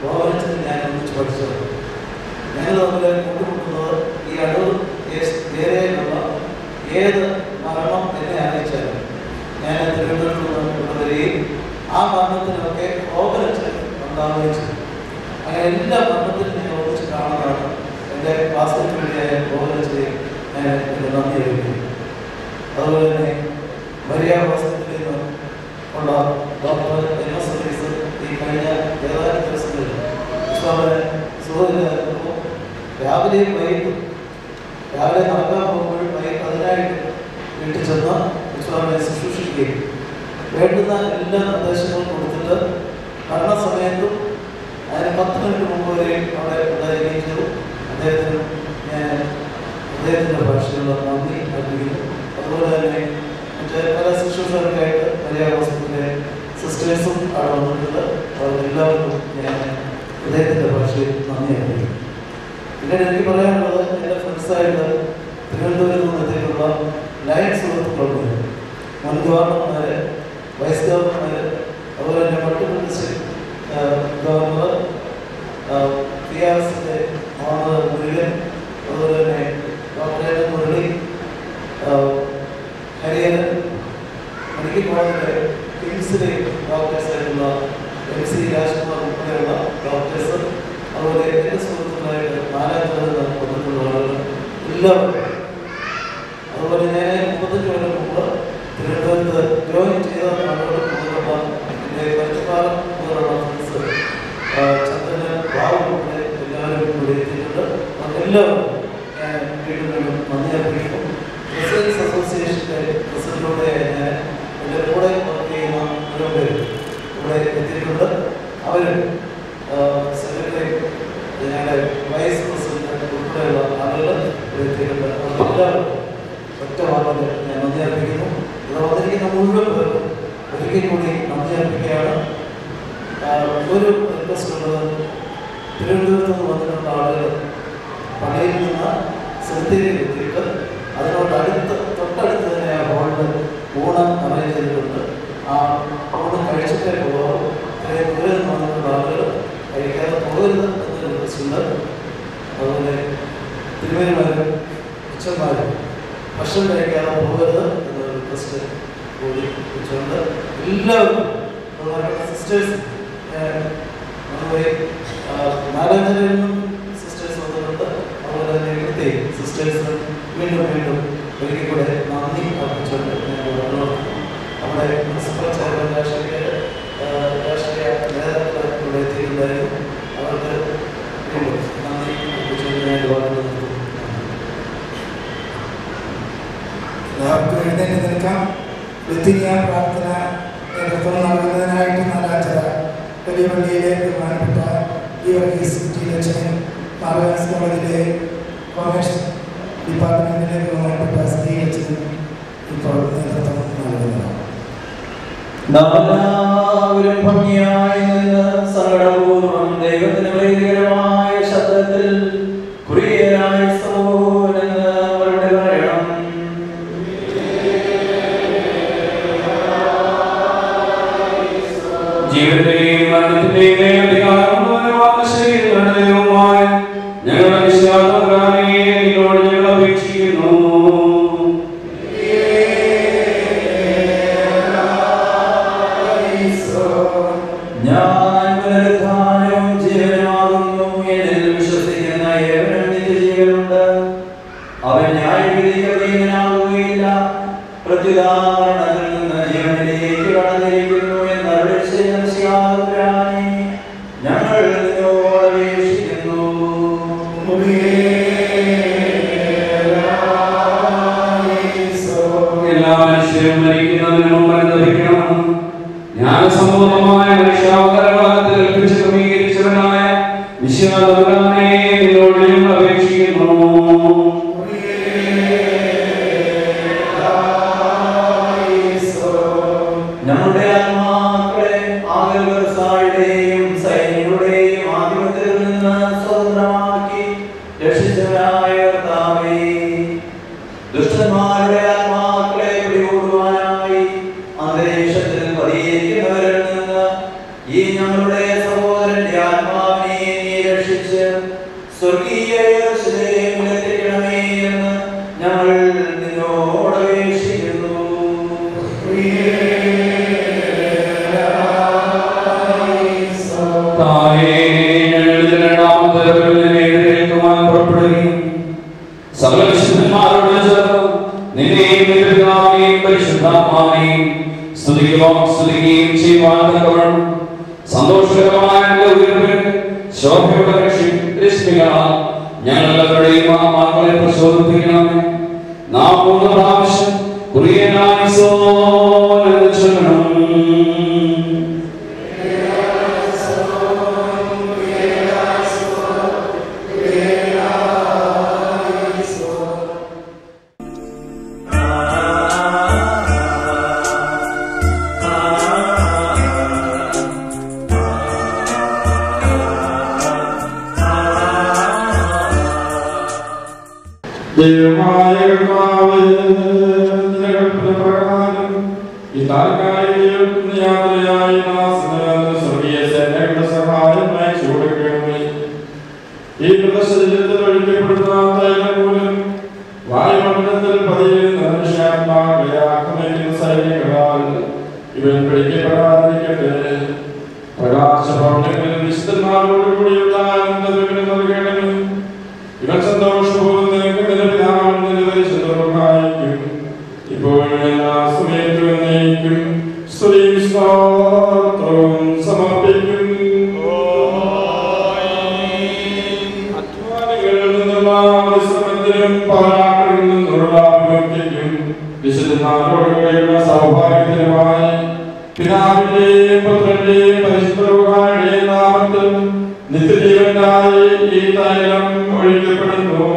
ബോവനച്ചനെ ഞാൻ ഒന്നിച്ച് പഠിച്ചത്, ഞങ്ങൾ തമ്മിൽ കൂട്ടുമുട്ടുന്നത് ഈ അടൂർ ഏരിയയിലുള്ള ഏത് മരണം എന്നെ അറിയിച്ചാലും ഞാൻ തിരുവനന്തപുരത്ത് നിന്ന് കൊണ്ടുവരികയും ആ മരണത്തിനൊക്കെ ബോവനച്ചൻ ഉണ്ടാവുകയും ചെയ്തു. അങ്ങനെ എല്ലാ മരണത്തിനും ഞാൻ ഒന്നിച്ച് കാണുന്നതാണ്. എൻ്റെ വാസ്തുവിന് വേണ്ടിയായ ബോവനച്ചനെ ഞാൻ എൻ്റെ നന്ദി അറിയിക്കുന്നു. അതുപോലെ തന്നെ മരിയ ഹോസ്പിറ്റലിൽ നിന്ന് ഉള്ള ഡോക്ടർ MS സർവീസ് ഈ കഴിഞ്ഞ ഏതാനും ദിവസങ്ങളിൽ വിശ്വാമനെ സുഖമില്ലായിരുന്നപ്പോൾ രാവിലെയും വൈകിട്ടും, രാവിലെ നടക്കാൻ പോകുമ്പോഴും വൈകിട്ട് അതിനായിട്ട് വീട്ടിൽ ചെന്ന് വിശ്വാമനെ ശുശ്രൂഷിക്കുകയും വേണ്ടുന്ന എല്ലാ നിർദ്ദേശങ്ങളും കൊടുത്തിട്ട് മരണസമയത്തും അതിന് 10 മിനിറ്റ് മുമ്പ് വരെയും അവിടെ ഉണ്ടായിരിക്കുകയും ചെയ്തു. അദ്ദേഹത്തിന് ഞാൻ അദ്ദേഹത്തിൻ്റെ ഭാഷയിലുള്ള നന്ദി അർപ്പിക്കുന്നു. അതുപോലെ തന്നെ മറ്റേ പല ശുശ്രൂഷകർക്കായിട്ട് മരിയ ഹോസ്പിറ്റലിലെ സിസ്റ്റേഴ്സും അവിടെ വന്നിട്ടുണ്ട്. അവർക്കെല്ലാവർക്കും ഞാൻ അദ്ദേഹത്തിൻ്റെ ഭാഷയിൽ നന്ദി അർപ്പിക്കുന്നു. പിന്നെ എനിക്ക് പറയാനുള്ളത്, എൻ്റെ ഫ്രണ്ട്സായിട്ട് തിരുവനന്തപുരത്ത് നിന്ന് എത്തിയിട്ടുള്ള ലയൺ സുഹൃത്തുക്കളുണ്ട്. മുൻ ഗവർണർമാർ, വൈസ് ഗവർണർമാർ, അതുപോലെ തന്നെ മൾട്ടിപ്പിൾ ഡിസ്ട്രിക്ട് ഗവർണർ, PRസിൻ്റെ ഓണർ മുരുകൻ, അതുപോലെ തന്നെ ഡോക്ടർ മുരളി, ഹരിഹരൻ, മെഡിക്കൽ കോളേജിലെ കിംസിലെ ഡോക്ടേഴ്സായിട്ടുള്ള MC രാജ്കുമാർ ഉൾപ്പെടെയുള്ള ഡോക്ടേഴ്സ്, അതുപോലെ എൻ്റെ സുഹൃത്തുക്കളായിട്ട് നാലാഞ്ചിറയിൽ വന്നിട്ടുള്ള ആളുകൾ എല്ലാവരും. അതുപോലെ ഞാൻ 35 കൊല്ലം മുമ്പ് തിരുവനന്തപുരത്ത് ജോയിൻ ചെയ്ത ആളുകൾ മുതലുള്ള എൻ്റെ പച്ചപ്പാലം മുതലുള്ള ഫ്രണ്ട്സ് ചന്ദ്രന് ബാബു ഉൾപ്പെടെ എല്ലാവരും ഇവിടെ എത്തിയിട്ടുണ്ട്. എല്ലാവരും ഞാൻ വീണ്ടും നന്ദി അർപ്പിക്കുന്നു. പ്രസിഡൻസ് അസോസിയേഷൻ്റെ പ്രസിഡന്റിലൂടെ ഞാൻ എൻ്റെ കൂടെ വർക്ക് ചെയ്യുന്ന ഒരു പേര് ഇവിടെ എത്തിയിട്ടുണ്ട്. അവർ സെക്രട്ടറി, ഞങ്ങളുടെ വൈസ് പ്രസിഡന്റ് ഉൾപ്പെടെയുള്ള ആളുകൾ ഇവിടെ എത്തിയിട്ടുണ്ട്. അവർക്കെല്ലാവരും ഒറ്റ വാക്കിൽ ഞാൻ നന്ദി അർപ്പിക്കുന്നു. ഇവിടെ വന്നിരിക്കുന്ന മുഴുവൻ പേർക്കും ഒരിക്കൽ കൂടി നന്ദി അർപ്പിക്കുകയാണ്. ഒരു റിക്വസ്റ്റ് ഉള്ളത്, തിരുവനന്തപുരത്ത് നിന്ന് വന്നിട്ടുള്ള ആളുകൾ പള്ളിയിൽ നിന്ന് സെമിത്തേരിയിൽ എത്തിയിട്ട് അതിനോട് തൊട്ടടുത്ത് തന്നെ ആ ഹോളിൽ ഊണ് അറേഞ്ച് ചെയ്തിട്ടുണ്ട്. ആ ഊണ് കഴിച്ചിട്ടേ പോകാവും. ഇത്രയും ദൂരെ നിന്ന് വന്നിട്ടുള്ള ആളുകൾ കഴിക്കാതെ പോകരുത് എന്നൊരു റിക്വസ്റ്റ് ഉണ്ട്. അതുപോലെ തിരുമേനിമാരും അച്ഛന്മാരും ഭക്ഷണം കഴിക്കാതെ പോകരുത് എന്നൊരു റിക്വസ്റ്റ് കൂടി വെച്ചുകൊണ്ട് എല്ലാവർക്കും, അതുപോലെ സിസ്റ്റേഴ്സ് അതുപോലെ നാലാഞ്ചിറയിൽ നിന്നും സിസ്റ്റേഴ്സ് വന്നിട്ടുണ്ട്. അതുപോലെ തന്നെ ഇവിടുത്തെ സിസ്റ്റേഴ്സിന് വീണ്ടും ഒരിക്കൽ കൂടെ നന്ദി അർപ്പിച്ചുകൊണ്ട് ഞാൻ നമ്മുടെ പ്രിൻസിപ്പൽ ചെയർമാൻ രാഷ്ട്രീയ നേതാക്കൾ ഇവിടെ എത്തിയിട്ടുണ്ടായിരുന്നു. അവർക്ക് വീണ്ടും നന്ദി അർപ്പിച്ചുകൊണ്ട് ഞാൻ വാർത്ത എല്ലാവർക്കും എഴുന്നേറ്റ് നിൽക്കാം. ബെത്തിനിയ പ്രാർത്ഥന നേതൃത്വം നൽകുന്നതിനായിട്ട് നാലാഞ്ചിറ വലിയ പള്ളിയിലെ ബഹുമാനപ്പെട്ട മാർഗൻസ് കോളേജിലെ കൊമേഴ്സ് ഡിപ്പാർട്ട്മെന്റിലെ ബഹുമാനപ്പെട്ട സ്ത്രീയച്ഛനും ഇപ്പോൾ നേതൃത്വം നൽകുന്നതാണ്. നമ്മളെല്ലാവരും ഭംഗിയായി നിന്ന് സങ്കടപൂർവ്വം ദൈവത്തിന് പ്രീതികരമായ ശബ്ദത്തിൽ കുറിയനായ സോന ബലഹീനനാവുകയില്ല. പ്രത്യുദാഹരണത്തിൽ നിന്ന് ജീവനിലേക്ക് കടന്നിരിക്കുന്നു എന്നരുളി ചെയ്ത മിശിഹാ-തമ്പുരാനേ, ഞങ്ങൾ നിന്നോട് അപേക്ഷിക്കുന്നു. എല്ലാ മനുഷ്യരും മരിക്കുന്നതിന് മുമ്പ് അനുഭവിക്കണം. ജ്ഞാനസമ്പൂർണമായ മനുഷ്യാവതാരകാലത്തിൽ കൽപ്പിച്ച് ക്രമീകരിച്ചവനായ മിശിഹാ-തമ്പുരാനേ, നിന്നോട് ഞങ്ങൾ അപേക്ഷിക്കുന്നു. ഞങ്ങളുടെ ആത്മാക്കളെ ആകർഷയുടെയും സൈന്യങ്ങളുടെയും ആധിപത്യത്തിൽ നിന്ന് സ്വതന്ത്രമാക്കി രക്ഷിച്ചവനായ കർത്താവേ, ദുഷ്ടന്മാരുടെ ആത്മാക്കളെ പിടികൂടുവാനായി അന്തരീക്ഷത്തിൽ പതിയിരിക്കുന്നവരിൽ നിന്ന് ഈ ഞങ്ങളുടെ സഹോദരന്റെ ആത്മാവിനെ നീ രക്ഷിച്ച് സ്വർഗീയ യെരൂശലേമിലെത്തിക്കണമേ എന്ന് ഞങ്ങൾ നിന്നോട് അപേക്ഷിക്കുന്നു. സകല വിശുദ്ധന്മാരോട് ചേർന്ന് നിന്നെയും നിന്റെ പിതാവിനെയും പരിശുദ്ധാത്മാവിനെയും സ്തുതിക്കുകയും ചെയ്യുവാൻ തക്കവണ്ണം സന്തോഷകരമായ ഉയർവിൽ ശോഭയുടെ രശ്മികളാൽ ഞങ്ങളെല്ലാവരുടെയും ആത്മാക്കളെ പ്രചോദിപ്പിക്കണമേ. നാം 3 പ്രാവശ്യം കുറിയനായിസോൻ എന്ന് ചൊല്ലണം. ദൈവമായ കർത്താവേ, നിന്റെ കൽപ്പനപ്രകാരം ഈ താൽക്കാലിക യാത്രയായി നാസറിലെ സ്വർഗീയ സേനകളുടെ സഹായം അയച്ചു കൊടുക്കണമേ. ഈ മൃതശരീരത്തിൽ ഒഴിക്കപ്പെടുന്ന തൈലം മൂലം വായുമണ്ഡലത്തിൽ പതിയുന്ന മനുഷ്യാത്മാക്കളെ ആക്രമിക്കുന്ന സൈനികളാൽ ഇവൻ പിടിക്കപ്പെടാതിരിക്കട്ടെ. പ്രകാശഭവനങ്ങളിൽ വിശുദ്ധന്മാരോട് കൂടിയുള്ള ആനന്ദവിവരം നൽകണമേ. ഇവൻ സന്തോഷപൂർവ്വം നിനക്ക് നിന്റെ പിതാവിനും നിന്റെ പരിശുദ്ധർക്കായിരിക്കും ഇപ്പോഴും എല്ലാ സമയത്തും എന്നേക്കും സ്തുതിയും സ്തോത്രവും സമർപ്പിക്കും. അധ്വാനികളിൽ നിന്നുള്ള പരിശ്രമത്തിനും പരാക്രമിൽ നിന്നുള്ള അഭിമുഖ്യത്തിനും വിശുദ്ധന്മാരോടുകൂടിയുള്ള സൗഭാഗ്യത്തിനുമായി പിതാവിന്റെയും പുത്രന്റെയും പരിശുദ്ധരുടെയും നാമത്തിൽ നിത്യജീവനായി ഈ തൈലം ഒഴിക്കപ്പെടുന്നു.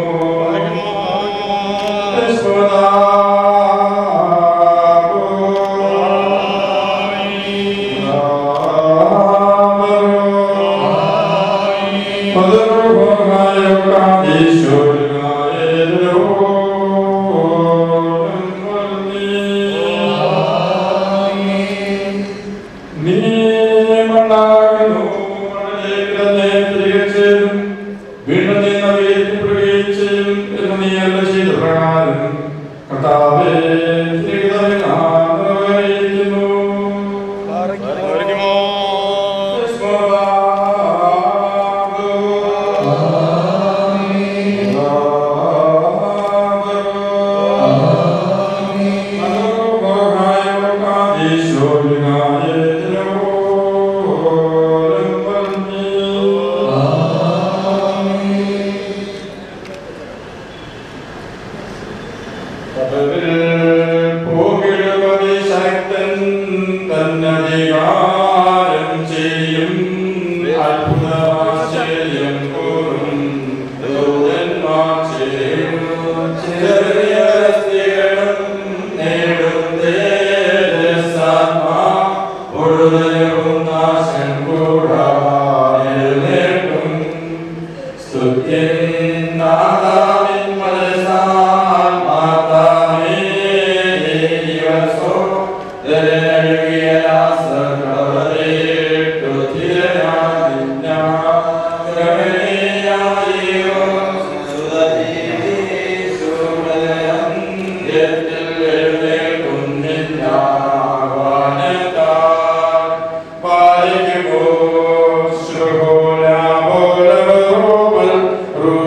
Ruh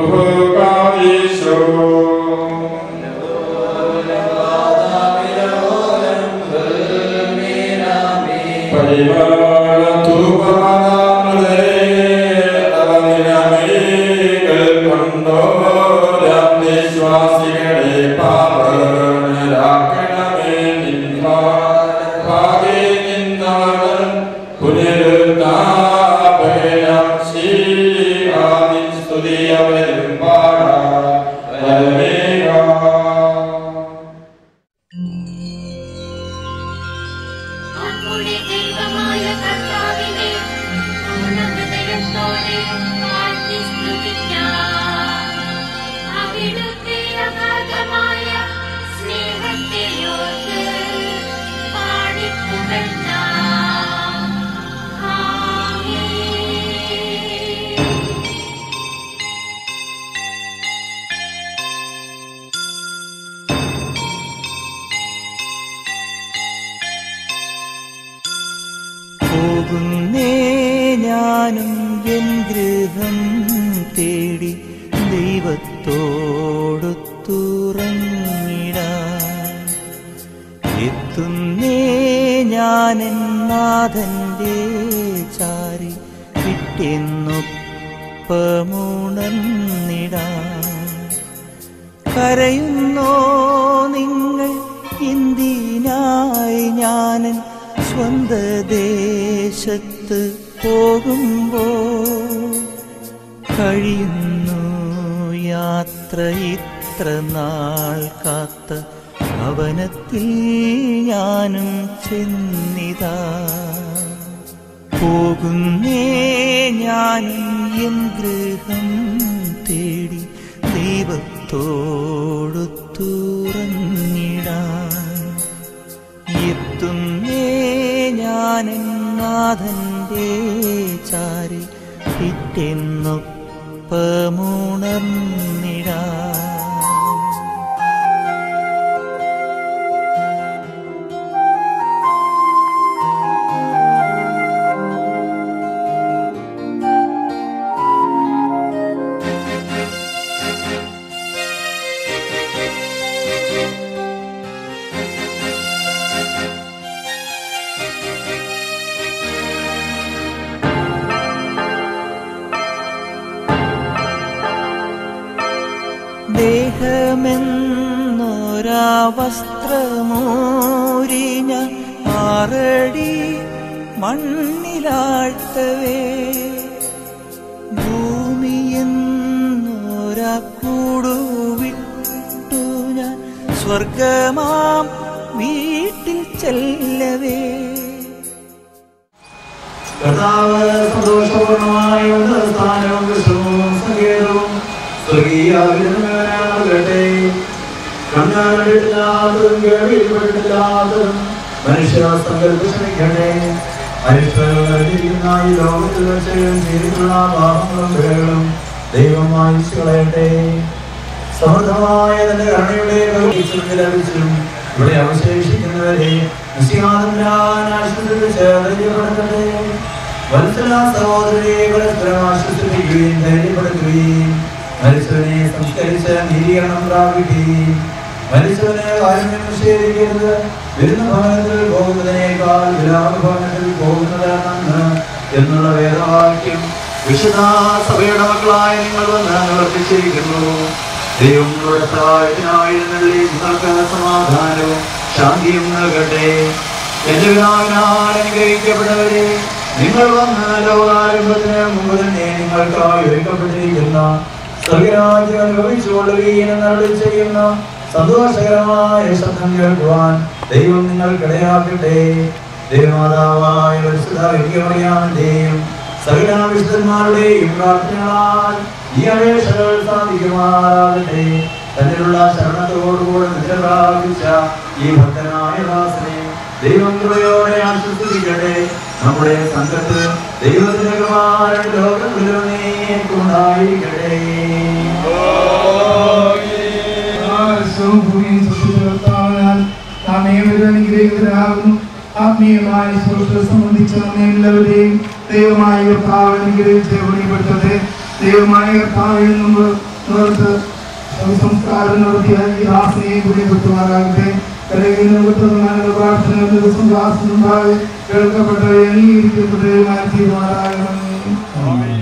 സ്തുതിയവരും പാടാം നമ്മുടെ ദൈവമായ കർത്താവിനെ പൂർണ്ണഹൃദയത്തോടെ വാഴ്ത്തി സ്തുതിക്കാം. അവിടുത്തെ അഗാധമായ സ്നേഹത്തെ ഓർത്ത് പാടിപ്പുകഴ്ത്താം. ആമേൻ. പോകുന്നേ ഞാനും എൻ ഗൃഹം തേടി ദൈവത്തോടൊത്തുറങ്ങിടാൻ. എത്തുന്നേ ഞാനെൻ നാഥന്റെ ചാരി വിട്ടെന്നൊപ്പമുണർന്നിടാൻ. കരയുന്നോ നിങ്ങൾ എന്തിനായി ഞാനൻ സ്വന്ത ദേശത്ത് പോകുമ്പോൾ? കഴിയുന്നു യാത്ര ഇത്ര നാൾ കാത്ത ഭവനത്തിൽ ഞാനും ചെന്നിതാ. പോകുന്നേ ഞാനും എൻ ഗൃഹം തേടി ദൈവത്തോടൊത്തുറങ്ങിടാൻ. എത്തുന്നേ ഞാനെൻ നാഥന്റെ ചാരി പിറ്റെന്നൊപ്പമുണർന്നിടാൻ. ദേഹമെന്നൊരാ വസ്ത്രമൂരി ഞാൻ 6 അടി മണ്ണിലാഴ്ത്തവേ, ഭൂമിയെന്നൊരാ കൂടുവിട്ടു ഞാൻ സ്വർഗമാം വീട്ടിൽ ചെല്ലവേ. കർത്താവ് സന്തോഷപൂർണമായ സ്ഥാനവും വിശ്രമവും സങ്കേതവും സ്വർഗീയാകട്ടെ. കണ്ണാടില്ലാത്തതും കേൾവിപ്പെട്ടില്ലാത്തതും മനുഷ്യ സങ്കല്പിക്കട്ടെ. മനുഷ്യരിക്കുന്ന ഈ ലോകത്തിൽ വെച്ച് ചെയ്തിട്ടുള്ള പാപങ്ങളും പിഴകളും ദൈവം മായിച്ചു കളയട്ടെ. സമൃദ്ധമായ തന്റെ കരുണയുടെ ലഭിച്ചും ഇവിടെ അവശേഷിക്കുന്നവരെ ആശ്വസിപ്പിച്ച് ധൈര്യപ്പെടുത്തട്ടെ. വത്സല സഹോദരരെ പരസ്പരം ആശ്വസിപ്പിക്കുകയും ധൈര്യപ്പെടുത്തുകയും മരിച്ചവനെ സംസ്കരിച്ച് നീരീകരണം പ്രാപിക്കുകയും മരിച്ചവനെ കാരുണ്യം നിഷേധിക്കരുത്. വിരുന്ന ഭവനത്തിൽ പോകുന്നതിനേക്കാൾ വിലാപഭവനത്തിൽ പോകുന്നത് നന്ന് എന്നുള്ള വേദവാക്യം വിശുദ്ധ സഭയുടെ മക്കളായ നിങ്ങൾ വന്ന് നിവർത്തിച്ചിരിക്കുന്നു. ദൈവം നിങ്ങളുടെ സഹായത്തിനായിരുന്നള്ളി നിങ്ങൾക്ക് സമാധാനവും ശാന്തിയും നൽകട്ടെ. എന്റെ പിതാവിനാൽ അനുഗ്രഹിക്കപ്പെട്ടവരെ, നിങ്ങൾ വന്ന് ലോകാരംഭത്തിന് മുമ്പ് തന്നെ നിങ്ങൾക്കായി ഒരുക്കപ്പെട്ടിരിക്കുന്ന സ്വർഗരാജ്യം അനുഭവിച്ചുകൊള്ളുകയും എന്നരുളി ചെയ്യുന്ന സന്തോഷകരമായ ശബ്ദം കേൾക്കുവാൻ ദൈവം നിങ്ങൾക്കിടയാക്കട്ടെ. ദൈവമാതാവായ പരിശുദ്ധ കന്യകമറിയാമിന്റെയും സകല വിശുദ്ധന്മാരുടെയും പ്രാർത്ഥനകളാൽ ഈ അപേക്ഷകൾ സാധിക്കുമാറാകട്ടെ. തന്നിലുള്ള ശരണത്തോടുകൂടെ നിദ്ര പ്രാപിച്ച ഈ ഭക്തനായ ദാസനെ ദൈവം കൃപയോടെ ആശ്വസിപ്പിക്കട്ടെ. നമ്മുടെ സംഘത്ത് ദൈവത്തിന്റെ കുമാരൻ ലോകത്തിലുണ്ടായിരിക്കട്ടെ. ആത്മീയമായ സംബന്ധിച്ച എല്ലാവരെയും ദൈവമായ കർത്താവ് അനുഗ്രഹിച്ച് വെളിപ്പെടുത്തട്ടെ. ദൈവമായ കർത്താവിൽ നിന്ന് സംസ്കാരം നടത്തിയ ഈ ദാസനെയും വെളിപ്പെടുത്തുമാറാകട്ടെ. പ്രാർത്ഥന ദിവസം ദാസനുണ്ടായി കേൾക്കപ്പെട്ടവരെ അംഗീകരിക്കപ്പെട്ടവരുമായി തീരുമാനമാകണമേ.